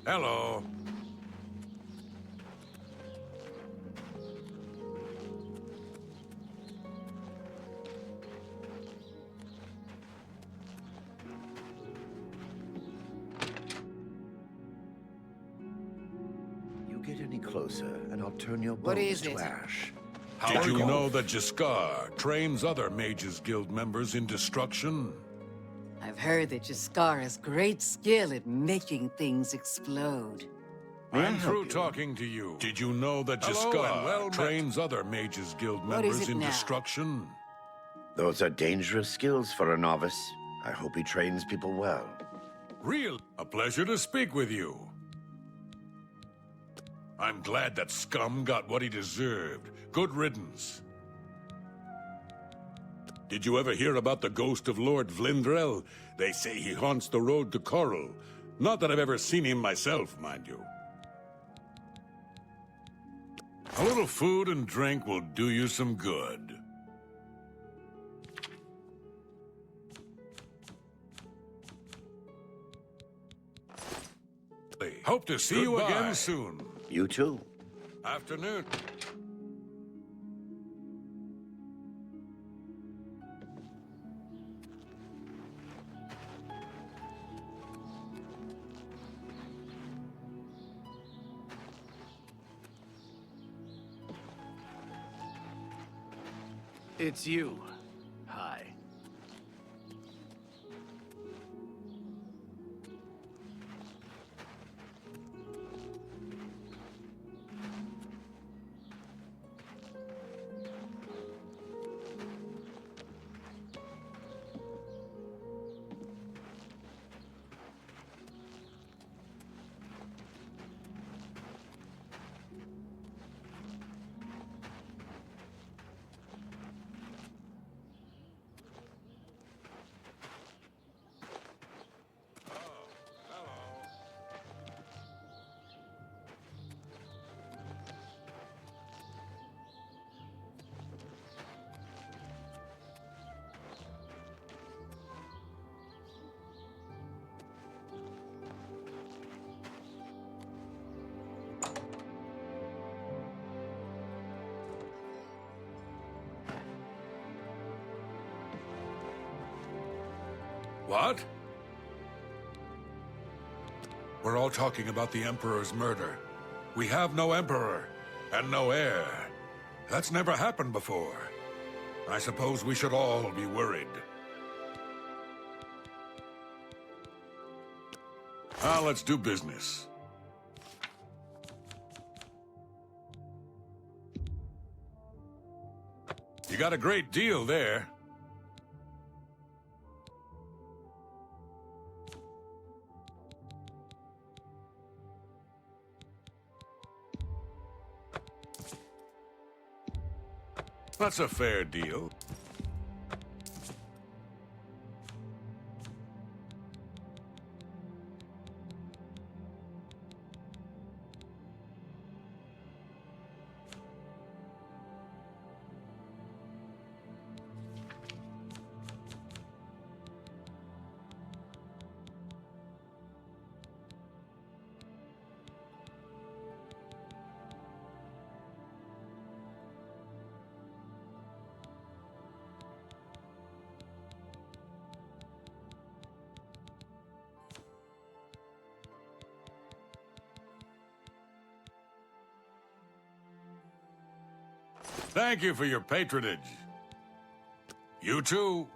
Hello. You get any closer, and I'll turn your What bones is to it? ash. Did you know that Jaskar trains other Mages Guild members in destruction? I've heard that Jaskar has great skill at making things explode. I'm through talking to you. Did you know that Jaskar trains other Mages Guild What is members it in now? destruction? Those are dangerous skills for a novice. I hope he trains people well. Real. A pleasure to speak with you. I'm glad that scum got what he deserved. Good riddance. Did you ever hear about the ghost of Lord Vlindrel? They say he haunts the road to Coral. Not that I've ever seen him myself, mind you. A little food and drink will do you some good. Hope to see you again soon. You too. Afternoon. It's you. Hi. What? We're all talking about the Emperor's murder. We have no Emperor, and no heir. That's never happened before. I suppose we should all be worried. Now let's do business. You got a great deal there. That's a fair deal. Thank you for your patronage. You too.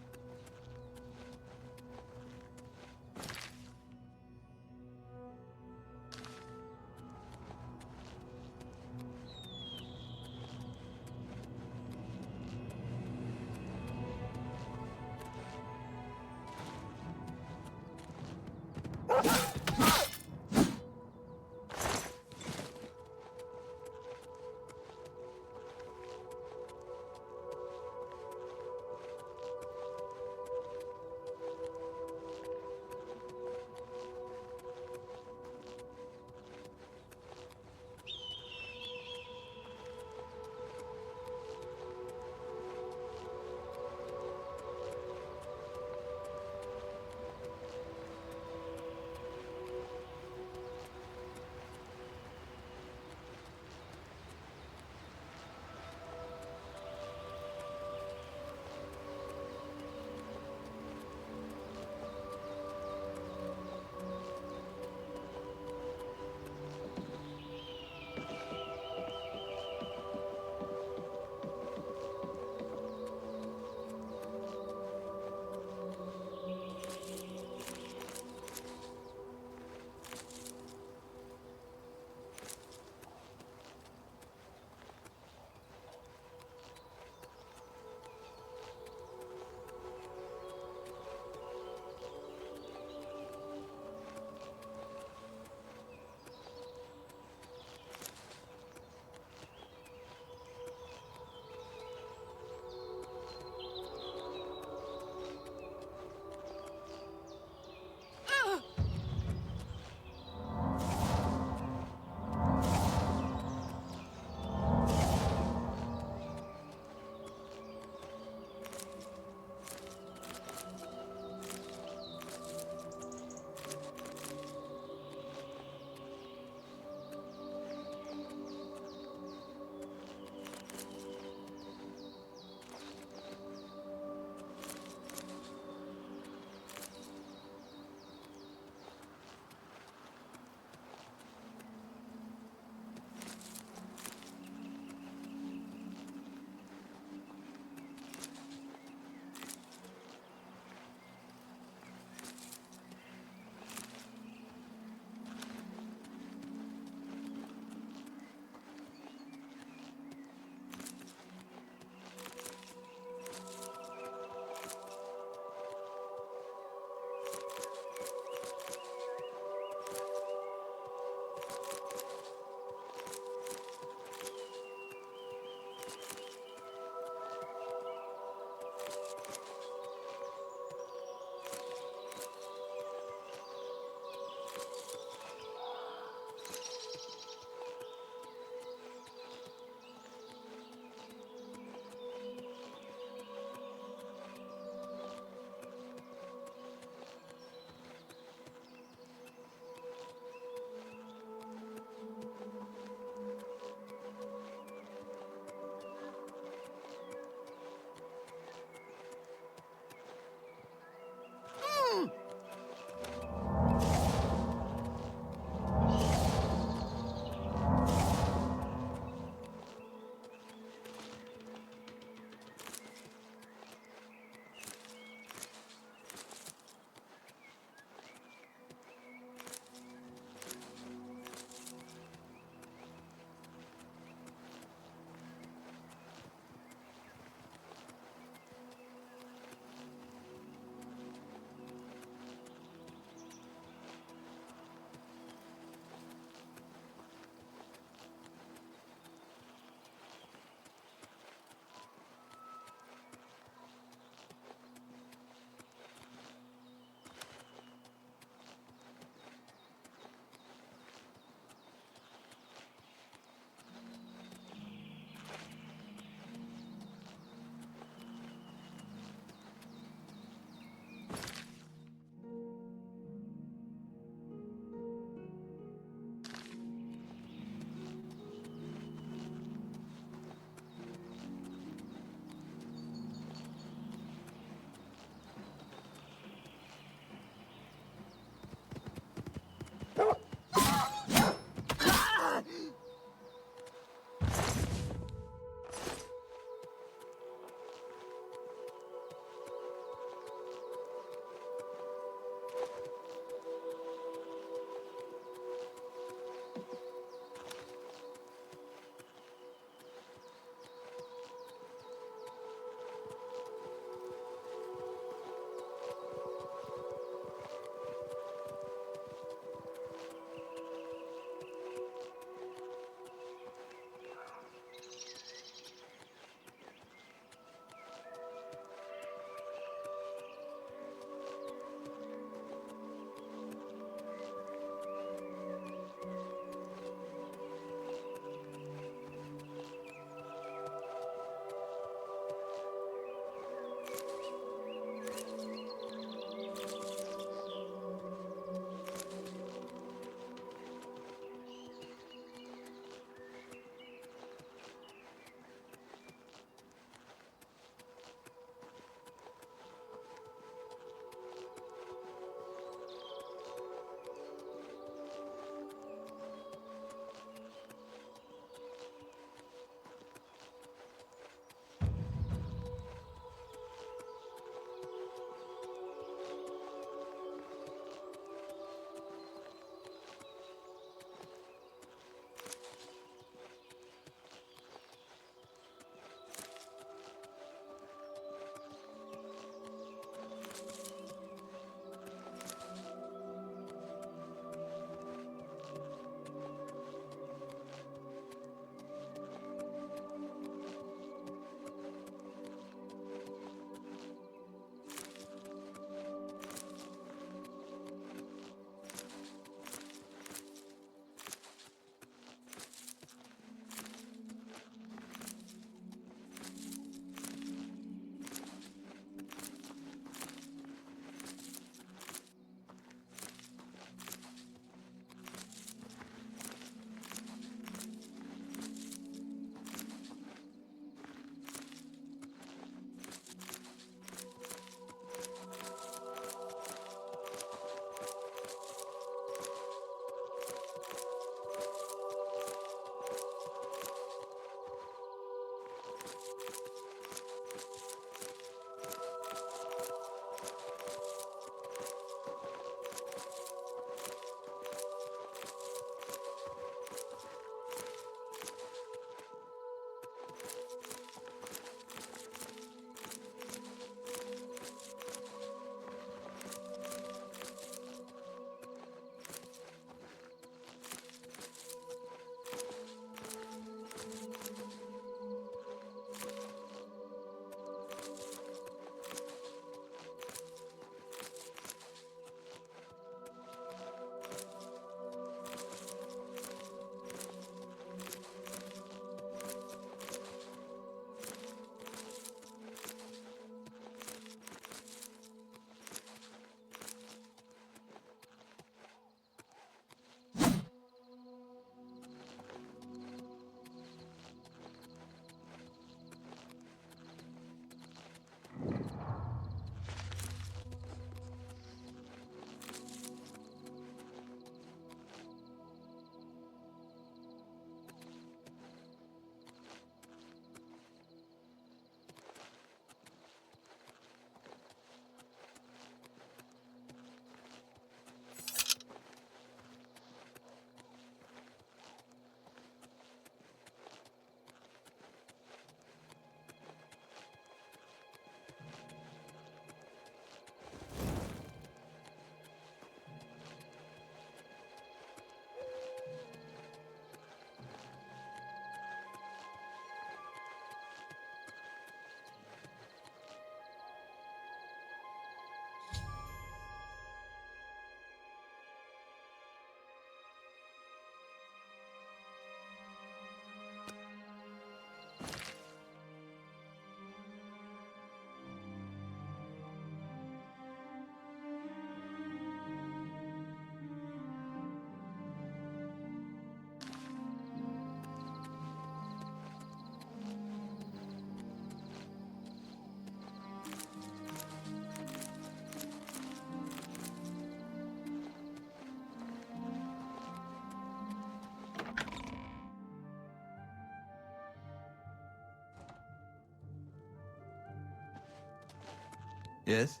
Yes?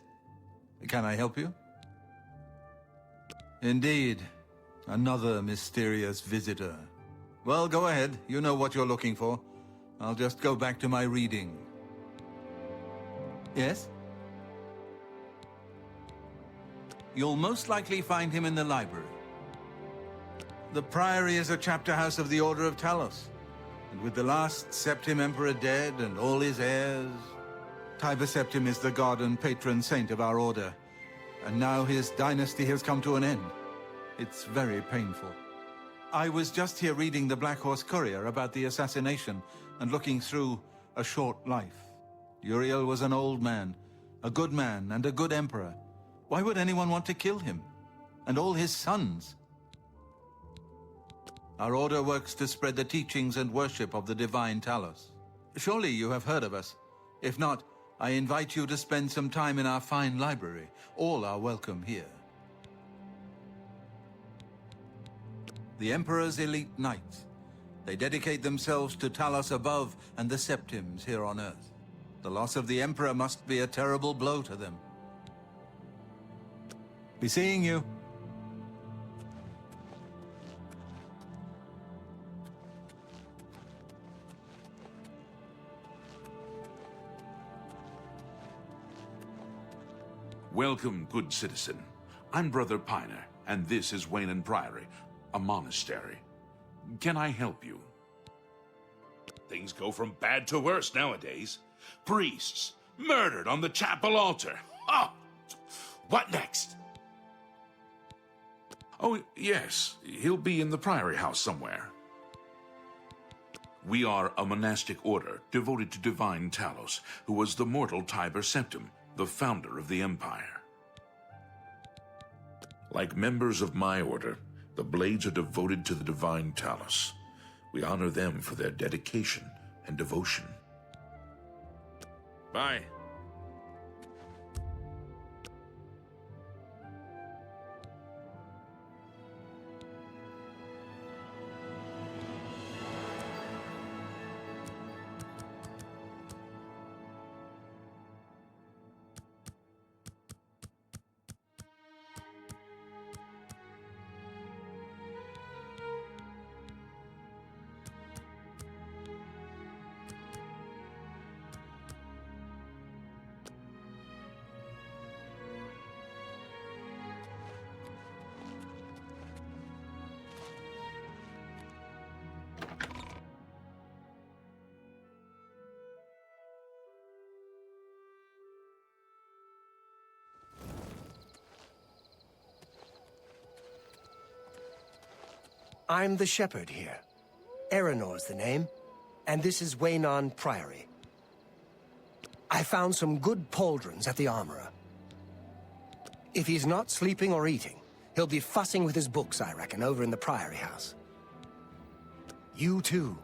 Can I help you? Indeed. Another mysterious visitor. Well, go ahead. You know what you're looking for. I'll just go back to my reading. Yes? You'll most likely find him in the library. The Priory is a chapter house of the Order of Talos. And with the last Septim Emperor dead and all his heirs... Tiber Septim is the god and patron saint of our order. And now his dynasty has come to an end. It's very painful. I was just here reading the Black Horse Courier about the assassination and looking through A Short Life. Uriel was an old man, a good man and a good emperor. Why would anyone want to kill him? And all his sons? Our order works to spread the teachings and worship of the divine Talos. Surely you have heard of us. If not, I invite you to spend some time in our fine library. All are welcome here. The Emperor's elite knights. They dedicate themselves to Talos above and the Septims here on Earth. The loss of the Emperor must be a terrible blow to them. Be seeing you. Welcome, good citizen. I'm Brother Piner, and this is Wayland Priory, a monastery. Can I help you? Things go from bad to worse nowadays. Priests murdered on the chapel altar. Oh, what next? Oh, yes. He'll be in the Priory house somewhere. We are a monastic order devoted to divine Talos, who was the mortal Tiber Septim, the founder of the Empire. Like members of my order, the Blades are devoted to the divine Talos. We honor them for their dedication and devotion. Bye. I'm the shepherd here. Eranor's the name, and this is Waynon Priory. I found some good pauldrons at the armorer. If he's not sleeping or eating, he'll be fussing with his books, I reckon, over in the Priory house. You too.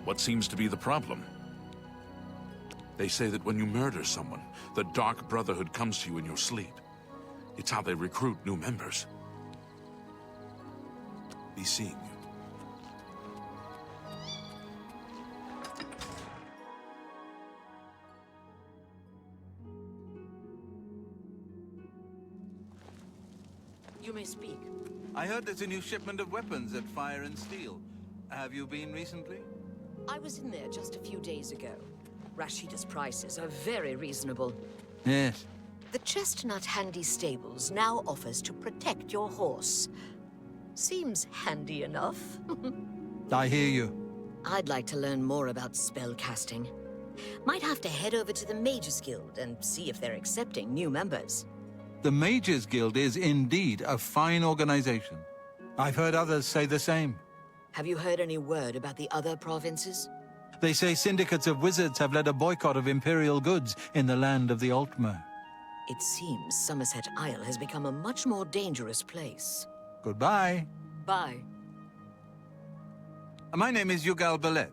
What seems to be the problem? They say that when you murder someone, the Dark Brotherhood comes to you in your sleep. It's how they recruit new members. Be seeing you. You may speak. I heard there's a new shipment of weapons at Fire and Steel. Have you been recently? I was in there just a few days ago. Rashida's prices are very reasonable. Yes. The Chestnut Handy Stables now offers to protect your horse. Seems handy enough. I hear you. I'd like to learn more about spellcasting. Might have to head over to the Mages Guild and see if they're accepting new members. The Mages Guild is indeed a fine organization. I've heard others say the same. Have you heard any word about the other provinces? They say syndicates of wizards have led a boycott of Imperial goods in the land of the Altmer. It seems Somerset Isle has become a much more dangerous place. Goodbye. Bye. My name is Yugal Ballet.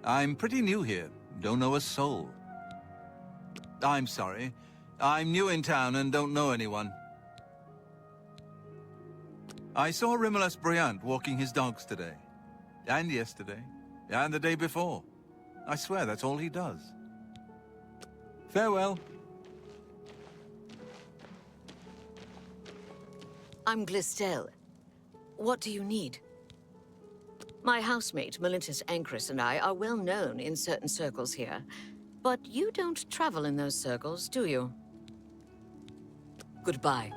I'm pretty new here. Don't know a soul. I'm sorry. I'm new in town and don't know anyone. I saw Rimulus Bryant walking his dogs today. And yesterday. And the day before. I swear that's all he does. Farewell. I'm Glistel. What do you need? My housemate, Melintus Ancris, and I are well known in certain circles here. But you don't travel in those circles, do you? Goodbye.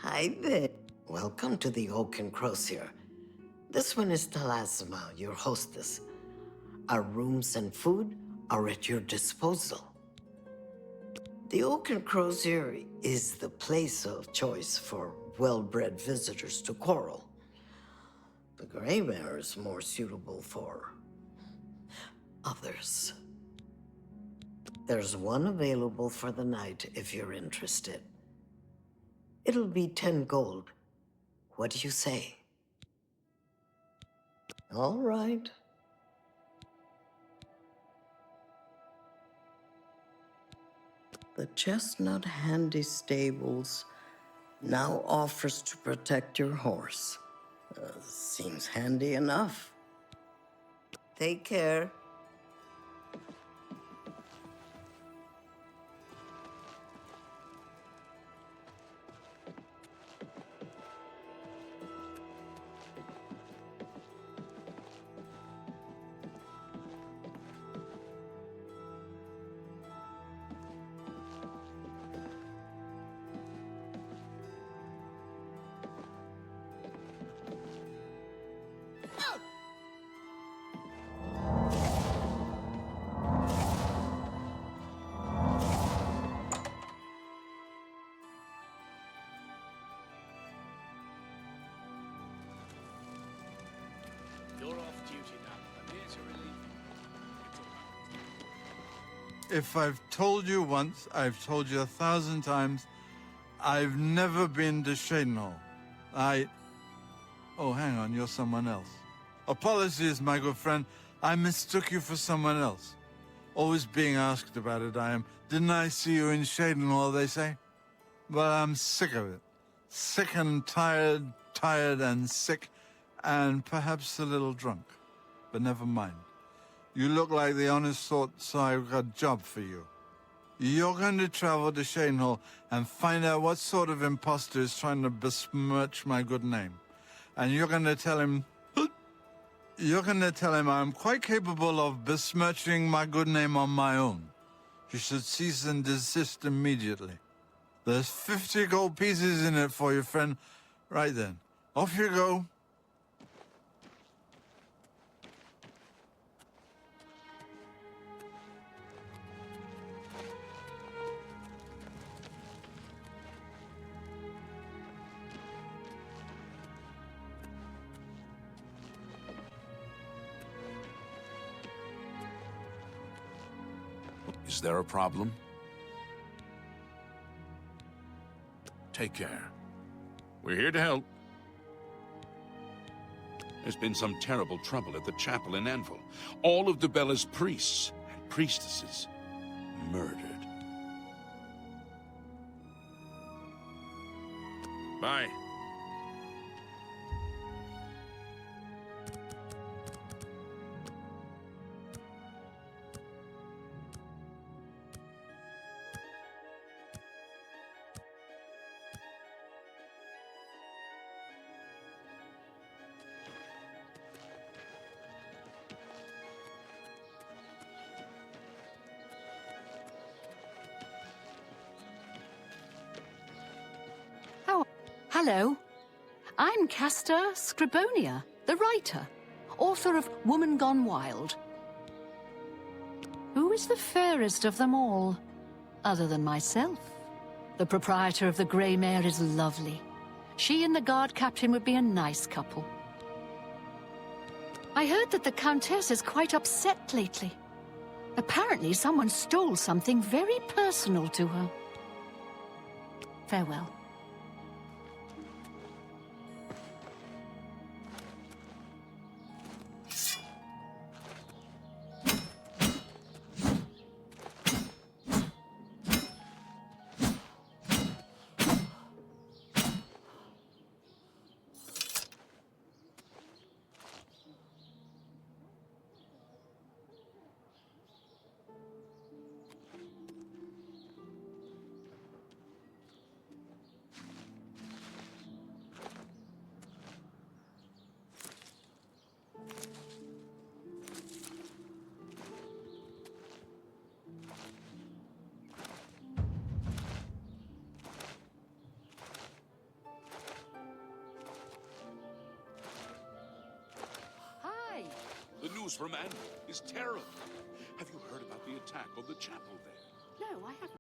Hi there. Welcome to the Oaken Crozier. This one is Talasima, your hostess. Our rooms and food are at your disposal. The Oaken Crozier is the place of choice for well-bred visitors to Coral. The Grey Mare is more suitable for others. There's one available for the night if you're interested. It'll be 10 gold. What do you say? All right. The Chestnut Handy Stables now offers to protect your horse. Seems handy enough. Take care. You're off duty now. I'm here to relieve you. If I've told you once, I've told you 1,000 times, I've never been to Shadenhall. Oh, hang on, you're someone else. Apologies, my good friend. I mistook you for someone else. Always being asked about it, I am. Didn't I see you in Shadenhall, they say? But I'm sick of it. Sick and tired and sick, and perhaps a little drunk. But never mind. You look like the honest sort, so I've got a job for you. You're going to travel to Shadenhall and find out what sort of imposter is trying to besmirch my good name. And you're going to tell him... You're going to tell him I'm quite capable of besmirching my good name on my own. You should cease and desist immediately. There's 50 gold pieces in it for you, friend. Right then. Off you go. Is there a problem? Take care. We're here to help. There's been some terrible trouble at the chapel in Anvil. All of Dibella's priests and priestesses murdered. Bye. Hello. I'm Castor Scribonia, the writer, author of Woman Gone Wild. Who is the fairest of them all, other than myself? The proprietor of the Grey Mare is lovely. She and the guard captain would be a nice couple. I heard that the Countess is quite upset lately. Apparently someone stole something very personal to her. Farewell. The news from Anvil is terrible. Have you heard about the attack on the chapel there? No, I haven't.